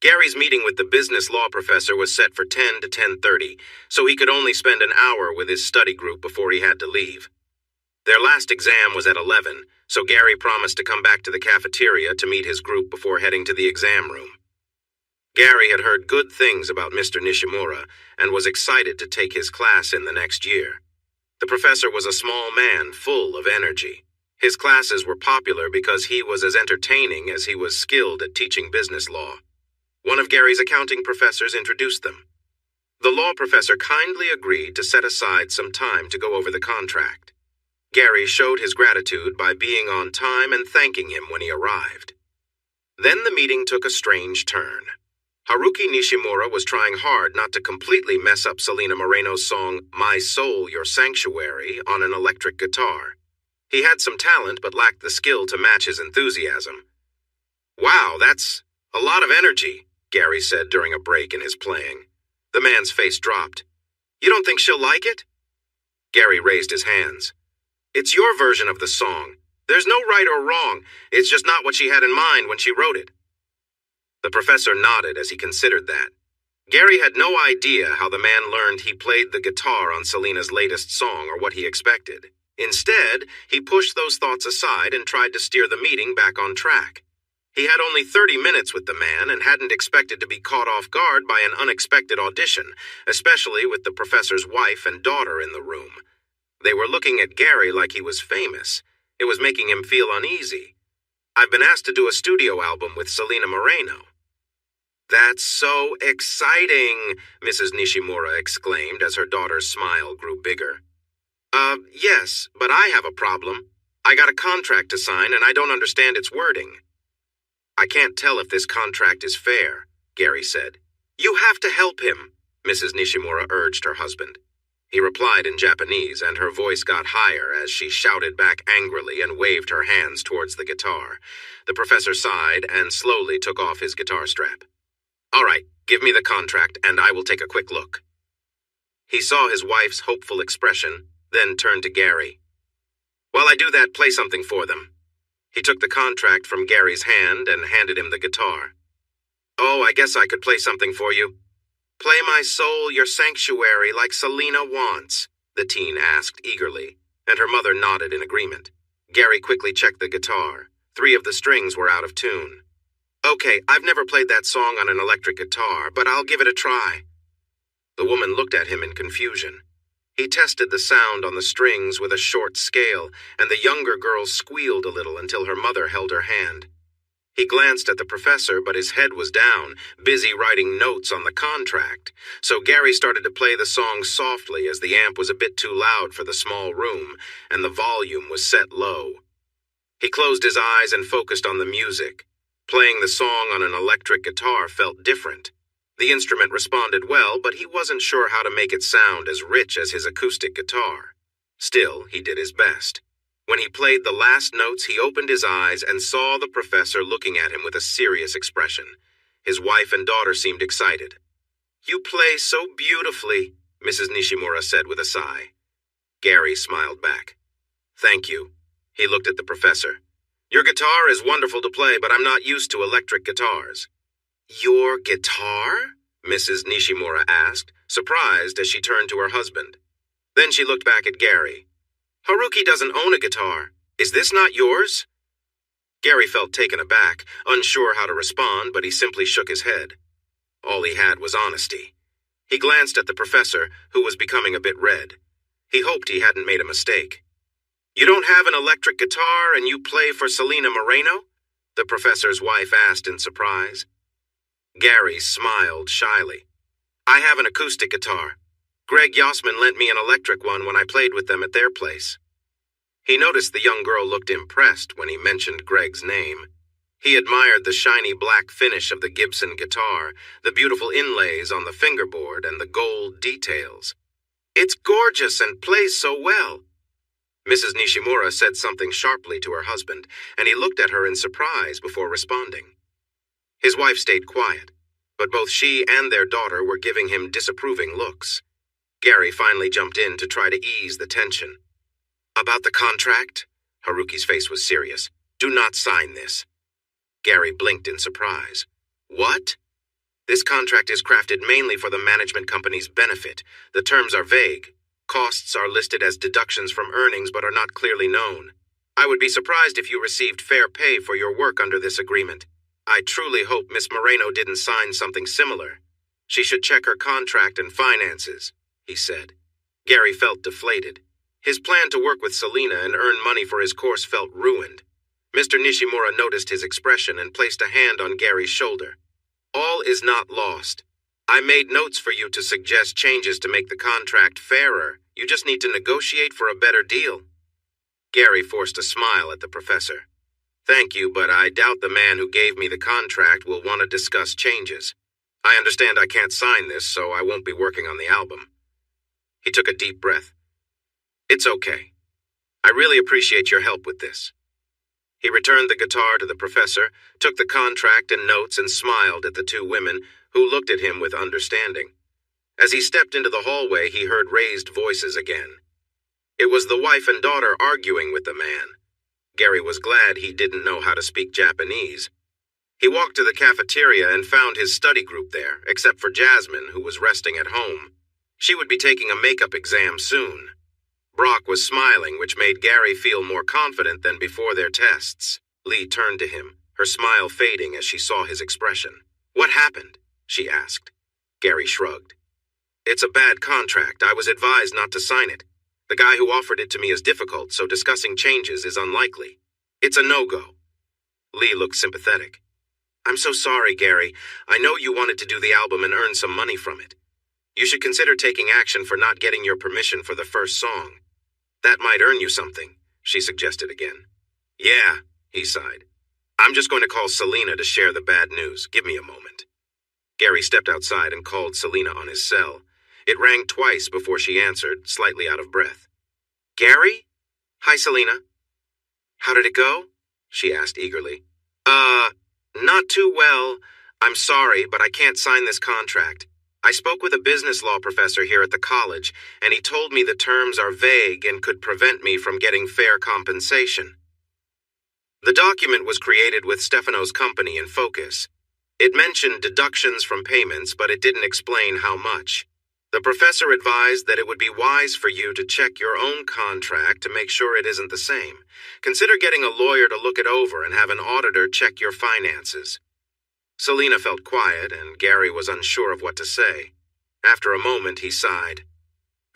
Gary's meeting with the business law professor was set for 10 to 10:30, so he could only spend an hour with his study group before he had to leave. Their last exam was at 11, so Gary promised to come back to the cafeteria to meet his group before heading to the exam room. Gary had heard good things about Mr. Nishimura and was excited to take his class in the next year. The professor was a small man full of energy. His classes were popular because he was as entertaining as he was skilled at teaching business law. One of Gary's accounting professors introduced them. The law professor kindly agreed to set aside some time to go over the contract. Gary showed his gratitude by being on time and thanking him when he arrived. Then the meeting took a strange turn. Haruki Nishimura was trying hard not to completely mess up Selena Moreno's song My Soul, Your Sanctuary on an electric guitar. He had some talent but lacked the skill to match his enthusiasm. "Wow, that's a lot of energy," Gary said during a break in his playing. The man's face dropped. "You don't think she'll like it?" Gary raised his hands. "It's your version of the song. There's no right or wrong. It's just not what she had in mind when she wrote it." The professor nodded as he considered that. Gary had no idea how the man learned he played the guitar on Selena's latest song or what he expected. Instead, he pushed those thoughts aside and tried to steer the meeting back on track. He had only 30 minutes with the man and hadn't expected to be caught off guard by an unexpected audition, especially with the professor's wife and daughter in the room. They were looking at Gary like he was famous. It was making him feel uneasy. "I've been asked to do a studio album with Selena Moreno." "That's so exciting," Mrs. Nishimura exclaimed as her daughter's smile grew bigger. Yes, but I have a problem. I got a contract to sign and I don't understand its wording." "I can't tell if this contract is fair," Gary said. "You have to help him," Mrs. Nishimura urged her husband. He replied in Japanese, and her voice got higher as she shouted back angrily and waved her hands towards the guitar. The professor sighed and slowly took off his guitar strap. "All right, give me the contract and I will take a quick look." He saw his wife's hopeful expression, then turned to Gary. "While I do that, play something for them." He took the contract from Gary's hand and handed him the guitar. "Oh, I guess I could play something for you." "Play My Soul, Your Sanctuary like Selena wants," the teen asked eagerly, and her mother nodded in agreement. Gary quickly checked the guitar. 3 of the strings were out of tune. "Okay, I've never played that song on an electric guitar, but I'll give it a try." The woman looked at him in confusion. He tested the sound on the strings with a short scale, and the younger girl squealed a little until her mother held her hand. He glanced at the professor, but his head was down, busy writing notes on the contract, so Gary started to play the song softly as the amp was a bit too loud for the small room, and the volume was set low. He closed his eyes and focused on the music. Playing the song on an electric guitar felt different. The instrument responded well, but he wasn't sure how to make it sound as rich as his acoustic guitar. Still, he did his best. When he played the last notes, he opened his eyes and saw the professor looking at him with a serious expression. His wife and daughter seemed excited. "You play so beautifully," Mrs. Nishimura said with a sigh. Gary smiled back. "Thank you." He looked at the professor. "Your guitar is wonderful to play, but I'm not used to electric guitars." "Your guitar?" Mrs. Nishimura asked, surprised as she turned to her husband. Then she looked back at Gary. "Haruki doesn't own a guitar. Is this not yours?" Gary felt taken aback, unsure how to respond, but he simply shook his head. All he had was honesty. He glanced at the professor, who was becoming a bit red. He hoped he hadn't made a mistake. "You don't have an electric guitar and you play for Selena Moreno?" the professor's wife asked in surprise. Gary smiled shyly. "I have an acoustic guitar. Greg Yossman lent me an electric one when I played with them at their place." He noticed the young girl looked impressed when he mentioned Greg's name. He admired the shiny black finish of the Gibson guitar, the beautiful inlays on the fingerboard, and the gold details. "It's gorgeous and plays so well." Mrs. Nishimura said something sharply to her husband, and he looked at her in surprise before responding. His wife stayed quiet, but both she and their daughter were giving him disapproving looks. Gary finally jumped in to try to ease the tension. "About the contract?" Haruki's face was serious. "Do not sign this." Gary blinked in surprise. What? This contract is crafted mainly for the management company's benefit. The terms are vague. Costs are listed as deductions from earnings but are not clearly known. I would be surprised if you received fair pay for your work under this agreement. I truly hope Miss Moreno didn't sign something similar. She should check her contract and finances, he said. Gary felt deflated. His plan to work with Selina and earn money for his course felt ruined. Mr. Nishimura noticed his expression and placed a hand on Gary's shoulder. All is not lost. I made notes for you to suggest changes to make the contract fairer. You just need to negotiate for a better deal. Gary forced a smile at the professor. Thank you, but I doubt the man who gave me the contract will want to discuss changes. I understand I can't sign this, so I won't be working on the album. He took a deep breath. It's okay. I really appreciate your help with this. He returned the guitar to the professor, took the contract and notes, and smiled at the two women, who looked at him with understanding. As he stepped into the hallway, he heard raised voices again. It was the wife and daughter arguing with the man. Gary was glad he didn't know how to speak Japanese. He walked to the cafeteria and found his study group there, except for Jasmine, who was resting at home. She would be taking a makeup exam soon. Brock was smiling, which made Gary feel more confident than before their tests. Lee turned to him, her smile fading as she saw his expression. What happened? She asked. Gary shrugged. It's a bad contract. I was advised not to sign it. The guy who offered it to me is difficult, so discussing changes is unlikely. It's a no-go. Lee looked sympathetic. I'm so sorry, Gary. I know you wanted to do the album and earn some money from it. You should consider taking action for not getting your permission for the first song. That might earn you something, she suggested again. Yeah, he sighed. I'm just going to call Selina to share the bad news. Give me a moment. Gary stepped outside and called Selina on his cell. It rang twice before she answered, slightly out of breath. Gary? Hi, Selina. How did it go? She asked eagerly. Not too well. I'm sorry, but I can't sign this contract. I spoke with a business law professor here at the college, and he told me the terms are vague and could prevent me from getting fair compensation. The document was created with Stefano's company in focus. It mentioned deductions from payments, but it didn't explain how much. The professor advised that it would be wise for you to check your own contract to make sure it isn't the same. Consider getting a lawyer to look it over and have an auditor check your finances. Selina felt quiet, and Gary was unsure of what to say. After a moment, he sighed.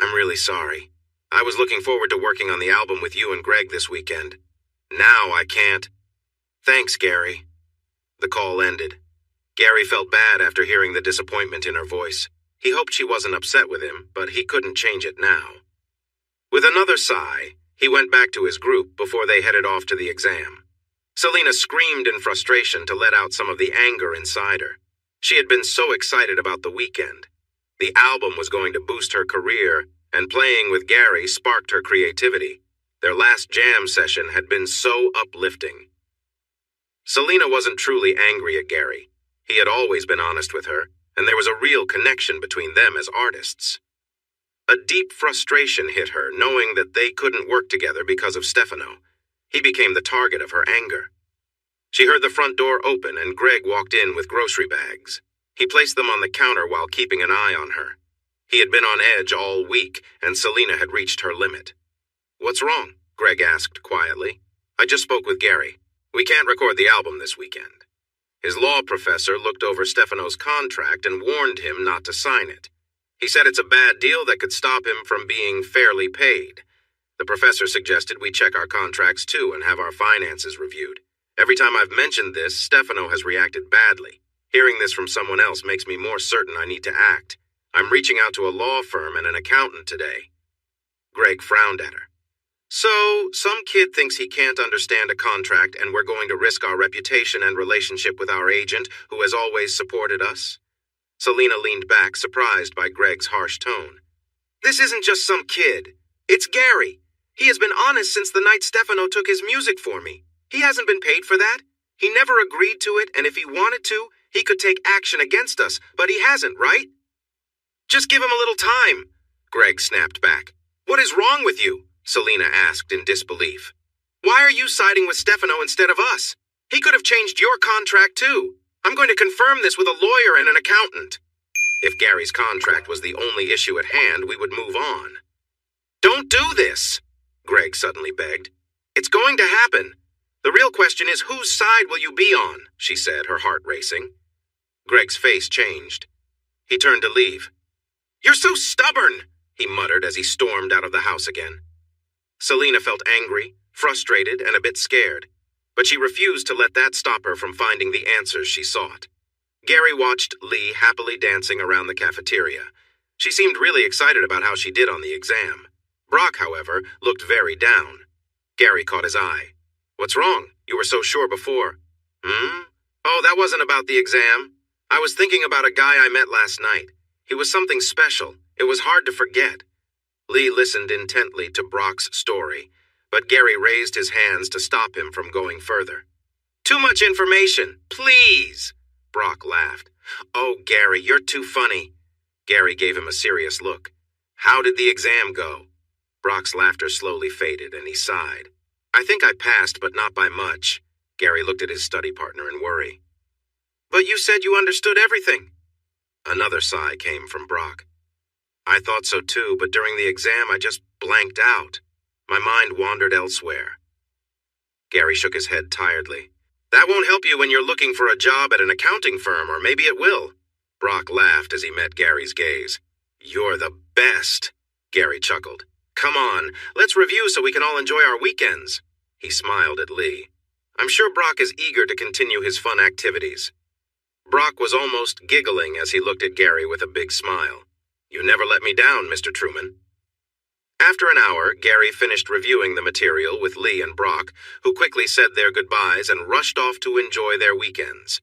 I'm really sorry. I was looking forward to working on the album with you and Greg this weekend. Now I can't. Thanks, Gary. The call ended. Gary felt bad after hearing the disappointment in her voice. He hoped she wasn't upset with him, but he couldn't change it now. With another sigh, he went back to his group before they headed off to the exam. Selina screamed in frustration to let out some of the anger inside her. She had been so excited about the weekend. The album was going to boost her career, and playing with Gary sparked her creativity. Their last jam session had been so uplifting. Selina wasn't truly angry at Gary. He had always been honest with her, and there was a real connection between them as artists. A deep frustration hit her, knowing that they couldn't work together because of Stefano. He became the target of her anger. She heard the front door open, and Greg walked in with grocery bags. He placed them on the counter while keeping an eye on her. He had been on edge all week, and Selina had reached her limit. What's wrong? Greg asked quietly. I just spoke with Gary. We can't record the album this weekend. His law professor looked over Stefano's contract and warned him not to sign it. He said it's a bad deal that could stop him from being fairly paid. The professor suggested we check our contracts too and have our finances reviewed. Every time I've mentioned this, Stefano has reacted badly. Hearing this from someone else makes me more certain I need to act. I'm reaching out to a law firm and an accountant today. Greg frowned at her. So, some kid thinks he can't understand a contract and we're going to risk our reputation and relationship with our agent, who has always supported us? Selina leaned back, surprised by Greg's harsh tone. This isn't just some kid. It's Gary. He has been honest since the night Stefano took his music for me. He hasn't been paid for that. He never agreed to it, and if he wanted to, he could take action against us, but he hasn't, right? Just give him a little time, Greg snapped back. What is wrong with you? Selina asked in disbelief. Why are you siding with Stefano instead of us? He could have changed your contract too. I'm going to confirm this with a lawyer and an accountant. If Gary's contract was the only issue at hand, we would move on. Don't do this, Greg suddenly begged. It's going to happen. The real question is, whose side will you be on? She said, her heart racing. Greg's face changed. He turned to leave. You're so stubborn, he muttered as he stormed out of the house again. Selina felt angry, frustrated, and a bit scared, but she refused to let that stop her from finding the answers she sought. Gary watched Lee happily dancing around the cafeteria. She seemed really excited about how she did on the exam. Brock, however, looked very down. Gary caught his eye. What's wrong? You were so sure before. Oh, that wasn't about the exam. I was thinking about a guy I met last night. He was something special. It was hard to forget. Lee listened intently to Brock's story, but Gary raised his hands to stop him from going further. Too much information, please! Brock laughed. Oh, Gary, you're too funny. Gary gave him a serious look. How did the exam go? Brock's laughter slowly faded, and he sighed. I think I passed, but not by much. Gary looked at his study partner in worry. But you said you understood everything. Another sigh came from Brock. I thought so too, but during the exam I just blanked out. My mind wandered elsewhere. Gary shook his head tiredly. That won't help you when you're looking for a job at an accounting firm, or maybe it will. Brock laughed as he met Gary's gaze. You're the best, Gary chuckled. Come on, let's review so we can all enjoy our weekends. He smiled at Lee. I'm sure Brock is eager to continue his fun activities. Brock was almost giggling as he looked at Gary with a big smile. You never let me down, Mr. Truman. After an hour, Gary finished reviewing the material with Lee and Brock, who quickly said their goodbyes and rushed off to enjoy their weekends.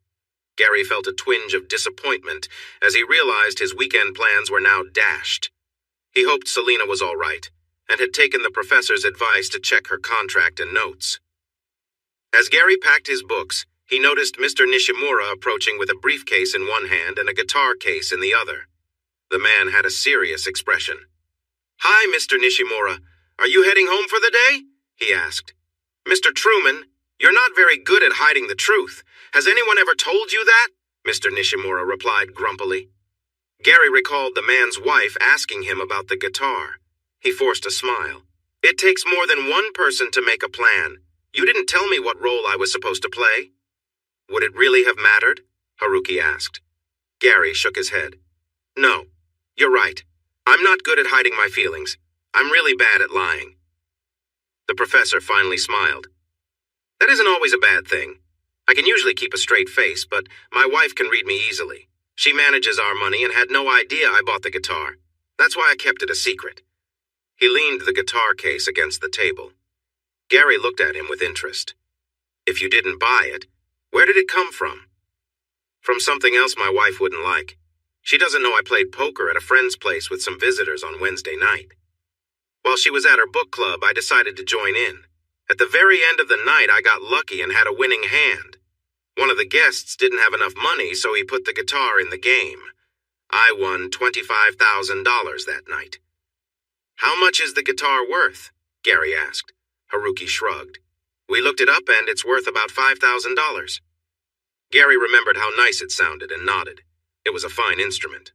Gary felt a twinge of disappointment as he realized his weekend plans were now dashed. He hoped Selina was all right, and had taken the professor's advice to check her contract and notes. As Gary packed his books, he noticed Mr. Nishimura approaching with a briefcase in one hand and a guitar case in the other. The man had a serious expression. Hi, Mr. Nishimura. Are you heading home for the day? He asked. Mr. Truman, you're not very good at hiding the truth. Has anyone ever told you that? Mr. Nishimura replied grumpily. Gary recalled the man's wife asking him about the guitar. He forced a smile. It takes more than one person to make a plan. You didn't tell me what role I was supposed to play. Would it really have mattered? Haruki asked. Gary shook his head. No, you're right. I'm not good at hiding my feelings. I'm really bad at lying. The professor finally smiled. That isn't always a bad thing. I can usually keep a straight face, but my wife can read me easily. She manages our money and had no idea I bought the guitar. That's why I kept it a secret. He leaned the guitar case against the table. Gary looked at him with interest. If you didn't buy it, where did it come from? From something else my wife wouldn't like. She doesn't know I played poker at a friend's place with some visitors on Wednesday night. While she was at her book club, I decided to join in. At the very end of the night, I got lucky and had a winning hand. One of the guests didn't have enough money, so he put the guitar in the game. I won $25,000 that night. How much is the guitar worth? Gary asked. Haruki shrugged. We looked it up and it's worth about $5,000. Gary remembered how nice it sounded and nodded. It was a fine instrument.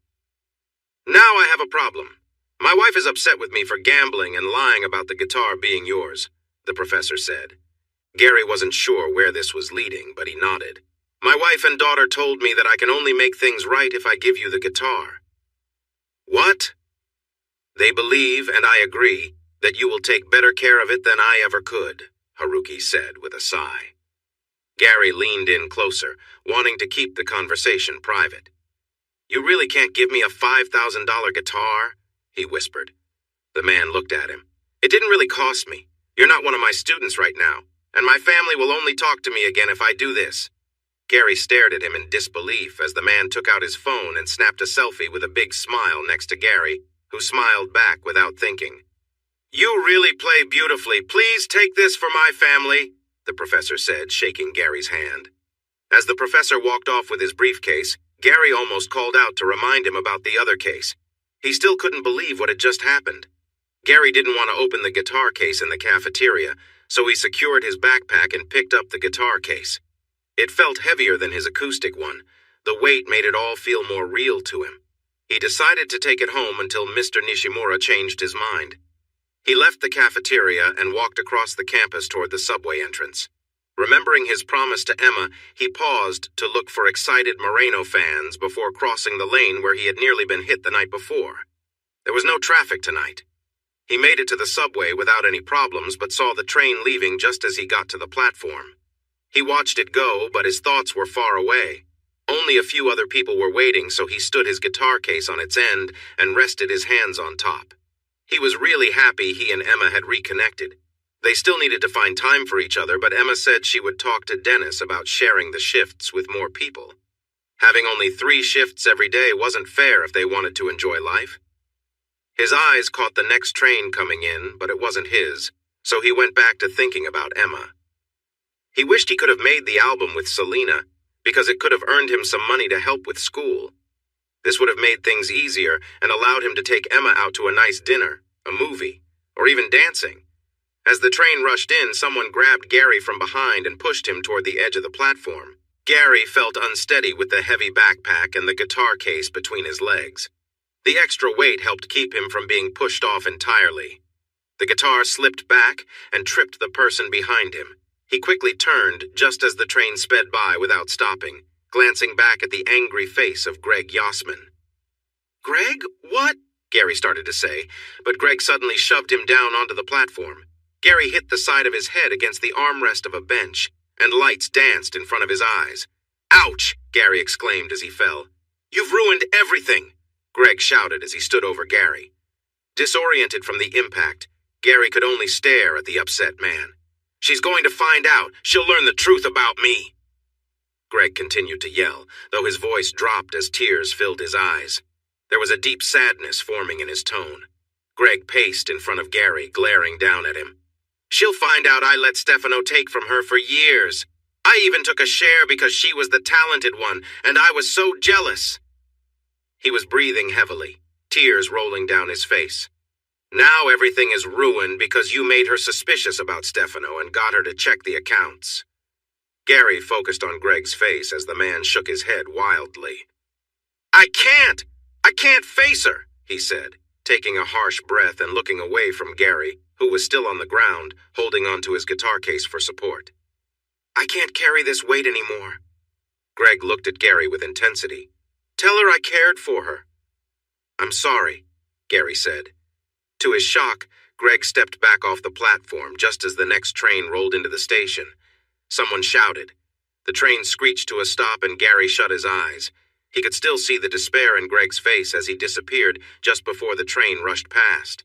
Now I have a problem. My wife is upset with me for gambling and lying about the guitar being yours, the professor said. Gary wasn't sure where this was leading, but he nodded. My wife and daughter told me that I can only make things right if I give you the guitar. What? They believe, and I agree, that you will take better care of it than I ever could, Haruki said with a sigh. Gary leaned in closer, wanting to keep the conversation private. You really can't give me a $5,000 guitar? He whispered. The man looked at him. It didn't really cost me. You're not one of my students right now, and my family will only talk to me again if I do this. Gary stared at him in disbelief as the man took out his phone and snapped a selfie with a big smile next to Gary, who smiled back without thinking. You really play beautifully. Please take this for my family, the professor said, shaking Gary's hand. As the professor walked off with his briefcase, Gary almost called out to remind him about the other case. He still couldn't believe what had just happened. Gary didn't want to open the guitar case in the cafeteria, so he secured his backpack and picked up the guitar case. It felt heavier than his acoustic one. The weight made it all feel more real to him. He decided to take it home until Mr. Nishimura changed his mind. He left the cafeteria and walked across the campus toward the subway entrance. Remembering his promise to Emma, he paused to look for excited Moreno fans before crossing the lane where he had nearly been hit the night before. There was no traffic tonight. He made it to the subway without any problems, but saw the train leaving just as he got to the platform. He watched it go, but his thoughts were far away. Only a few other people were waiting, so he stood his guitar case on its end and rested his hands on top. He was really happy he and Emma had reconnected. They still needed to find time for each other, but Emma said she would talk to Dennis about sharing the shifts with more people. Having only 3 shifts every day wasn't fair if they wanted to enjoy life. His eyes caught the next train coming in, but it wasn't his, so he went back to thinking about Emma. He wished he could have made the album with Selena, because it could have earned him some money to help with school. This would have made things easier and allowed him to take Emma out to a nice dinner, a movie, or even dancing. As the train rushed in, someone grabbed Gary from behind and pushed him toward the edge of the platform. Gary felt unsteady with the heavy backpack and the guitar case between his legs. The extra weight helped keep him from being pushed off entirely. The guitar slipped back and tripped the person behind him. He quickly turned just as the train sped by without stopping, glancing back at the angry face of Greg Yossman. "Greg, what?" Gary started to say, but Greg suddenly shoved him down onto the platform. Gary hit the side of his head against the armrest of a bench, and lights danced in front of his eyes. "Ouch!" Gary exclaimed as he fell. "You've ruined everything!" Greg shouted as he stood over Gary. Disoriented from the impact, Gary could only stare at the upset man. "She's going to find out. She'll learn the truth about me." Greg continued to yell, though his voice dropped as tears filled his eyes. There was a deep sadness forming in his tone. Greg paced in front of Gary, glaring down at him. "She'll find out I let Stefano take from her for years. I even took a share because she was the talented one, and I was so jealous." He was breathing heavily, tears rolling down his face. "Now everything is ruined because you made her suspicious about Stefano and got her to check the accounts." Gary focused on Greg's face as the man shook his head wildly. I can't face her," he said, taking a harsh breath and looking away from Gary, who was still on the ground, holding onto his guitar case for support. "I can't carry this weight anymore." Greg looked at Gary with intensity. "Tell her I cared for her." "I'm sorry," Gary said. To his shock, Greg stepped back off the platform just as the next train rolled into the station. Someone shouted. The train screeched to a stop and Gary shut his eyes. He could still see the despair in Greg's face as he disappeared just before the train rushed past.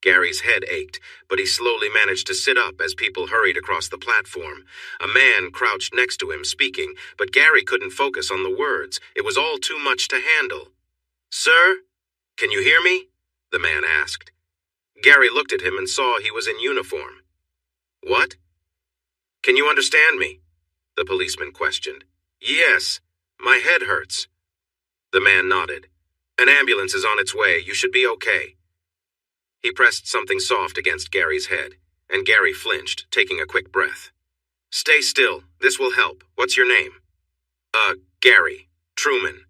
Gary's head ached, but he slowly managed to sit up as people hurried across the platform. A man crouched next to him speaking, but Gary couldn't focus on the words. It was all too much to handle. "Sir, can you hear me?" the man asked. Gary looked at him and saw he was in uniform. "What?" "Can you understand me?" the policeman questioned. "Yes, my head hurts." The man nodded. "An ambulance is on its way. You should be okay." He pressed something soft against Gary's head, and Gary flinched, taking a quick breath. "Stay still. This will help. What's your name?" Gary. Truman.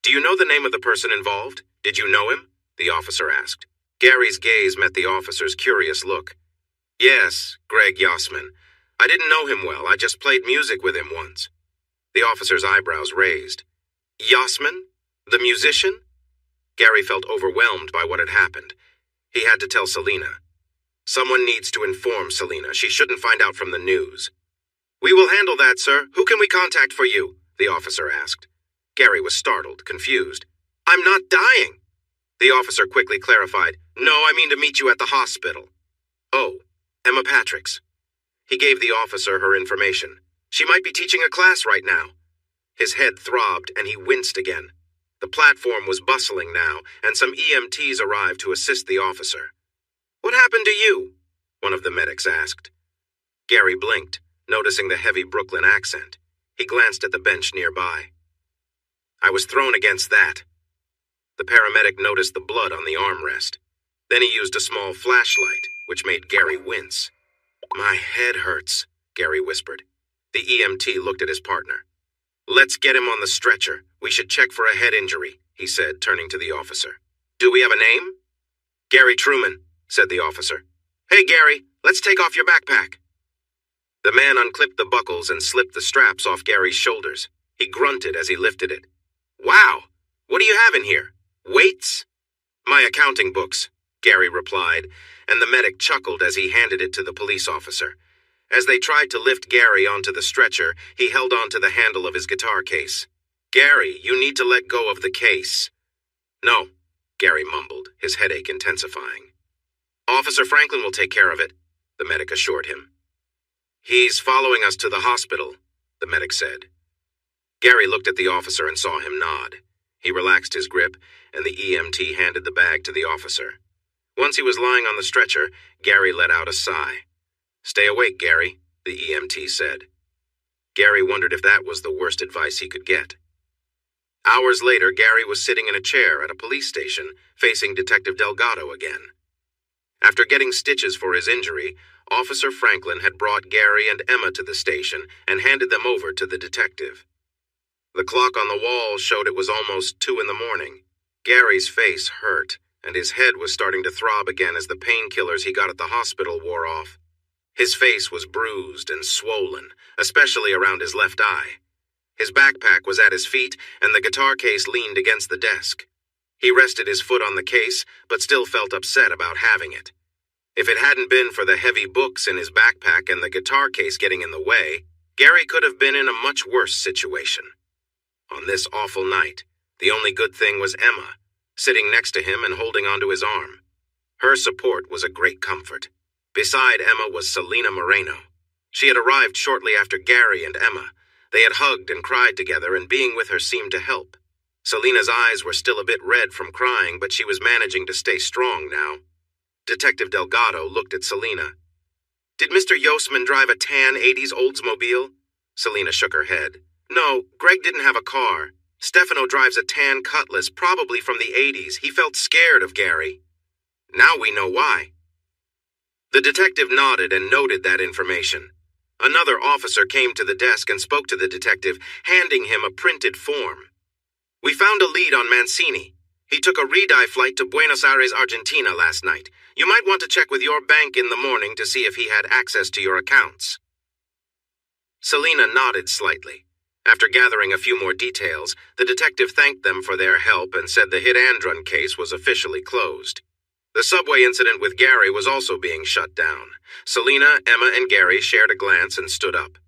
"Do you know the name of the person involved? Did you know him?" the officer asked. Gary's gaze met the officer's curious look. "Yes, Greg Yossman. I didn't know him well. I just played music with him once." The officer's eyebrows raised. "Yossman? The musician?" Gary felt overwhelmed by what had happened. He had to tell Selena. "Someone needs to inform Selena. She shouldn't find out from the news." "We will handle that, sir. Who can we contact for you?" the officer asked. Gary was startled, confused. "I'm not dying." The officer quickly clarified. "No, I mean to meet you at the hospital." "Oh, Emma Patricks." He gave the officer her information. "She might be teaching a class right now." His head throbbed and he winced again. The platform was bustling now, and some EMTs arrived to assist the officer. "What happened to you?" one of the medics asked. Gary blinked, noticing the heavy Brooklyn accent. He glanced at the bench nearby. "I was thrown against that." The paramedic noticed the blood on the armrest. Then he used a small flashlight, which made Gary wince. "My head hurts," Gary whispered. The EMT looked at his partner. "Let's get him on the stretcher. We should check for a head injury," he said, turning to the officer. "Do we have a name?" "Gary Truman," said the officer. "Hey, Gary, let's take off your backpack." The man unclipped the buckles and slipped the straps off Gary's shoulders. He grunted as he lifted it. "Wow, what do you have in here? Weights?" "My accounting books," Gary replied, and the medic chuckled as he handed it to the police officer. As they tried to lift Gary onto the stretcher, he held onto the handle of his guitar case. "Gary, you need to let go of the case." "No," Gary mumbled, his headache intensifying. "Officer Franklin will take care of it," the medic assured him. "He's following us to the hospital," the medic said. Gary looked at the officer and saw him nod. He relaxed his grip, and the EMT handed the bag to the officer. Once he was lying on the stretcher, Gary let out a sigh. "Stay awake, Gary," the EMT said. Gary wondered if that was the worst advice he could get. Hours later, Gary was sitting in a chair at a police station, facing Detective Delgado again. After getting stitches for his injury, Officer Franklin had brought Gary and Emma to the station and handed them over to the detective. The clock on the wall showed it was almost 2 a.m. Gary's face hurt, and his head was starting to throb again as the painkillers he got at the hospital wore off. His face was bruised and swollen, especially around his left eye. His backpack was at his feet, and the guitar case leaned against the desk. He rested his foot on the case, but still felt upset about having it. If it hadn't been for the heavy books in his backpack and the guitar case getting in the way, Gary could have been in a much worse situation. On this awful night, the only good thing was Emma, sitting next to him and holding onto his arm. Her support was a great comfort. Beside Emma was Selena Moreno. She had arrived shortly after Gary and Emma. They had hugged and cried together, and being with her seemed to help. Selena's eyes were still a bit red from crying, but she was managing to stay strong now. Detective Delgado looked at Selena. "Did Mr. Yosman drive a tan 80s Oldsmobile?" Selena shook her head. "No, Greg didn't have a car. Stefano drives a tan Cutlass, probably from the 80s. He felt scared of Gary." "Now we know why." The detective nodded and noted that information. Another officer came to the desk and spoke to the detective, handing him a printed form. "We found a lead on Mancini. He took a re-dive flight to Buenos Aires, Argentina last night. You might want to check with your bank in the morning to see if he had access to your accounts." Selena nodded slightly. After gathering a few more details, the detective thanked them for their help and said the hit and run case was officially closed. The subway incident with Gary was also being shut down. Selena, Emma, and Gary shared a glance and stood up.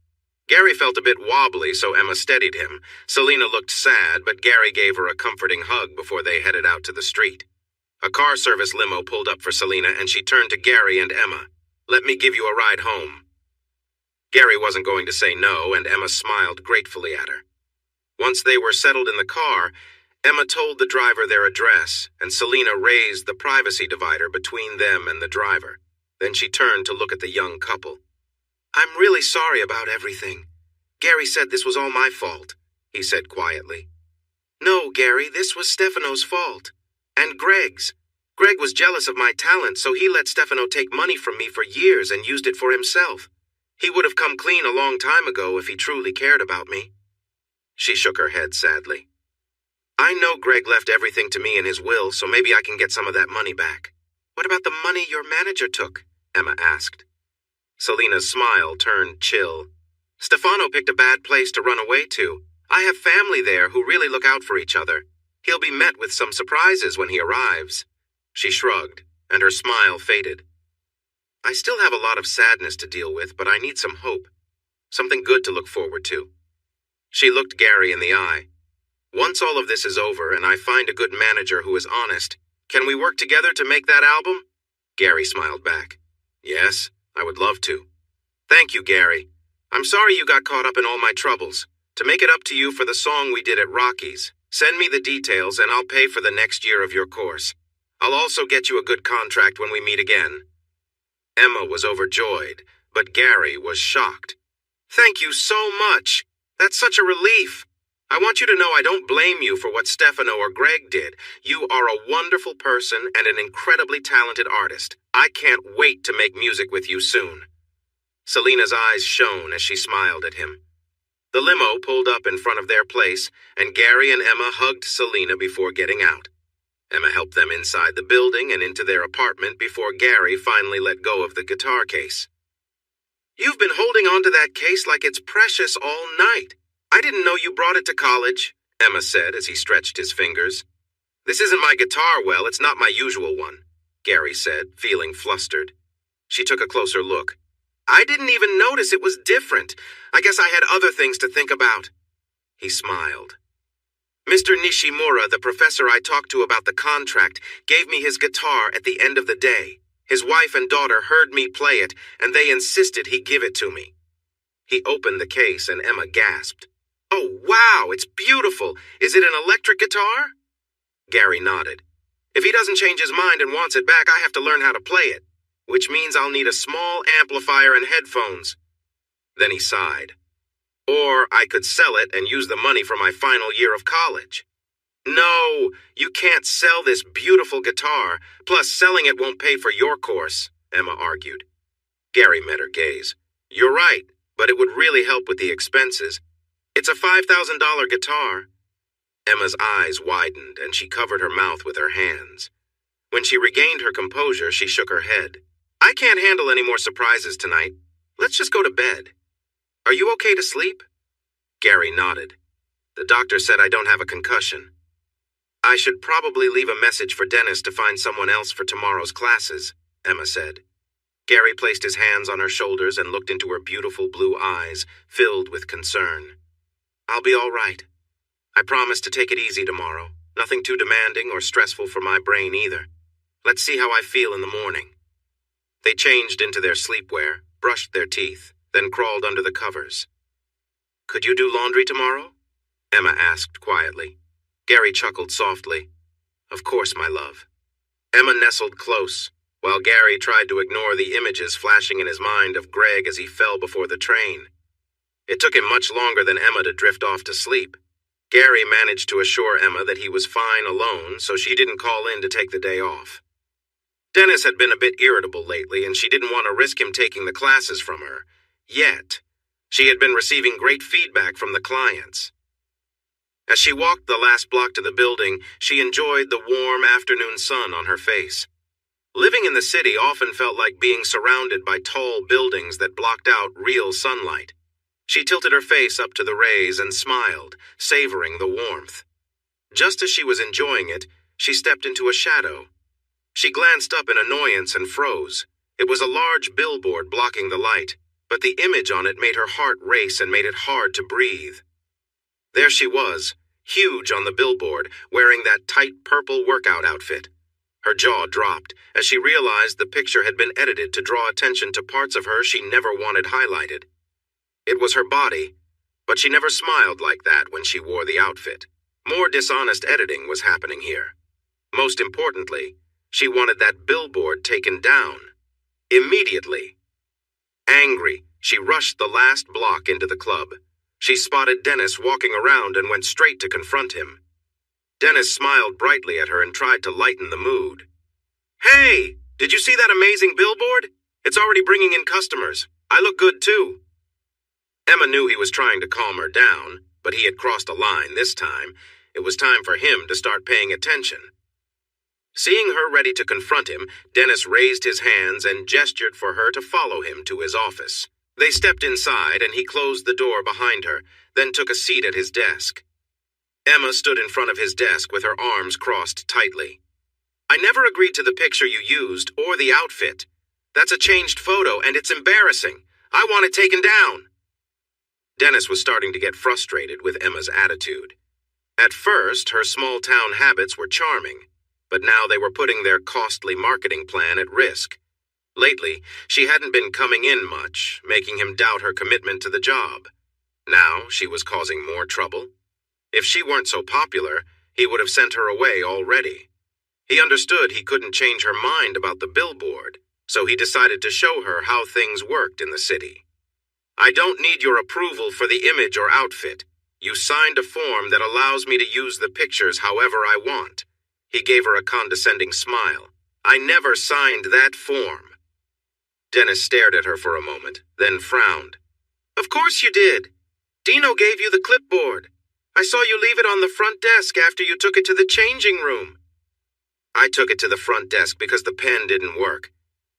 Gary felt a bit wobbly, so Emma steadied him. Selena looked sad, but Gary gave her a comforting hug before they headed out to the street. A car service limo pulled up for Selena, and she turned to Gary and Emma. "Let me give you a ride home." Gary wasn't going to say no, and Emma smiled gratefully at her. Once they were settled in the car, Emma told the driver their address, and Selena raised the privacy divider between them and the driver. Then she turned to look at the young couple. "I'm really sorry about everything. Gary said this was all my fault," he said quietly. "No, Gary, this was Stefano's fault. And Greg's. Greg was jealous of my talent, so he let Stefano take money from me for years and used it for himself. He would have come clean a long time ago if he truly cared about me." She shook her head sadly. "I know Greg left everything to me in his will, so maybe I can get some of that money back." "What about the money your manager took?" Emma asked. Selena's smile turned chill. "Stefano picked a bad place to run away to. I have family there who really look out for each other. He'll be met with some surprises when he arrives." She shrugged, and her smile faded. "I still have a lot of sadness to deal with, but I need some hope. Something good to look forward to." She looked Gary in the eye. "Once all of this is over and I find a good manager who is honest, can we work together to make that album?" Gary smiled back. "Yes, I would love to." "Thank you, Gary. I'm sorry you got caught up in all my troubles. To make it up to you for the song we did at Rockies, send me the details and I'll pay for the next year of your course. I'll also get you a good contract when we meet again." Emma was overjoyed, but Gary was shocked. "Thank you so much. That's such a relief. I want you to know I don't blame you for what Stefano or Greg did. You are a wonderful person and an incredibly talented artist. I can't wait to make music with you soon." Selena's eyes shone as she smiled at him. The limo pulled up in front of their place, and Gary and Emma hugged Selena before getting out. Emma helped them inside the building and into their apartment before Gary finally let go of the guitar case. "You've been holding on to that case like it's precious all night. I didn't know you brought it to college," Emma said as he stretched his fingers. "This isn't my guitar, well, it's not my usual one," Gary said, feeling flustered. She took a closer look. "I didn't even notice it was different. I guess I had other things to think about." He smiled. "Mr. Nishimura, the professor I talked to about the contract, gave me his guitar at the end of the day. His wife and daughter heard me play it, and they insisted he give it to me." He opened the case, and Emma gasped. "Oh, wow, it's beautiful. Is it an electric guitar?" Gary nodded. "If he doesn't change his mind and wants it back, I have to learn how to play it, which means I'll need a small amplifier and headphones." Then he sighed. "Or I could sell it and use the money for my final year of college." "No, you can't sell this beautiful guitar. Plus, selling it won't pay for your course," Emma argued. Gary met her gaze. "You're right, but it would really help with the expenses. It's a $5,000 guitar." Emma's eyes widened, and she covered her mouth with her hands. When she regained her composure, she shook her head. "I can't handle any more surprises tonight. Let's just go to bed. Are you okay to sleep?" Gary nodded. "The doctor said I don't have a concussion." "I should probably leave a message for Dennis to find someone else for tomorrow's classes," Emma said. Gary placed his hands on her shoulders and looked into her beautiful blue eyes, filled with concern. "I'll be all right. I promise to take it easy tomorrow. Nothing too demanding or stressful for my brain either. Let's see how I feel in the morning." They changed into their sleepwear, brushed their teeth, then crawled under the covers. "Could you do laundry tomorrow?" Emma asked quietly. Gary chuckled softly. "Of course, my love." Emma nestled close, while Gary tried to ignore the images flashing in his mind of Greg as he fell before the train. It took him much longer than Emma to drift off to sleep. Gary managed to assure Emma that he was fine alone, so she didn't call in to take the day off. Dennis had been a bit irritable lately, and she didn't want to risk him taking the classes from her. Yet, she had been receiving great feedback from the clients. As she walked the last block to the building, she enjoyed the warm afternoon sun on her face. Living in the city often felt like being surrounded by tall buildings that blocked out real sunlight. She tilted her face up to the rays and smiled, savoring the warmth. Just as she was enjoying it, she stepped into a shadow. She glanced up in annoyance and froze. It was a large billboard blocking the light, but the image on it made her heart race and made it hard to breathe. There she was, huge on the billboard, wearing that tight purple workout outfit. Her jaw dropped as she realized the picture had been edited to draw attention to parts of her she never wanted highlighted. It was her body, but she never smiled like that when she wore the outfit. More dishonest editing was happening here. Most importantly, she wanted that billboard taken down. Immediately. Angry, she rushed the last block into the club. She spotted Dennis walking around and went straight to confront him. Dennis smiled brightly at her and tried to lighten the mood. "Hey, did you see that amazing billboard? It's already bringing in customers. I look good too." Emma knew he was trying to calm her down, but he had crossed a line this time. It was time for him to start paying attention. Seeing her ready to confront him, Dennis raised his hands and gestured for her to follow him to his office. They stepped inside and he closed the door behind her, then took a seat at his desk. Emma stood in front of his desk with her arms crossed tightly. "I never agreed to the picture you used or the outfit. That's a changed photo and it's embarrassing. I want it taken down." Dennis was starting to get frustrated with Emma's attitude. At first, her small-town habits were charming, but now they were putting their costly marketing plan at risk. Lately, she hadn't been coming in much, making him doubt her commitment to the job. Now she was causing more trouble. If she weren't so popular, he would have sent her away already. He understood he couldn't change her mind about the billboard, so he decided to show her how things worked in the city. "I don't need your approval for the image or outfit. You signed a form that allows me to use the pictures however I want." He gave her a condescending smile. "I never signed that form." Dennis stared at her for a moment, then frowned. Of course you did. Dino gave you the clipboard. I saw you leave it on the front desk after you took it to the changing room. I took it to the front desk because the pen didn't work.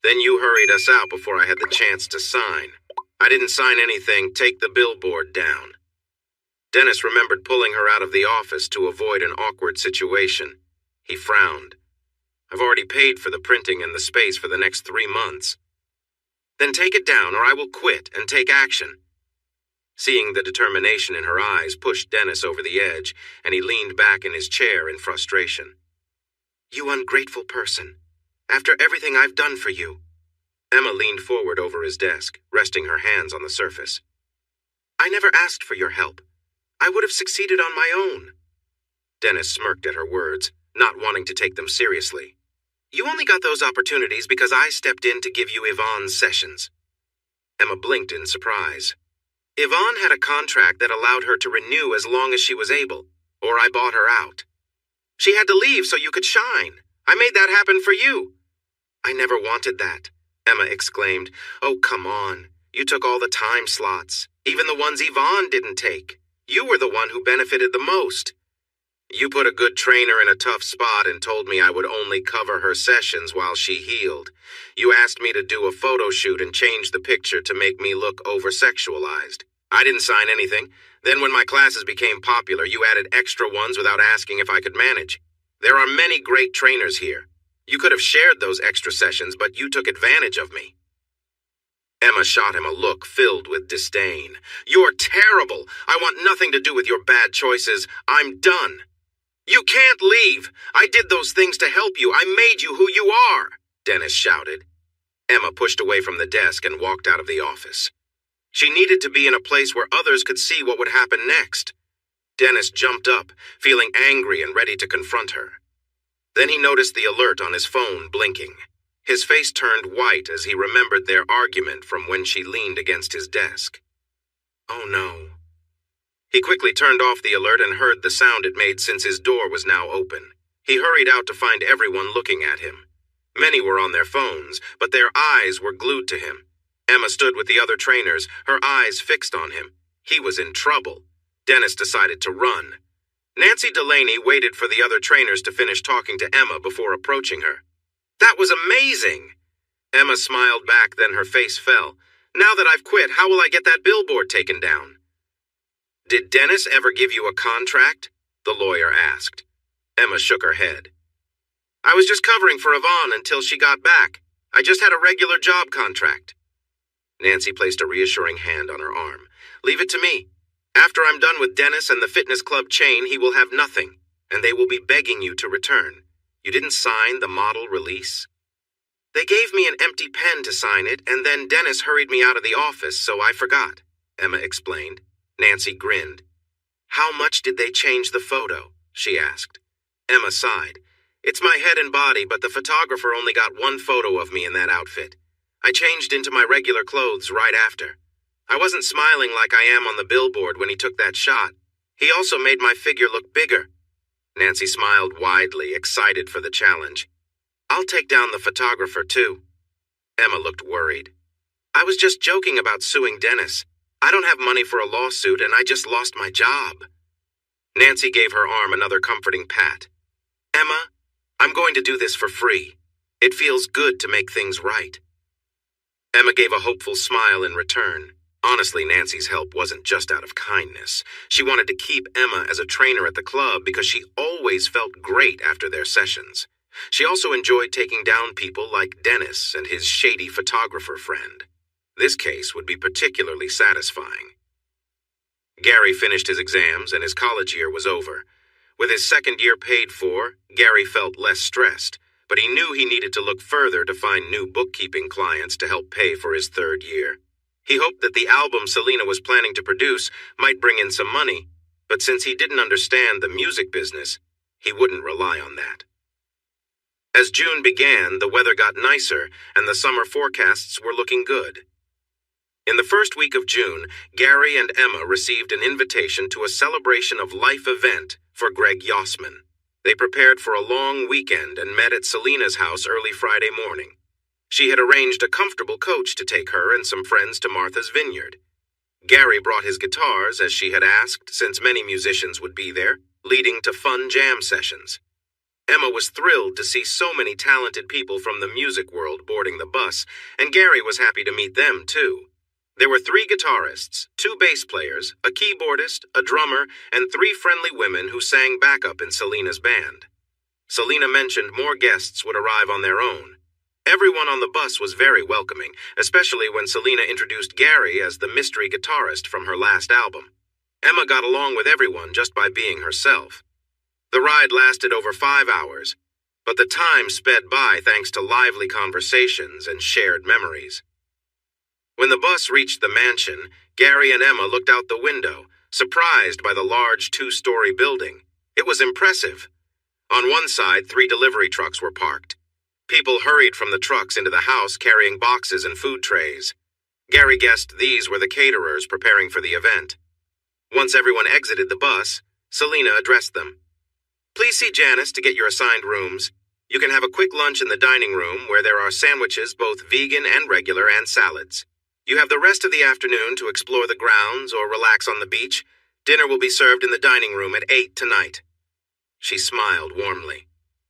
Then you hurried us out before I had the chance to sign. I didn't sign anything. Take the billboard down. Dennis remembered pulling her out of the office to avoid an awkward situation. He frowned. I've already paid for the printing and the space for the next 3 months. Then take it down or I will quit and take action. Seeing the determination in her eyes pushed Dennis over the edge, and he leaned back in his chair in frustration. You ungrateful person. After everything I've done for you. Emma leaned forward over his desk, resting her hands on the surface. I never asked for your help. I would have succeeded on my own. Dennis smirked at her words, not wanting to take them seriously. You only got those opportunities because I stepped in to give you Yvonne's sessions. Emma blinked in surprise. Yvonne had a contract that allowed her to renew as long as she was able, or I bought her out. She had to leave so you could shine. I made that happen for you. I never wanted that, Emma exclaimed. Oh, come on. You took all the time slots, even the ones Yvonne didn't take. You were the one who benefited the most. You put a good trainer in a tough spot and told me I would only cover her sessions while she healed. You asked me to do a photo shoot and change the picture to make me look over-sexualized. I didn't sign anything. Then when my classes became popular, you added extra ones without asking if I could manage. There are many great trainers here. You could have shared those extra sessions, but you took advantage of me. Emma shot him a look filled with disdain. You're terrible. I want nothing to do with your bad choices. I'm done. You can't leave. I did those things to help you. I made you who you are, Dennis shouted. Emma pushed away from the desk and walked out of the office. She needed to be in a place where others could see what would happen next. Dennis jumped up, feeling angry and ready to confront her. Then he noticed the alert on his phone blinking. His face turned white as he remembered their argument from when she leaned against his desk. Oh no. He quickly turned off the alert and heard the sound it made since his door was now open. He hurried out to find everyone looking at him. Many were on their phones, but their eyes were glued to him. Emma stood with the other trainers, her eyes fixed on him. He was in trouble. Dennis decided to run. Nancy Delaney waited for the other trainers to finish talking to Emma before approaching her. That was amazing! Emma smiled back, then her face fell. Now that I've quit, how will I get that billboard taken down? Did Dennis ever give you a contract? The lawyer asked. Emma shook her head. I was just covering for Yvonne until she got back. I just had a regular job contract. Nancy placed a reassuring hand on her arm. Leave it to me. After I'm done with Dennis and the fitness club chain, he will have nothing, and they will be begging you to return. You didn't sign the model release? They gave me an empty pen to sign it, and then Dennis hurried me out of the office, so I forgot, Emma explained. Nancy grinned. How much did they change the photo? She asked. Emma sighed. It's my head and body, but the photographer only got one photo of me in that outfit. I changed into my regular clothes right after. I wasn't smiling like I am on the billboard when he took that shot. He also made my figure look bigger. Nancy smiled widely, excited for the challenge. I'll take down the photographer, too. Emma looked worried. I was just joking about suing Dennis. I don't have money for a lawsuit, and I just lost my job. Nancy gave her arm another comforting pat. Emma, I'm going to do this for free. It feels good to make things right. Emma gave a hopeful smile in return. Honestly, Nancy's help wasn't just out of kindness. She wanted to keep Emma as a trainer at the club because she always felt great after their sessions. She also enjoyed taking down people like Dennis and his shady photographer friend. This case would be particularly satisfying. Gary finished his exams and his college year was over. With his second year paid for, Gary felt less stressed, but he knew he needed to look further to find new bookkeeping clients to help pay for his third year. He hoped that the album Selena was planning to produce might bring in some money, but since he didn't understand the music business, he wouldn't rely on that. As June began, the weather got nicer and the summer forecasts were looking good. In the first week of June, Gary and Emma received an invitation to a celebration of life event for Greg Yossman. They prepared for a long weekend and met at Selena's house early Friday morning. She had arranged a comfortable coach to take her and some friends to Martha's Vineyard. Gary brought his guitars, as she had asked, since many musicians would be there, leading to fun jam sessions. Emma was thrilled to see so many talented people from the music world boarding the bus, and Gary was happy to meet them, too. There were 3 guitarists, 2 bass players, a keyboardist, a drummer, and 3 friendly women who sang backup in Selena's band. Selena mentioned more guests would arrive on their own. Everyone on the bus was very welcoming, especially when Selena introduced Gary as the mystery guitarist from her last album. Emma got along with everyone just by being herself. The ride lasted over 5 hours, but the time sped by thanks to lively conversations and shared memories. When the bus reached the mansion, Gary and Emma looked out the window, surprised by the large 2-story building. It was impressive. On one side, 3 delivery trucks were parked. People hurried from the trucks into the house carrying boxes and food trays. Gary guessed these were the caterers preparing for the event. Once everyone exited the bus, Selena addressed them. "Please see Janice to get your assigned rooms. You can have a quick lunch in the dining room where there are sandwiches, both vegan and regular, and salads. You have the rest of the afternoon to explore the grounds or relax on the beach. Dinner will be served in the dining room at 8 tonight." She smiled warmly.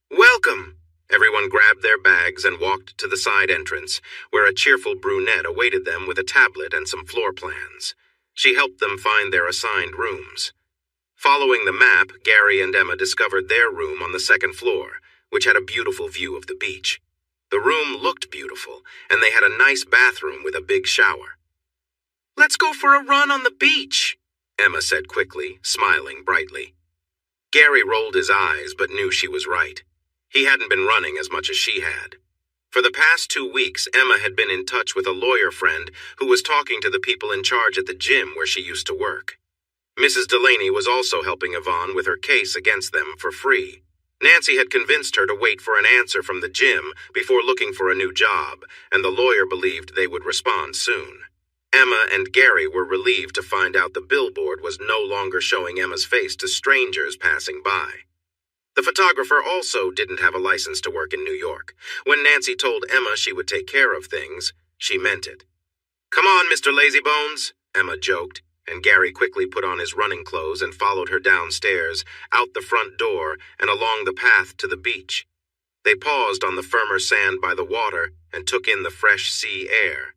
"Welcome!" Everyone grabbed their bags and walked to the side entrance, where a cheerful brunette awaited them with a tablet and some floor plans. She helped them find their assigned rooms. Following the map, Gary and Emma discovered their room on the 2nd floor, which had a beautiful view of the beach. The room looked beautiful, and they had a nice bathroom with a big shower. "Let's go for a run on the beach," Emma said quickly, smiling brightly. Gary rolled his eyes but knew she was right. He hadn't been running as much as she had. For the past 2 weeks, Emma had been in touch with a lawyer friend who was talking to the people in charge at the gym where she used to work. Mrs. Delaney was also helping Yvonne with her case against them for free. Nancy had convinced her to wait for an answer from the gym before looking for a new job, and the lawyer believed they would respond soon. Emma and Gary were relieved to find out the billboard was no longer showing Emma's face to strangers passing by. The photographer also didn't have a license to work in New York. When Nancy told Emma she would take care of things, she meant it. "Come on, Mr. Lazybones," Emma joked, and Gary quickly put on his running clothes and followed her downstairs, out the front door, and along the path to the beach. They paused on the firmer sand by the water and took in the fresh sea air.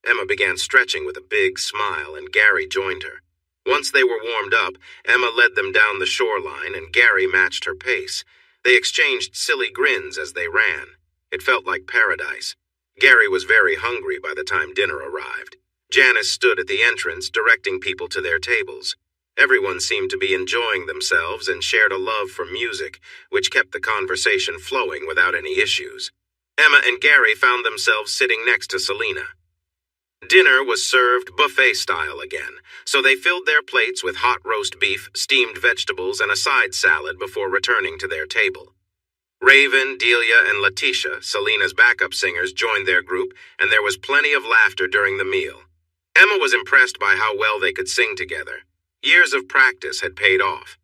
Emma began stretching with a big smile, and Gary joined her. Once they were warmed up, Emma led them down the shoreline, and Gary matched her pace. They exchanged silly grins as they ran. It felt like paradise. Gary was very hungry by the time dinner arrived. Janice stood at the entrance, directing people to their tables. Everyone seemed to be enjoying themselves and shared a love for music, which kept the conversation flowing without any issues. Emma and Gary found themselves sitting next to Selena. Dinner was served buffet-style again, so they filled their plates with hot roast beef, steamed vegetables, and a side salad before returning to their table. Raven, Delia, and Letitia, Selena's backup singers, joined their group, and there was plenty of laughter during the meal. Emma was impressed by how well they could sing together. Years of practice had paid off.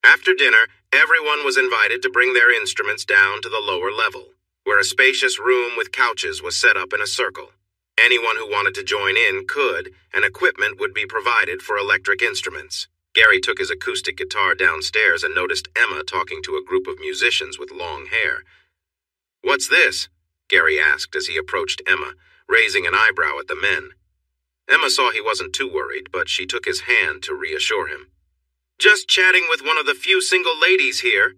After dinner, everyone was invited to bring their instruments down to the lower level, where a spacious room with couches was set up in a circle. Anyone who wanted to join in could, and equipment would be provided for electric instruments. Gary took his acoustic guitar downstairs and noticed Emma talking to a group of musicians with long hair. "What's this?" Gary asked as he approached Emma, raising an eyebrow at the men. Emma saw he wasn't too worried, but she took his hand to reassure him. "Just chatting with one of the few single ladies here."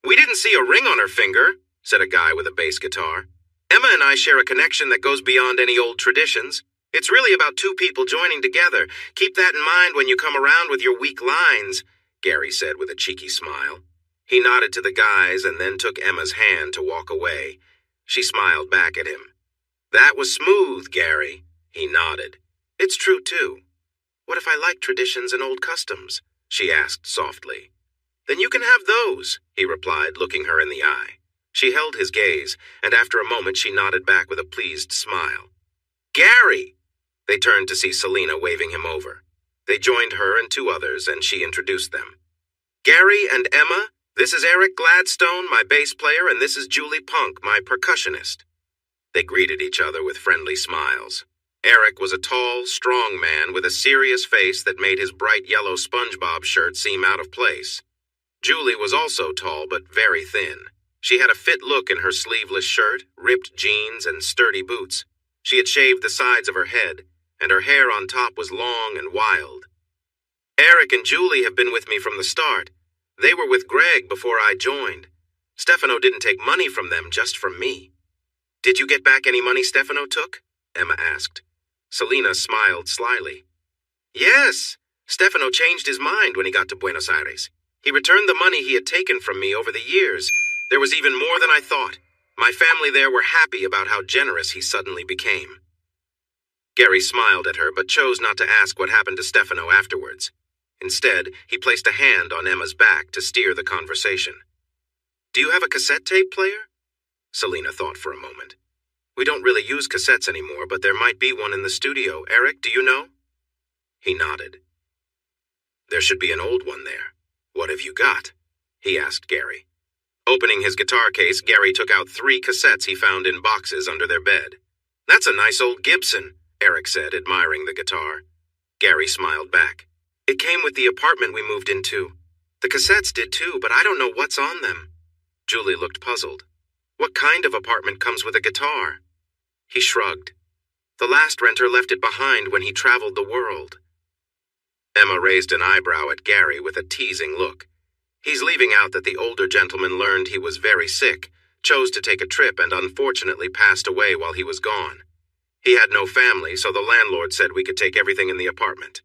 "We didn't see a ring on her finger," said a guy with a bass guitar. "Emma and I share a connection that goes beyond any old traditions. It's really about 2 people joining together. Keep that in mind when you come around with your weak lines," Gary said with a cheeky smile. He nodded to the guys and then took Emma's hand to walk away. She smiled back at him. "That was smooth, Gary." He nodded. "It's true, too. What if I like traditions and old customs?" she asked softly. "Then you can have those," he replied, looking her in the eye. She held his gaze, and after a moment she nodded back with a pleased smile. "Gary!" They turned to see Selena waving him over. They joined her and 2 others, and she introduced them. "Gary and Emma, this is Eric Gladstone, my bass player, and this is Julie Punk, my percussionist." They greeted each other with friendly smiles. Eric was a tall, strong man with a serious face that made his bright yellow SpongeBob shirt seem out of place. Julie was also tall but very thin. She had a fit look in her sleeveless shirt, ripped jeans, and sturdy boots. She had shaved the sides of her head, and her hair on top was long and wild. Eric and Julie have been with me from the start. They were with Greg before I joined. Stefano didn't take money from them, just from me. Did you get back any money Stefano took? Emma asked. Selena smiled slyly. Yes, Stefano changed his mind when he got to Buenos Aires. He returned the money he had taken from me over the years. There was even more than I thought. My family there were happy about how generous he suddenly became. Gary smiled at her but chose not to ask what happened to Stefano afterwards. Instead, he placed a hand on Emma's back to steer the conversation. Do you have a cassette tape player? Selena thought for a moment. We don't really use cassettes anymore, but there might be one in the studio. Eric, do you know? He nodded. There should be an old one there. What have you got? He asked Gary. Opening his guitar case, Gary took out 3 cassettes he found in boxes under their bed. That's a nice old Gibson, Eric said, admiring the guitar. Gary smiled back. It came with the apartment we moved into. The cassettes did too, but I don't know what's on them. Julie looked puzzled. What kind of apartment comes with a guitar? He shrugged. The last renter left it behind when he traveled the world. Emma raised an eyebrow at Gary with a teasing look. He's leaving out that the older gentleman learned he was very sick, chose to take a trip, and unfortunately passed away while he was gone. He had no family, so the landlord said we could take everything in the apartment.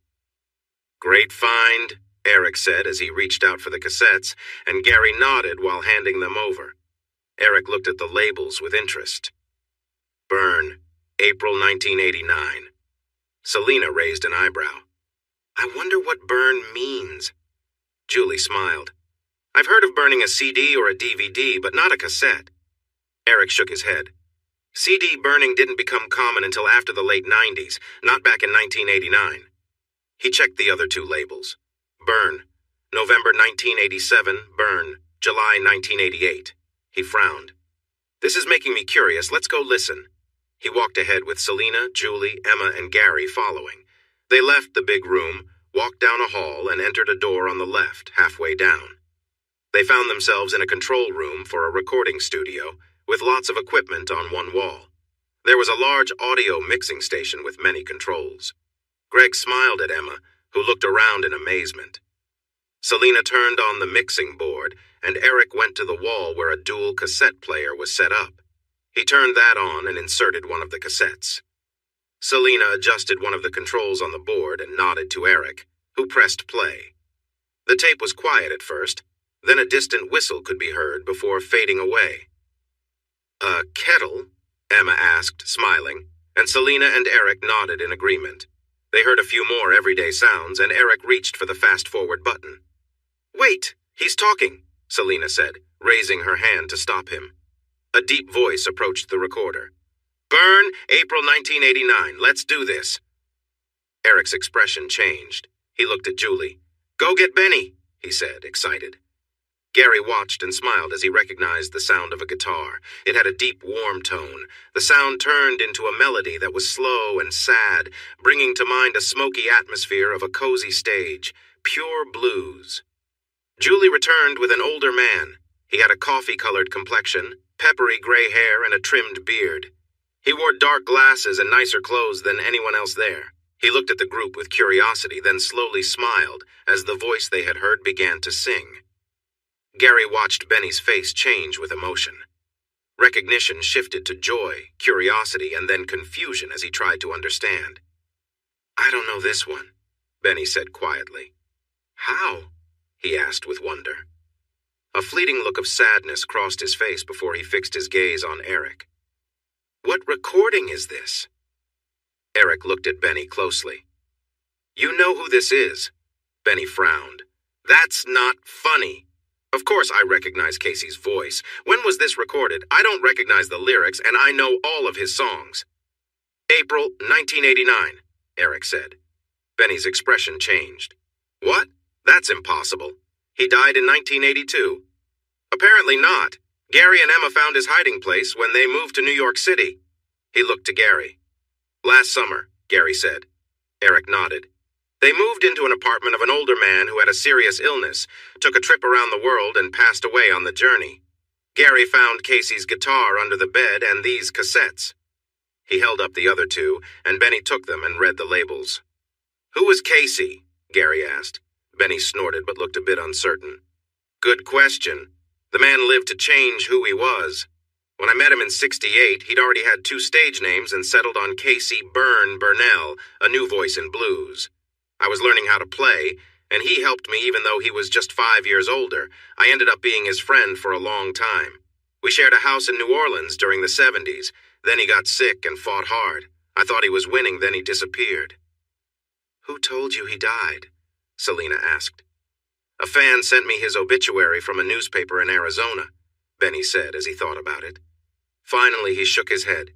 Great find, Eric said as he reached out for the cassettes, and Gary nodded while handing them over. Eric looked at the labels with interest. Burn, April 1989. Selena raised an eyebrow. I wonder what burn means. Julie smiled. I've heard of burning a CD or a DVD, but not a cassette. Eric shook his head. CD burning didn't become common until after the late 90s, not back in 1989. He checked the other 2 labels. Burn, November 1987, burn, July 1988. He frowned. This is making me curious. Let's go listen. He walked ahead with Selena, Julie, Emma, and Gary following. They left the big room, walked down a hall, and entered a door on the left, halfway down. They found themselves in a control room for a recording studio, with lots of equipment on one wall. There was a large audio mixing station with many controls. Greg smiled at Emma, who looked around in amazement. Selena turned on the mixing board, and Eric went to the wall where a dual cassette player was set up. He turned that on and inserted one of the cassettes. Selena adjusted one of the controls on the board and nodded to Eric, who pressed play. The tape was quiet at first, then a distant whistle could be heard before fading away. A kettle? Emma asked, smiling, and Selena and Eric nodded in agreement. They heard a few more everyday sounds, and Eric reached for the fast-forward button. Wait, he's talking, Selena said, raising her hand to stop him. A deep voice approached the recorder. Burn, April 1989. Let's do this. Eric's expression changed. He looked at Julie. Go get Benny, he said, excited. Gary watched and smiled as he recognized the sound of a guitar. It had a deep, warm tone. The sound turned into a melody that was slow and sad, bringing to mind a smoky atmosphere of a cozy stage, pure blues. Julie returned with an older man. He had a coffee-colored complexion, peppery gray hair, and a trimmed beard. He wore dark glasses and nicer clothes than anyone else there. He looked at the group with curiosity, then slowly smiled as the voice they had heard began to sing. Gary watched Benny's face change with emotion. Recognition shifted to joy, curiosity, and then confusion as he tried to understand. I don't know this one, Benny said quietly. How? He asked with wonder. A fleeting look of sadness crossed his face before he fixed his gaze on Eric. What recording is this? Eric looked at Benny closely. You know who this is? Benny frowned. That's not funny. Of course I recognize Casey's voice. When was this recorded? I don't recognize the lyrics, and I know all of his songs. April 1989, Eric said. Benny's expression changed. What? That's impossible. He died in 1982. Apparently not. Gary and Emma found his hiding place when they moved to New York City. He looked to Gary. "Last summer," Gary said. Eric nodded. "They moved into an apartment of an older man who had a serious illness, took a trip around the world, and passed away on the journey. Gary found Casey's guitar under the bed and these cassettes." He held up the other two, and Benny took them and read the labels. "Who was Casey?" Gary asked. Benny snorted but looked a bit uncertain. "Good question. The man lived to change who he was. When I met him in '68, he'd already had 2 stage names and settled on Casey Byrne Burnell, a new voice in blues. I was learning how to play, and he helped me even though he was just 5 years older. I ended up being his friend for a long time. We shared a house in New Orleans during the '70s. Then he got sick and fought hard. I thought he was winning, then he disappeared." "Who told you he died?" Selena asked. "A fan sent me his obituary from a newspaper in Arizona," Benny said as he thought about it. Finally, he shook his head.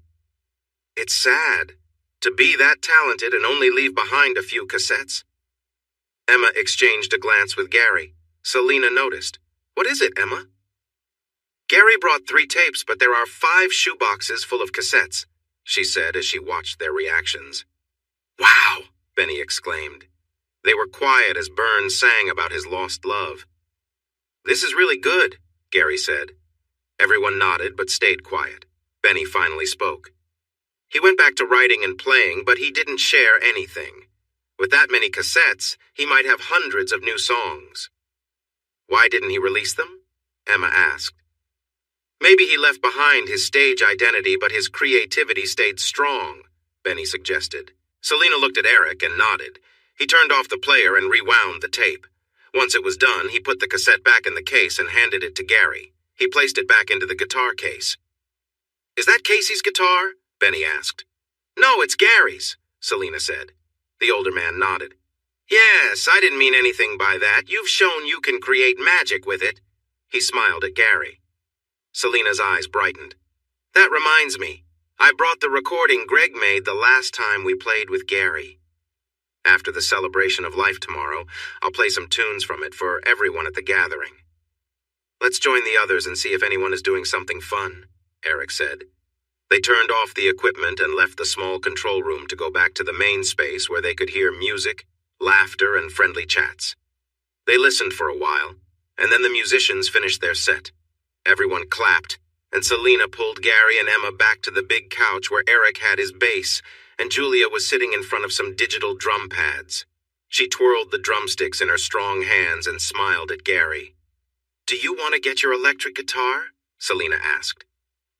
"It's sad. To be that talented and only leave behind a few cassettes." Emma exchanged a glance with Gary. Selena noticed. "What is it, Emma?" "Gary brought 3 tapes, but there are 5 shoeboxes full of cassettes," she said as she watched their reactions. "Wow!" Benny exclaimed. They were quiet as Burns sang about his lost love. "This is really good," Gary said. Everyone nodded but stayed quiet. Benny finally spoke. He went back to writing and playing, but he didn't share anything. With that many cassettes, he might have hundreds of new songs. "Why didn't he release them?" Emma asked. "Maybe he left behind his stage identity, but his creativity stayed strong," Benny suggested. Selena looked at Eric and nodded. He turned off the player and rewound the tape. Once it was done, he put the cassette back in the case and handed it to Gary. He placed it back into the guitar case. "Is that Casey's guitar?" Benny asked. "No, it's Gary's," Selena said. The older man nodded. "Yes, I didn't mean anything by that. You've shown you can create magic with it." He smiled at Gary. Selena's eyes brightened. "That reminds me. I brought the recording Greg made the last time we played with Gary. After the celebration of life tomorrow, I'll play some tunes from it for everyone at the gathering." "Let's join the others and see if anyone is doing something fun," Eric said. They turned off the equipment and left the small control room to go back to the main space where they could hear music, laughter, and friendly chats. They listened for a while, and then the musicians finished their set. Everyone clapped, and Selena pulled Gary and Emma back to the big couch where Eric had his bass, and Julia was sitting in front of some digital drum pads. She twirled the drumsticks in her strong hands and smiled at Gary. "Do you want to get your electric guitar?" Selena asked.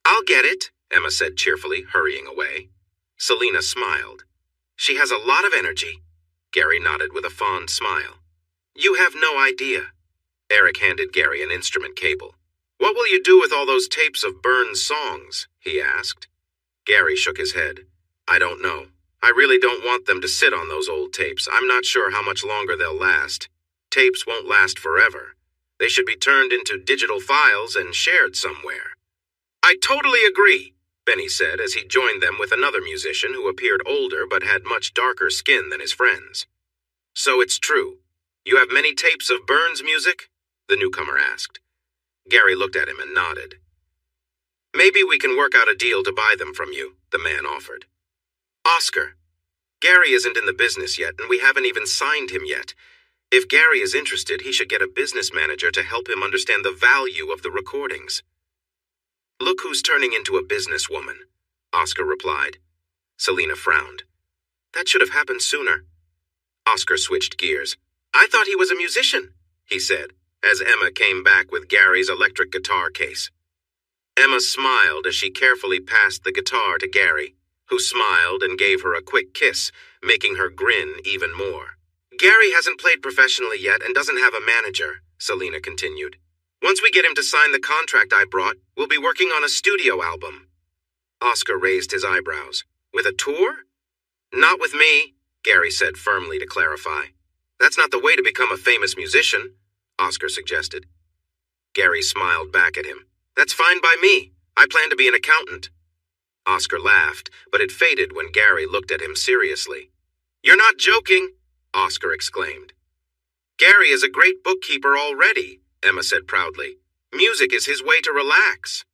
"I'll get it," Emma said cheerfully, hurrying away. Selena smiled. "She has a lot of energy." Gary nodded with a fond smile. "You have no idea." Eric handed Gary an instrument cable. "What will you do with all those tapes of Burns' songs?" he asked. Gary shook his head. "I don't know. I really don't want them to sit on those old tapes. I'm not sure how much longer they'll last. Tapes won't last forever. They should be turned into digital files and shared somewhere." "I totally agree," Benny said as he joined them with another musician who appeared older but had much darker skin than his friends. "So it's true. You have many tapes of Burns' music?" the newcomer asked. Gary looked at him and nodded. "Maybe we can work out a deal to buy them from you," the man offered. "Oscar, Gary isn't in the business yet, and we haven't even signed him yet. If Gary is interested, he should get a business manager to help him understand the value of the recordings." "Look who's turning into a businesswoman," Oscar replied. Selena frowned. "That should have happened sooner." Oscar switched gears. "I thought he was a musician," he said, as Emma came back with Gary's electric guitar case. Emma smiled as she carefully passed the guitar to Gary, who smiled and gave her a quick kiss, making her grin even more. "Gary hasn't played professionally yet and doesn't have a manager," Selena continued. "Once we get him to sign the contract I brought, we'll be working on a studio album." Oscar raised his eyebrows. "With a tour?" "Not with me," Gary said firmly to clarify. "That's not the way to become a famous musician," Oscar suggested. Gary smiled back at him. "That's fine by me. I plan to be an accountant." Oscar laughed, but it faded when Gary looked at him seriously. "You're not joking," Oscar exclaimed. "Gary is a great bookkeeper already," Emma said proudly. "Music is his way to relax."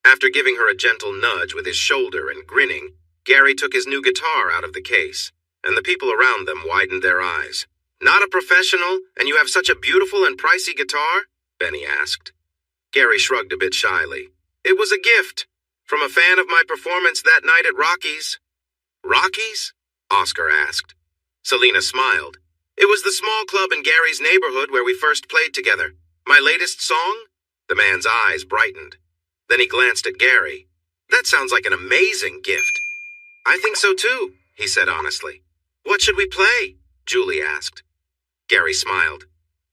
After giving her a gentle nudge with his shoulder and grinning, Gary took his new guitar out of the case, and the people around them widened their eyes. "Not a professional, and you have such a beautiful and pricey guitar?" Benny asked. Gary shrugged a bit shyly. "It was a gift, from a fan of my performance that night at Rocky's." "Rocky's?" Oscar asked. Selena smiled. "It was the small club in Gary's neighborhood where we first played together. My latest song?" The man's eyes brightened. Then he glanced at Gary. "That sounds like an amazing gift." "I think so too," he said honestly. "What should we play?" Julie asked. Gary smiled.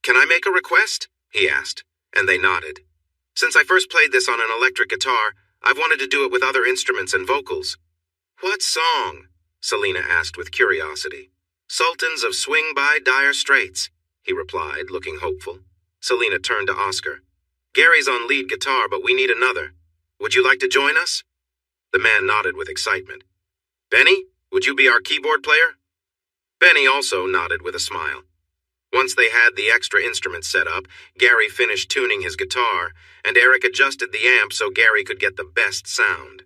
"Can I make a request?" he asked, and they nodded. "Since I first played this on an electric guitar, I've wanted to do it with other instruments and vocals." "What song?" Selena asked with curiosity. "Sultans of Swing by Dire Straits," he replied, looking hopeful. Selena turned to Oscar. "Gary's on lead guitar, but we need another. Would you like to join us?" The man nodded with excitement. "Benny, would you be our keyboard player?" Benny also nodded with a smile. Once they had the extra instruments set up, Gary finished tuning his guitar, and Eric adjusted the amp so Gary could get the best sound.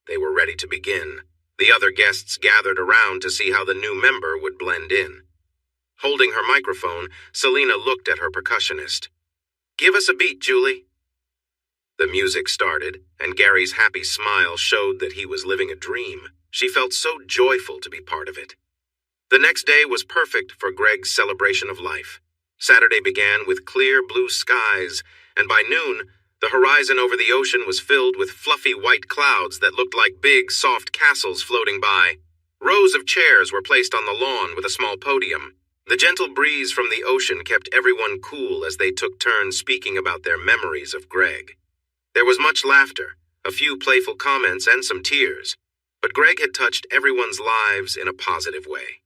They were ready to begin. The other guests gathered around to see how the new member would blend in. Holding her microphone, Selena looked at her percussionist. "Give us a beat, Julie." The music started, and Gary's happy smile showed that he was living a dream. She felt so joyful to be part of it. The next day was perfect for Greg's celebration of life. Saturday began with clear blue skies, and by noon, the horizon over the ocean was filled with fluffy white clouds that looked like big, soft castles floating by. Rows of chairs were placed on the lawn with a small podium. The gentle breeze from the ocean kept everyone cool as they took turns speaking about their memories of Greg. There was much laughter, a few playful comments, and some tears, but Greg had touched everyone's lives in a positive way.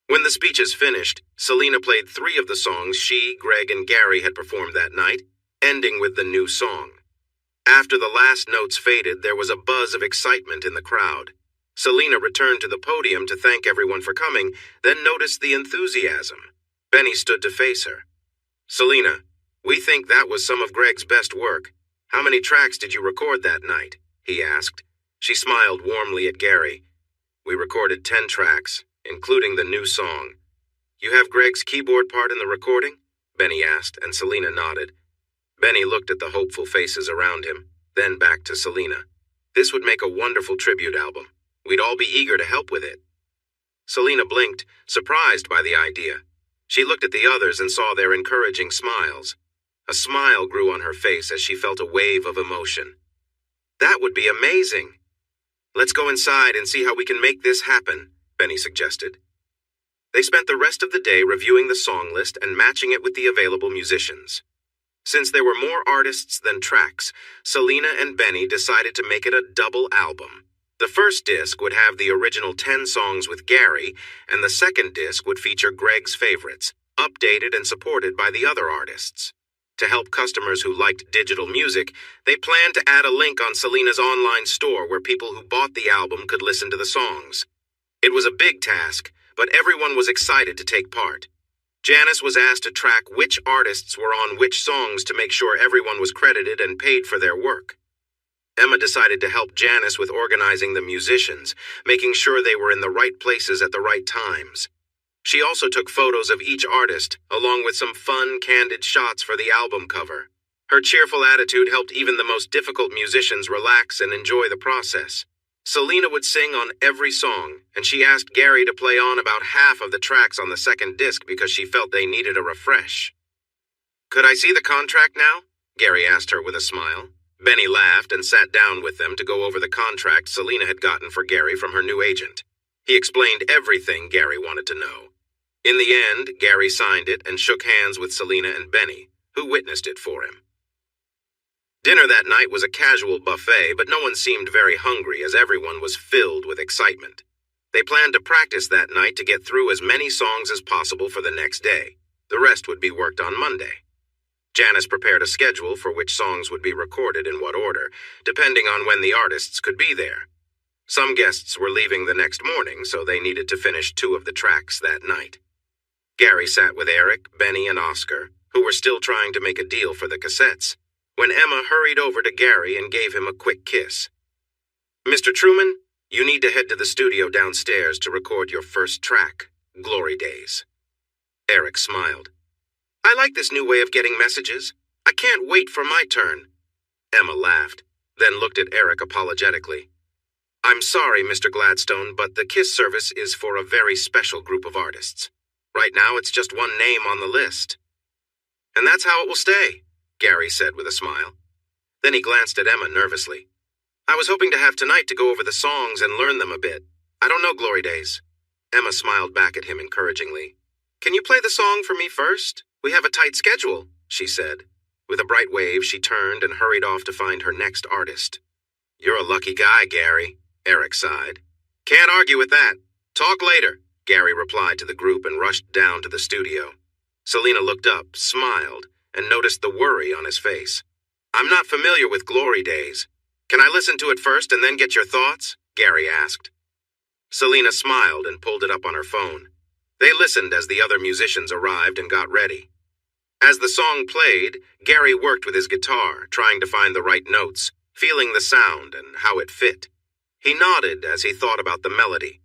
When the speeches finished, Selena played 3 of the songs she, Greg, and Gary had performed that night, ending with the new song. After the last notes faded, there was a buzz of excitement in the crowd. Selena returned to the podium to thank everyone for coming, then noticed the enthusiasm. Benny stood to face her. "Selena, we think that was some of Greg's best work. How many tracks did you record that night?" he asked. She smiled warmly at Gary. "We recorded 10 tracks, including the new song." "You have Greg's keyboard part in the recording?" Benny asked, and Selena nodded. Benny looked at the hopeful faces around him, then back to Selena. "This would make a wonderful tribute album. We'd all be eager to help with it." Selena blinked, surprised by the idea. She looked at the others and saw their encouraging smiles. A smile grew on her face as she felt a wave of emotion. "That would be amazing." "Let's go inside and see how we can make this happen," Benny suggested. They spent the rest of the day reviewing the song list and matching it with the available musicians. Since there were more artists than tracks, Selena and Benny decided to make it a double album. The first disc would have the original 10 songs with Gary, and the second disc would feature Greg's favorites, updated and supported by the other artists. To help customers who liked digital music, they planned to add a link on Selena's online store where people who bought the album could listen to the songs. It was a big task, but everyone was excited to take part. Janice was asked to track which artists were on which songs to make sure everyone was credited and paid for their work. Emma decided to help Janice with organizing the musicians, making sure they were in the right places at the right times. She also took photos of each artist, along with some fun, candid shots for the album cover. Her cheerful attitude helped even the most difficult musicians relax and enjoy the process. Selena would sing on every song, and she asked Gary to play on about half of the tracks on the second disc because she felt they needed a refresh. "Could I see the contract now?" Gary asked her with a smile. Benny laughed and sat down with them to go over the contract Selena had gotten for Gary from her new agent. He explained everything Gary wanted to know. In the end, Gary signed it and shook hands with Selena and Benny, who witnessed it for him. Dinner that night was a casual buffet, but no one seemed very hungry as everyone was filled with excitement. They planned to practice that night to get through as many songs as possible for the next day. The rest would be worked on Monday. Janice prepared a schedule for which songs would be recorded in what order, depending on when the artists could be there. Some guests were leaving the next morning, so they needed to finish 2 of the tracks that night. Gary sat with Eric, Benny, and Oscar, who were still trying to make a deal for the cassettes. when Emma hurried over to Gary and gave him a quick kiss. "Mr. Truman, you need to head to the studio downstairs to record your first track, Glory Days." Eric smiled. "I like this new way of getting messages. I can't wait for my turn." Emma laughed, then looked at Eric apologetically. "I'm sorry, Mr. Gladstone, but the KISS service is for a very special group of artists. Right now, it's just one name on the list." "And that's how it will stay," Gary said with a smile. Then he glanced at Emma nervously. "I was hoping to have tonight to go over the songs and learn them a bit. I don't know Glory Days." Emma smiled back at him encouragingly. "Can you play the song for me first? We have a tight schedule," she said. With a bright wave, she turned and hurried off to find her next artist. "You're a lucky guy, Gary," Eric sighed. "Can't argue with that. Talk later," Gary replied to the group and rushed down to the studio. Selena looked up, smiled, and noticed the worry on his face. "I'm not familiar with Glory Days. Can I listen to it first and then get your thoughts?" Gary asked. Selena smiled and pulled it up on her phone. They listened as the other musicians arrived and got ready. As the song played, Gary worked with his guitar, trying to find the right notes, feeling the sound and how it fit. He nodded as he thought about the melody.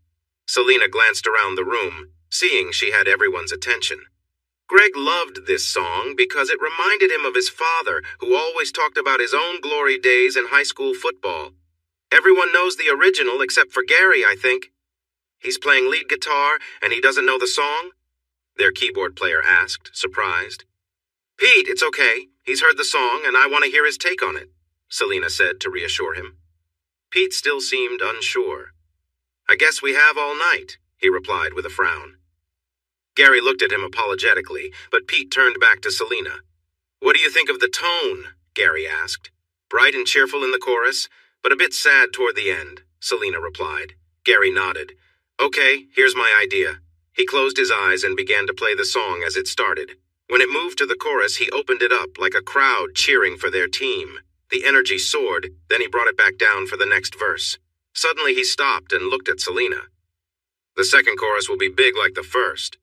Selena glanced around the room, seeing she had everyone's attention. Greg loved this song because it reminded him of his father, who always talked about his own glory days in high school football. Everyone knows the original except for Gary, I think. "He's playing lead guitar and he doesn't know the song?" their keyboard player asked, surprised. "Pete, it's okay. He's heard the song and I want to hear his take on it," Selena said to reassure him. Pete still seemed unsure. "I guess we have all night," he replied with a frown. Gary looked at him apologetically, but Pete turned back to Selena. "What do you think of the tone?" Gary asked. "Bright and cheerful in the chorus, but a bit sad toward the end," Selena replied. Gary nodded. "Okay, here's my idea." He closed his eyes and began to play the song as it started. When it moved to the chorus, he opened it up like a crowd cheering for their team. The energy soared, then he brought it back down for the next verse. Suddenly he stopped and looked at Selena. "The second chorus will be big like the first.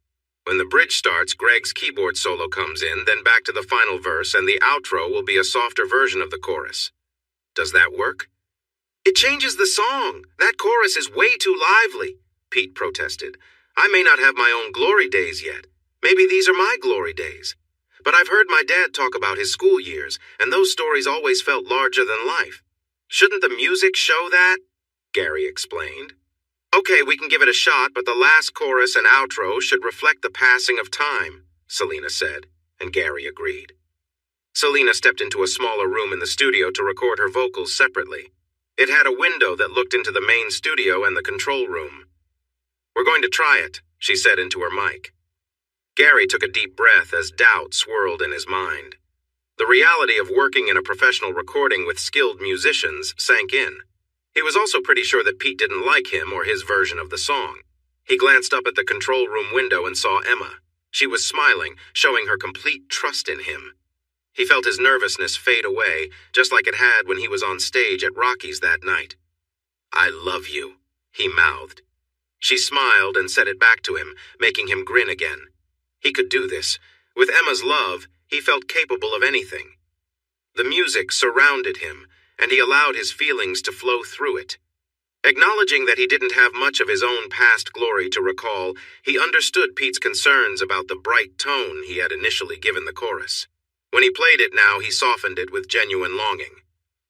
When the bridge starts, Greg's keyboard solo comes in, then back to the final verse, and the outro will be a softer version of the chorus. Does that work?" "It changes the song. That chorus is way too lively," Pete protested. "I may not have my own glory days yet. Maybe these are my glory days. But I've heard my dad talk about his school years, and those stories always felt larger than life. Shouldn't the music show that?" Gary explained. "Okay, we can give it a shot, but the last chorus and outro should reflect the passing of time," Selena said, and Gary agreed. Selena stepped into a smaller room in the studio to record her vocals separately. It had a window that looked into the main studio and the control room. "We're going to try it," she said into her mic. Gary took a deep breath as doubt swirled in his mind. The reality of working in a professional recording with skilled musicians sank in. He was also pretty sure that Pete didn't like him or his version of the song. He glanced up at the control room window and saw Emma. She was smiling, showing her complete trust in him. He felt his nervousness fade away, just like it had when he was on stage at Rocky's that night. "I love you," he mouthed. She smiled and said it back to him, making him grin again. He could do this. With Emma's love, he felt capable of anything. The music surrounded him, and he allowed his feelings to flow through it. Acknowledging that he didn't have much of his own past glory to recall, he understood Pete's concerns about the bright tone he had initially given the chorus. When he played it now, he softened it with genuine longing.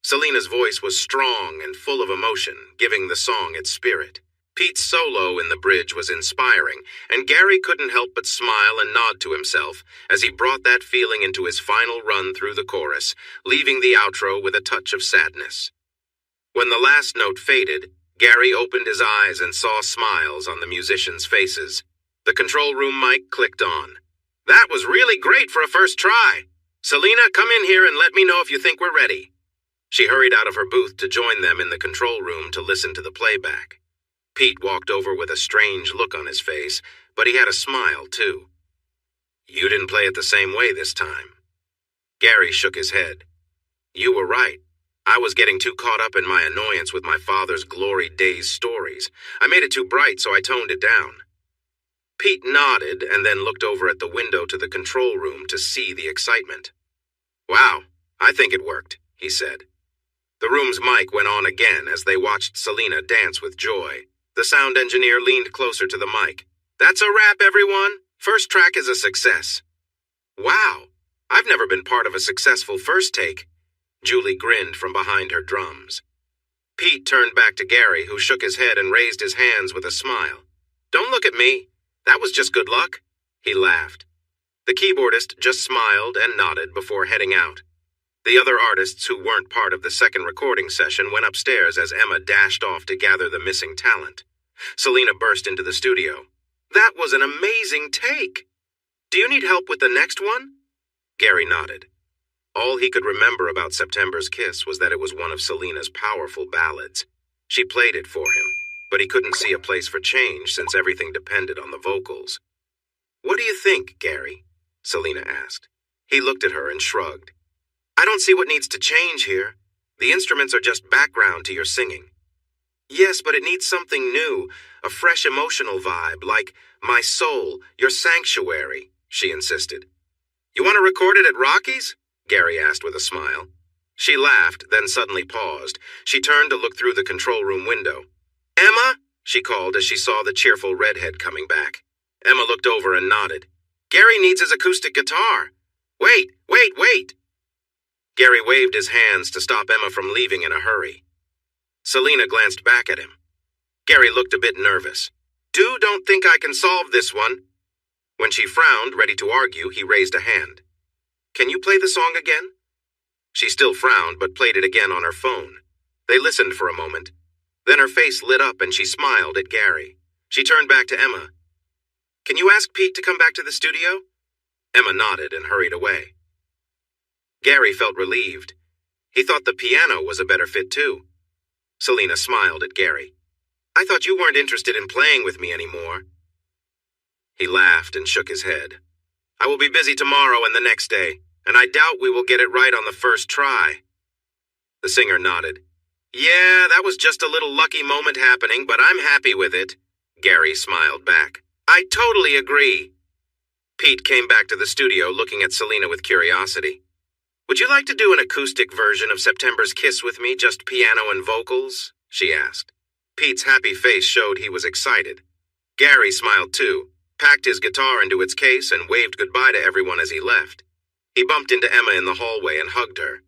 Selena's voice was strong and full of emotion, giving the song its spirit. Pete's solo in the bridge was inspiring, and Gary couldn't help but smile and nod to himself as he brought that feeling into his final run through the chorus, leaving the outro with a touch of sadness. When the last note faded, Gary opened his eyes and saw smiles on the musicians' faces. The control room mic clicked on. "That was really great for a first try. Selena, come in here and let me know if you think we're ready." She hurried out of her booth to join them in the control room to listen to the playback. Pete walked over with a strange look on his face, but he had a smile, too. "You didn't play it the same way this time." Gary shook his head. "You were right. I was getting too caught up in my annoyance with my father's glory days stories. I made it too bright, so I toned it down." Pete nodded and then looked over at the window to the control room to see the excitement. "Wow, "I think it worked," he said. The room's mic went on again as they watched Selena dance with joy. The sound engineer leaned closer to the mic. "That's a wrap, everyone. First track is a success." "Wow, I've never been part of a successful first take." Julie grinned from behind her drums. Pete turned back to Gary, who shook his head and raised his hands with a smile. "Don't look at me. That was just good luck." He laughed. The keyboardist just smiled and nodded before heading out. The other artists who weren't part of the second recording session went upstairs as Emma dashed off to gather the missing talent. Selena burst into the studio. "That was an amazing take. Do you need help with the next one?" Gary nodded. All he could remember about September's Kiss was that it was one of Selena's powerful ballads. She played it for him, but he couldn't see a place for change since everything depended on the vocals. "What do you think, Gary?" Selena asked. He looked at her and shrugged. "I don't see what needs to change here. The instruments are just background to your singing." "Yes, but it needs something new, a fresh emotional vibe, like My Soul, Your Sanctuary," she insisted. "You want to record it at Rocky's?" Gary asked with a smile. She laughed, then suddenly paused. She turned to look through the control room window. "Emma?" she called as she saw the cheerful redhead coming back. Emma looked over and nodded. "Gary needs his acoustic guitar. Wait. Gary waved his hands to stop Emma from leaving in a hurry. Selena glanced back at him. Gary looked a bit nervous. Don't think I can solve this one." When she frowned, ready to argue, he raised a hand. "Can you play the song again?" She still frowned, but played it again on her phone. They listened for a moment. Then her face lit up and she smiled at Gary. She turned back to Emma. "Can you ask Pete to come back to the studio?" Emma nodded and hurried away. Gary felt relieved. He thought the piano was a better fit too. Selena smiled at Gary. "I thought you weren't interested in playing with me anymore." He laughed and shook his head. "I will be busy tomorrow and the next day, and I doubt we will get it right on the first try." The singer nodded. "Yeah, that was just a little lucky moment happening, but I'm happy with it." Gary smiled back. "I totally agree." Pete came back to the studio looking at Selena with curiosity. "Would you like to do an acoustic version of September's Kiss with me, just piano and vocals?" she asked. Pete's happy face showed he was excited. Gary smiled too, packed his guitar into its case, and waved goodbye to everyone as he left. He bumped into Emma in the hallway and hugged her.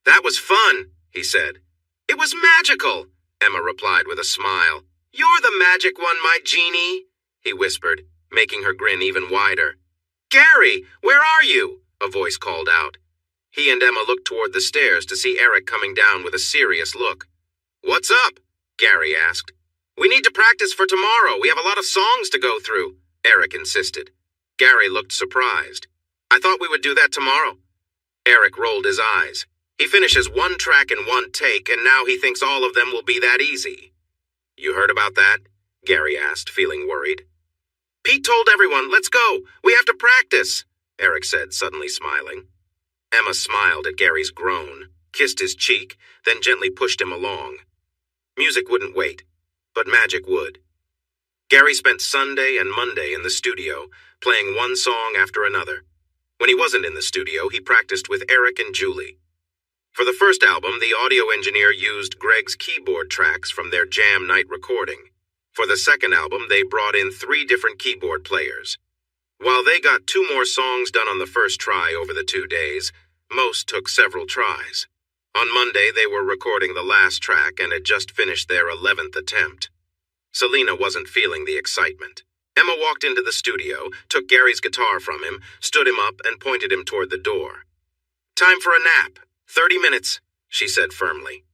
"That was fun," he said. "It was magical," Emma replied with a smile. "You're the magic one, my genie," he whispered, making her grin even wider. "Gary, where are you?" a voice called out. He and Emma looked toward the stairs to see Eric coming down with a serious look. "What's up?" Gary asked. "We need to practice for tomorrow. We have a lot of songs to go through," Eric insisted. Gary looked surprised. "I thought we would do that tomorrow." Eric rolled his eyes. He finishes one track in one take, and now he thinks all of them will be that easy. "You heard about that?" Gary asked, feeling worried. "Pete told everyone, let's go. We have to practice," Eric said, suddenly smiling. Emma smiled at Gary's groan, kissed his cheek, then gently pushed him along. Music wouldn't wait, but magic would. Gary spent Sunday and Monday in the studio, playing one song after another. When he wasn't in the studio, he practiced with Eric and Julie. For the first album, the audio engineer used Greg's keyboard tracks from their jam night recording. For the second album, they brought in 3 different keyboard players. While they got 2 more songs done on the first try over the 2 days, most took several tries. On Monday, they were recording the last track and had just finished their 11th attempt. Selena wasn't feeling the excitement. Emma walked into the studio, took Gary's guitar from him, stood him up, and pointed him toward the door. "Time for a nap. 30 minutes, she said firmly.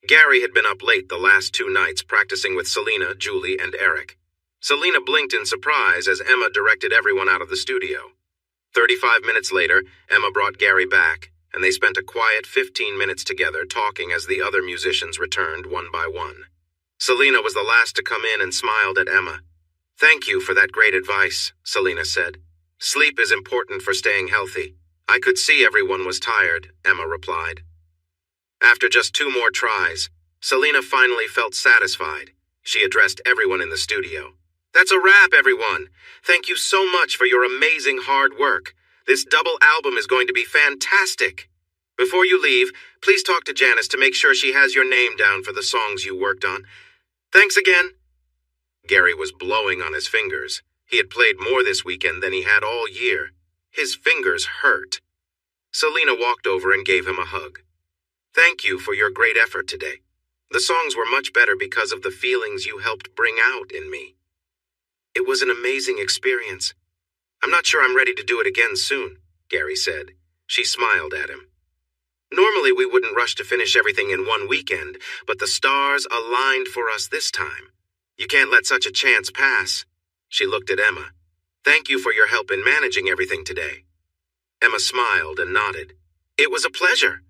Gary had been up late the last 2 nights practicing with Selena, Julie, and Eric. Selena blinked in surprise as Emma directed everyone out of the studio. 35 minutes later, Emma brought Gary back, and they spent a quiet 15 minutes together talking as the other musicians returned one by one. Selena was the last to come in and smiled at Emma. "Thank you for that great advice," Selena said. "Sleep is important for staying healthy." "I could see everyone was tired," Emma replied. After just 2 more tries, Selena finally felt satisfied. She addressed everyone in the studio. "That's a wrap, everyone. Thank you so much for your amazing hard work. This double album is going to be fantastic." Before you leave, please talk to Janice to make sure she has your name down for the songs you worked on. Thanks again." Gary was blowing on his fingers. He had played more this weekend than he had all year. His fingers hurt. Selena walked over and gave him a hug. "Thank you for your great effort today. The songs were much better because of the feelings you helped bring out in me. It was an amazing experience. I'm not sure I'm ready to do it again soon," Gary said. She smiled at him. "Normally we wouldn't rush to finish everything in one weekend, but the stars aligned for us this time. You can't let such a chance pass." She looked at Emma. "Thank you for your help in managing everything today." Emma smiled and nodded. "It was a pleasure."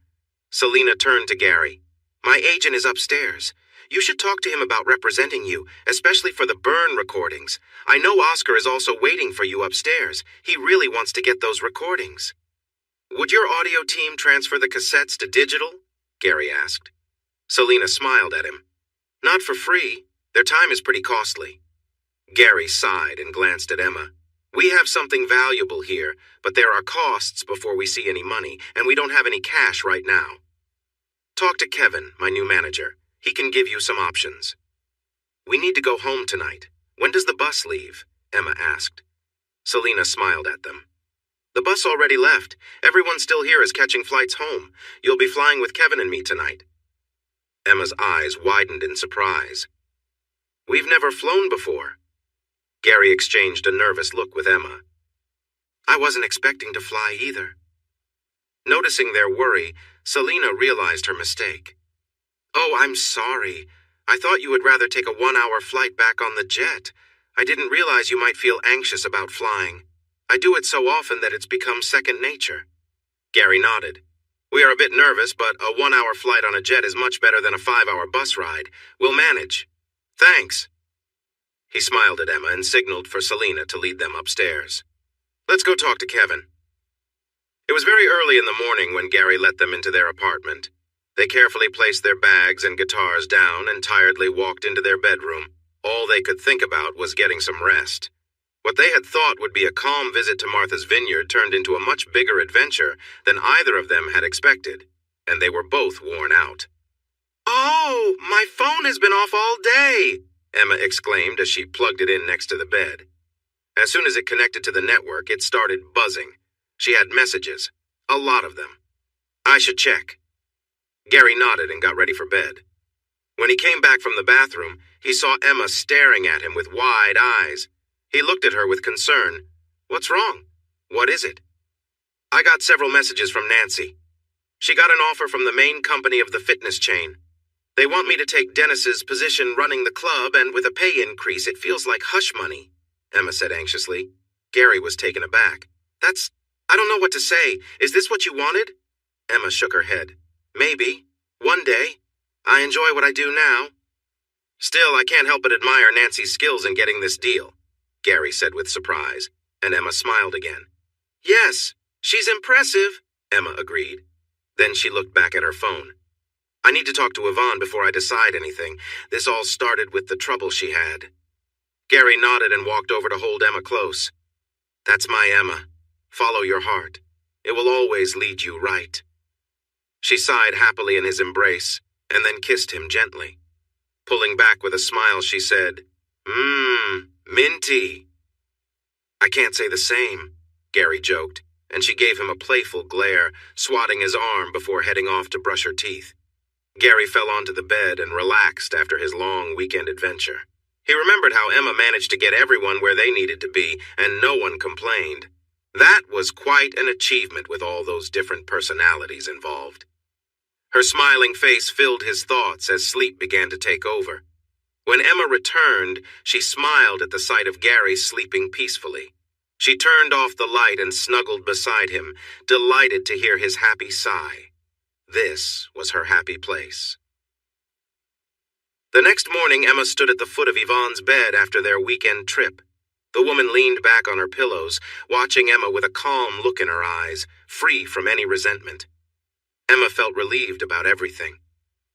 Selena turned to Gary. "My agent is upstairs. You should talk to him about representing you, especially for the Burn recordings. I know Oscar is also waiting for you upstairs. He really wants to get those recordings." "Would your audio team transfer the cassettes to digital?" Gary asked. Selena smiled at him. "Not for free. Their time is pretty costly." Gary sighed and glanced at Emma. "We have something valuable here, but there are costs before we see any money, and we don't have any cash right now. Talk to Kevin, my new manager. He can give you some options." "We need to go home tonight. When does the bus leave?" Emma asked. Selena smiled at them. "The bus already left. Everyone still here is catching flights home. You'll be flying with Kevin and me tonight." Emma's eyes widened in surprise. "We've never flown before." Gary exchanged a nervous look with Emma. "I wasn't expecting to fly either." Noticing their worry, Selena realized her mistake. "Oh, I'm sorry. I thought you would rather take a 1-hour flight back on the jet. I didn't realize you might feel anxious about flying. I do it so often that it's become second nature." Gary nodded. "We are a bit nervous, but a 1-hour flight on a jet is much better than a 5-hour bus ride. We'll manage. Thanks." He smiled at Emma and signaled for Selena to lead them upstairs. "Let's go talk to Kevin." It was very early in the morning when Gary let them into their apartment. They carefully placed their bags and guitars down and tiredly walked into their bedroom. All they could think about was getting some rest. What they had thought would be a calm visit to Martha's Vineyard turned into a much bigger adventure than either of them had expected, and they were both worn out. "Oh, my phone has been off all day," Emma exclaimed as she plugged it in next to the bed. As soon as it connected to the network, it started buzzing. She had messages, a lot of them. "I should check." Gary nodded and got ready for bed. When he came back from the bathroom, he saw Emma staring at him with wide eyes. He looked at her with concern. "What's wrong? What is it?" "I got several messages from Nancy. She got an offer from the main company of the fitness chain. They want me to take Dennis's position running the club, and with a pay increase, it feels like hush money," Emma said anxiously. Gary was taken aback. I don't know what to say. Is this what you wanted?" Emma shook her head. "Maybe. One day. I enjoy what I do now." "Still, I can't help but admire Nancy's skills in getting this deal," Gary said with surprise, and Emma smiled again. "Yes, she's impressive," Emma agreed. Then she looked back at her phone. "I need to talk to Yvonne before I decide anything. This all started with the trouble she had." Gary nodded and walked over to hold Emma close. "That's my Emma. Follow your heart. It will always lead you right." She sighed happily in his embrace, and then kissed him gently. Pulling back with a smile, she said, Minty." "I can't say the same," Gary joked, and she gave him a playful glare, swatting his arm before heading off to brush her teeth. Gary fell onto the bed and relaxed after his long weekend adventure. He remembered how Emma managed to get everyone where they needed to be, and no one complained. That was quite an achievement with all those different personalities involved. Her smiling face filled his thoughts as sleep began to take over. When Emma returned, she smiled at the sight of Gary sleeping peacefully. She turned off the light and snuggled beside him, delighted to hear his happy sigh. This was her happy place. The next morning, Emma stood at the foot of Yvonne's bed after their weekend trip. The woman leaned back on her pillows, watching Emma with a calm look in her eyes, free from any resentment. Emma felt relieved about everything.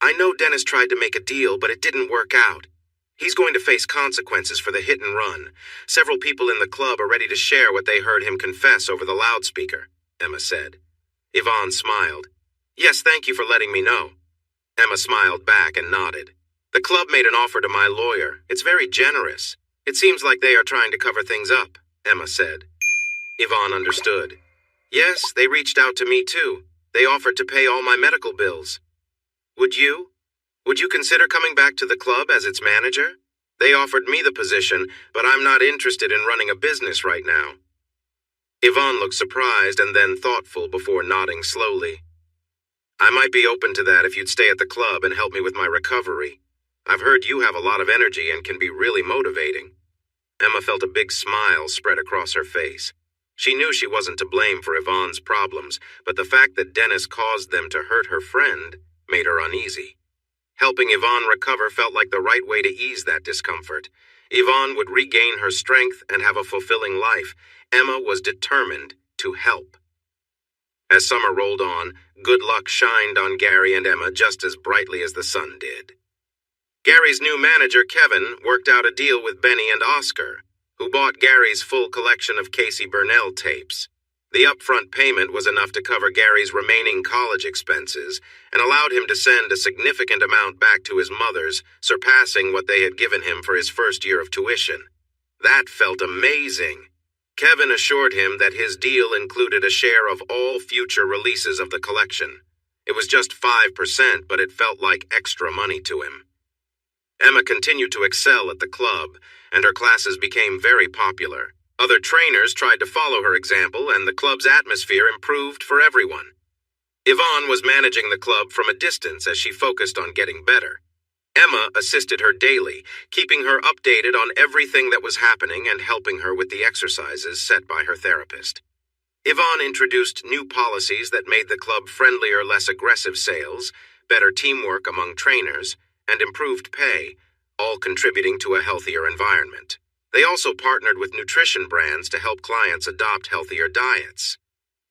"I know Dennis tried to make a deal, but it didn't work out. He's going to face consequences for the hit and run. Several people in the club are ready to share what they heard him confess over the loudspeaker," Emma said. Yvonne smiled. Yes, thank you for letting me know. Emma smiled back and nodded. The club made an offer to my lawyer. It's very generous. It seems like they are trying to cover things up, Emma said. Yvonne understood. Yes, they reached out to me too. They offered to pay all my medical bills. Would you? Would you consider coming back to the club as its manager? They offered me the position, but I'm not interested in running a business right now. Yvonne looked surprised and then thoughtful before nodding slowly. I might be open to that if you'd stay at the club and help me with my recovery. I've heard you have a lot of energy and can be really motivating. Emma felt a big smile spread across her face. She knew she wasn't to blame for Yvonne's problems, but the fact that Dennis caused them to hurt her friend made her uneasy. Helping Yvonne recover felt like the right way to ease that discomfort. Yvonne would regain her strength and have a fulfilling life. Emma was determined to help. As summer rolled on, good luck shined on Gary and Emma just as brightly as the sun did. Gary's new manager, Kevin, worked out a deal with Benny and Oscar, who bought Gary's full collection of Casey Burnell tapes. The upfront payment was enough to cover Gary's remaining college expenses and allowed him to send a significant amount back to his mother's, surpassing what they had given him for his first year of tuition. That felt amazing. Kevin assured him that his deal included a share of all future releases of the collection. It was just 5%, but it felt like extra money to him. Emma continued to excel at the club, and her classes became very popular. Other trainers tried to follow her example, and the club's atmosphere improved for everyone. Yvonne was managing the club from a distance as she focused on getting better. Emma assisted her daily, keeping her updated on everything that was happening and helping her with the exercises set by her therapist. Yvonne introduced new policies that made the club friendlier, less aggressive sales, better teamwork among trainers, and improved pay, all contributing to a healthier environment. They also partnered with nutrition brands to help clients adopt healthier diets.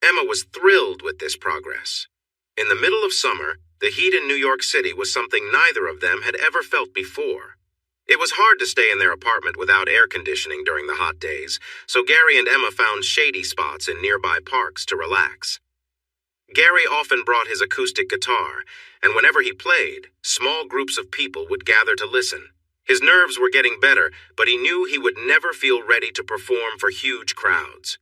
Emma was thrilled with this progress. In the middle of summer, the heat in New York City was something neither of them had ever felt before. It was hard to stay in their apartment without air conditioning during the hot days, so Gary and Emma found shady spots in nearby parks to relax. Gary often brought his acoustic guitar, and whenever he played, small groups of people would gather to listen. His nerves were getting better, but he knew he would never feel ready to perform for huge crowds.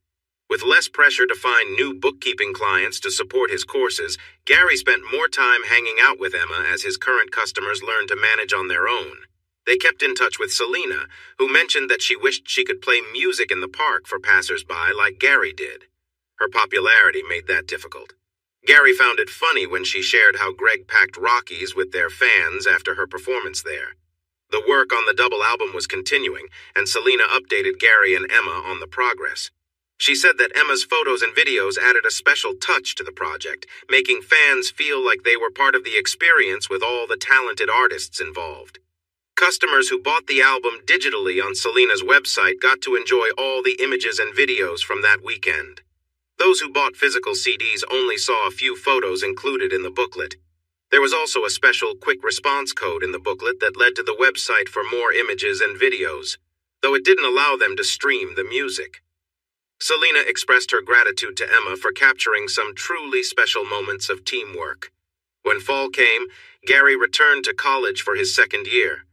With less pressure to find new bookkeeping clients to support his courses, Gary spent more time hanging out with Emma as his current customers learned to manage on their own. They kept in touch with Selena, who mentioned that she wished she could play music in the park for passers-by like Gary did. Her popularity made that difficult. Gary found it funny when she shared how Greg packed Rockies with their fans after her performance there. The work on the double album was continuing, and Selena updated Gary and Emma on the progress. She said that Emma's photos and videos added a special touch to the project, making fans feel like they were part of the experience with all the talented artists involved. Customers who bought the album digitally on Selena's website got to enjoy all the images and videos from that weekend. Those who bought physical CDs only saw a few photos included in the booklet. There was also a special quick response code in the booklet that led to the website for more images and videos, though it didn't allow them to stream the music. Selena expressed her gratitude to Emma for capturing some truly special moments of teamwork. When fall came, Gary returned to college for his second year.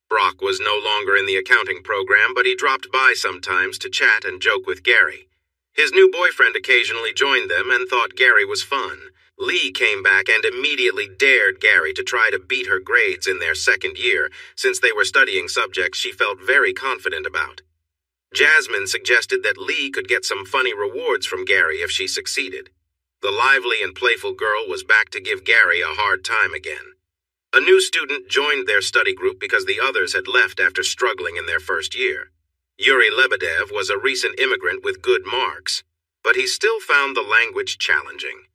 Brock was no longer in the accounting program, but he dropped by sometimes to chat and joke with Gary. His new boyfriend occasionally joined them and thought Gary was fun. Lee came back and immediately dared Gary to try to beat her grades in their second year, since they were studying subjects she felt very confident about. Jasmine suggested that Lee could get some funny rewards from Gary if she succeeded. The lively and playful girl was back to give Gary a hard time again. A new student joined their study group because the others had left after struggling in their first year. Yuri Lebedev was a recent immigrant with good marks, but he still found the language challenging.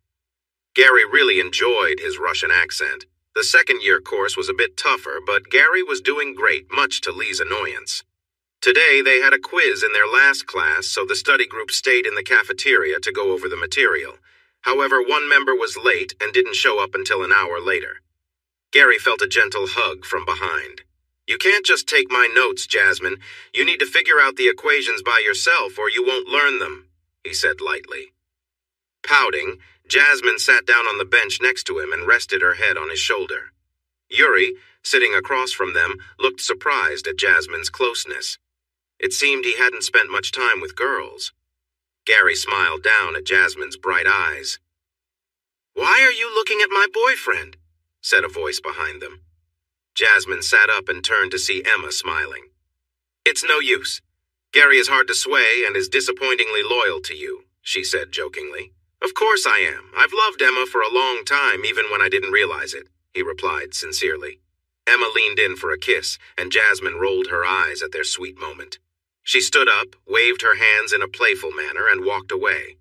Gary really enjoyed his Russian accent. The second-year course was a bit tougher, but Gary was doing great, much to Lee's annoyance. Today, they had a quiz in their last class, so the study group stayed in the cafeteria to go over the material. However, one member was late and didn't show up until an hour later. Gary felt a gentle hug from behind. "You can't just take my notes, Jasmine. You need to figure out the equations by yourself or you won't learn them," he said lightly. Pouting, Jasmine sat down on the bench next to him and rested her head on his shoulder. Yuri, sitting across from them, looked surprised at Jasmine's closeness. It seemed he hadn't spent much time with girls. Gary smiled down at Jasmine's bright eyes. "Why are you looking at my boyfriend?" said a voice behind them. Jasmine sat up and turned to see Emma smiling. "It's no use. Gary is hard to sway and is disappointingly loyal to you," she said jokingly. "Of course I am. I've loved Emma for a long time, even when I didn't realize it," he replied sincerely. Emma leaned in for a kiss, and Jasmine rolled her eyes at their sweet moment. She stood up, waved her hands in a playful manner, and walked away.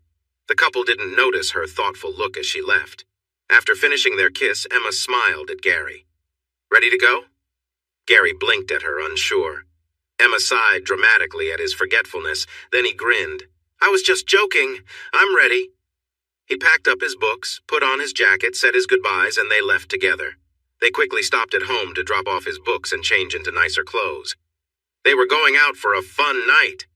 The couple didn't notice her thoughtful look as she left. After finishing their kiss, Emma smiled at Gary. "Ready to go?" Gary blinked at her, unsure. Emma sighed dramatically at his forgetfulness, then he grinned. "I was just joking. I'm ready." He packed up his books, put on his jacket, said his goodbyes, and they left together. They quickly stopped at home to drop off his books and change into nicer clothes. They were going out for a fun night.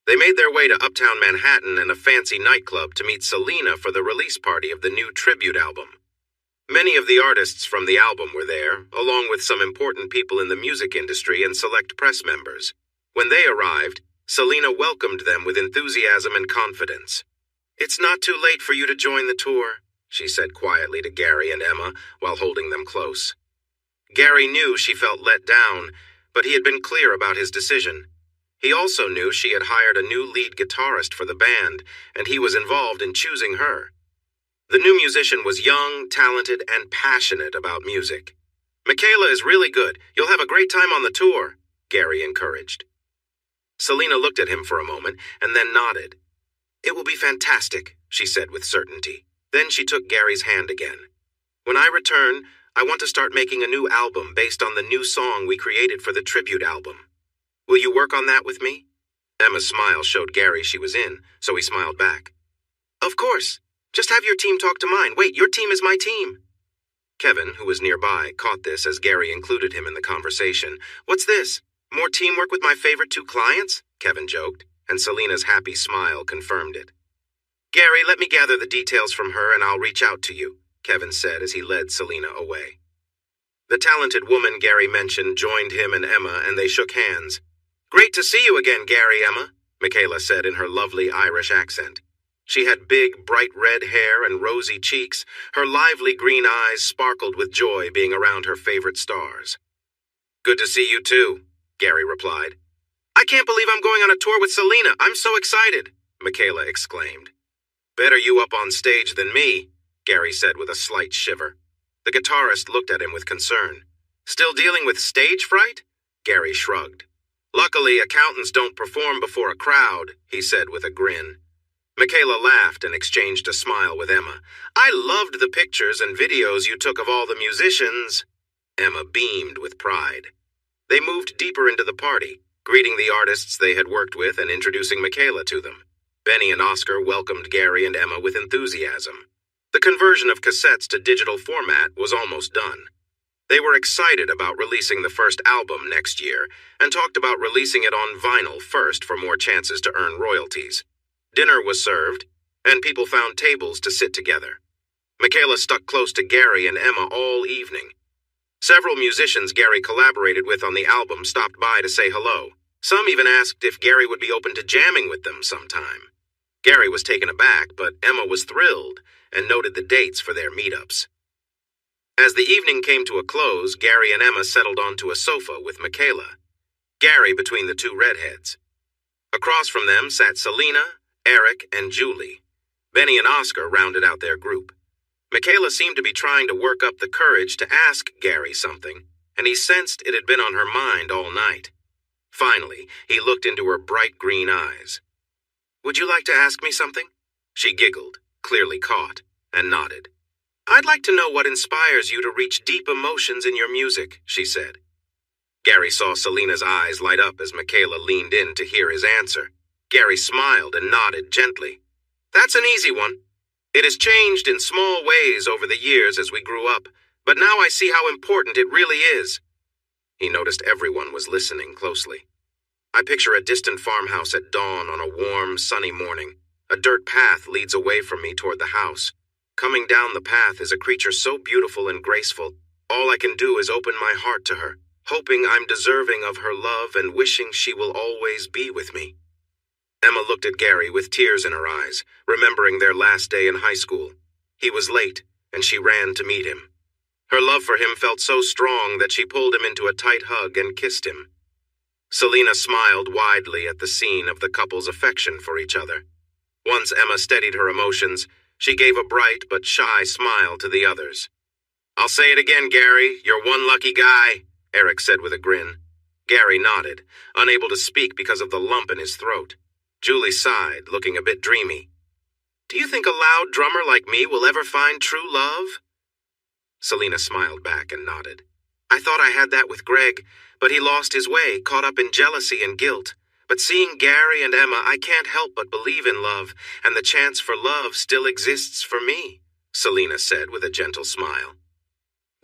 They made their way to Uptown Manhattan and a fancy nightclub to meet Selena for the release party of the new tribute album. Many of the artists from the album were there, along with some important people in the music industry and select press members. When they arrived, Selena welcomed them with enthusiasm and confidence. "It's not too late for you to join the tour," she said quietly to Gary and Emma while holding them close. Gary knew she felt let down, but he had been clear about his decision. He also knew she had hired a new lead guitarist for the band, and he was involved in choosing her. The new musician was young, talented, and passionate about music. "Michaela is really good. You'll have a great time on the tour," Gary encouraged. Selena looked at him for a moment and then nodded. "It will be fantastic," she said with certainty. Then she took Gary's hand again. "When I return, I want to start making a new album based on the new song we created for the tribute album. Will you work on that with me?" Emma's smile showed Gary she was in, so he smiled back. "Of course. Just have your team talk to mine. Wait, your team is my team." Kevin, who was nearby, caught this as Gary included him in the conversation. "What's this? More teamwork with my favorite two clients?" Kevin joked, and Selena's happy smile confirmed it. "Gary, let me gather the details from her and I'll reach out to you," Kevin said as he led Selena away. The talented woman Gary mentioned joined him and Emma, and they shook hands. "Great to see you again, Gary, Emma," Michaela said in her lovely Irish accent. She had big, bright red hair and rosy cheeks. Her lively green eyes sparkled with joy being around her favorite stars. "Good to see you too," Gary replied. "I can't believe I'm going on a tour with Selena. I'm so excited," Michaela exclaimed. "Better you up on stage than me," Gary said with a slight shiver. The guitarist looked at him with concern. "Still dealing with stage fright?" Gary shrugged. "Luckily, accountants don't perform before a crowd," he said with a grin. Michaela laughed and exchanged a smile with Emma. "I loved the pictures and videos you took of all the musicians." Emma beamed with pride. They moved deeper into the party, greeting the artists they had worked with and introducing Michaela to them. Benny and Oscar welcomed Gary and Emma with enthusiasm. The conversion of cassettes to digital format was almost done. They were excited about releasing the first album next year and talked about releasing it on vinyl first for more chances to earn royalties. Dinner was served, and people found tables to sit together. Michaela stuck close to Gary and Emma all evening. Several musicians Gary collaborated with on the album stopped by to say hello. Some even asked if Gary would be open to jamming with them sometime. Gary was taken aback, but Emma was thrilled and noted the dates for their meetups. As the evening came to a close, Gary and Emma settled onto a sofa with Michaela, Gary between the two redheads. Across from them sat Selena, Eric, and Julie. Benny and Oscar rounded out their group. Michaela seemed to be trying to work up the courage to ask Gary something, and he sensed it had been on her mind all night. Finally, he looked into her bright green eyes. "Would you like to ask me something?" She giggled, clearly caught, and nodded. "I'd like to know what inspires you to reach deep emotions in your music," she said. Gary saw Selena's eyes light up as Michaela leaned in to hear his answer. Gary smiled and nodded gently. "That's an easy one. It has changed in small ways over the years as we grew up, but now I see how important it really is." He noticed everyone was listening closely. "I picture a distant farmhouse at dawn on a warm, sunny morning. A dirt path leads away from me toward the house. Coming down the path is a creature so beautiful and graceful. All I can do is open my heart to her, hoping I'm deserving of her love and wishing she will always be with me." Emma looked at Gary with tears in her eyes, remembering their last day in high school. He was late, and she ran to meet him. Her love for him felt so strong that she pulled him into a tight hug and kissed him. Selena smiled widely at the scene of the couple's affection for each other. Once Emma steadied her emotions, she gave a bright but shy smile to the others. "I'll say it again, Gary, you're one lucky guy," Eric said with a grin. Gary nodded, unable to speak because of the lump in his throat. Julie sighed, looking a bit dreamy. "Do you think a loud drummer like me will ever find true love?" Selena smiled back and nodded. "I thought I had that with Greg, but he lost his way, caught up in jealousy and guilt. But seeing Gary and Emma, I can't help but believe in love, and the chance for love still exists for me," Selena said with a gentle smile.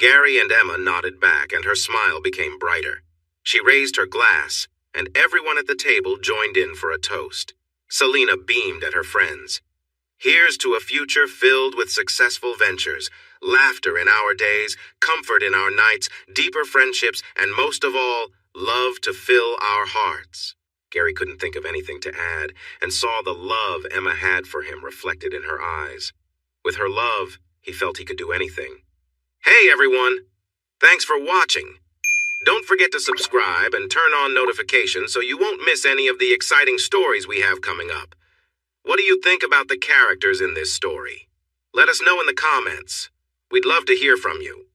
Gary and Emma nodded back, and her smile became brighter. She raised her glass, and everyone at the table joined in for a toast. Selena beamed at her friends. "Here's to a future filled with successful ventures, laughter in our days, comfort in our nights, deeper friendships, and most of all, love to fill our hearts." Gary couldn't think of anything to add, and saw the love Emma had for him reflected in her eyes. With her love, he felt he could do anything. Hey everyone! Thanks for watching. Don't forget to subscribe and turn on notifications so you won't miss any of the exciting stories we have coming up. What do you think about the characters in this story? Let us know in the comments. We'd love to hear from you.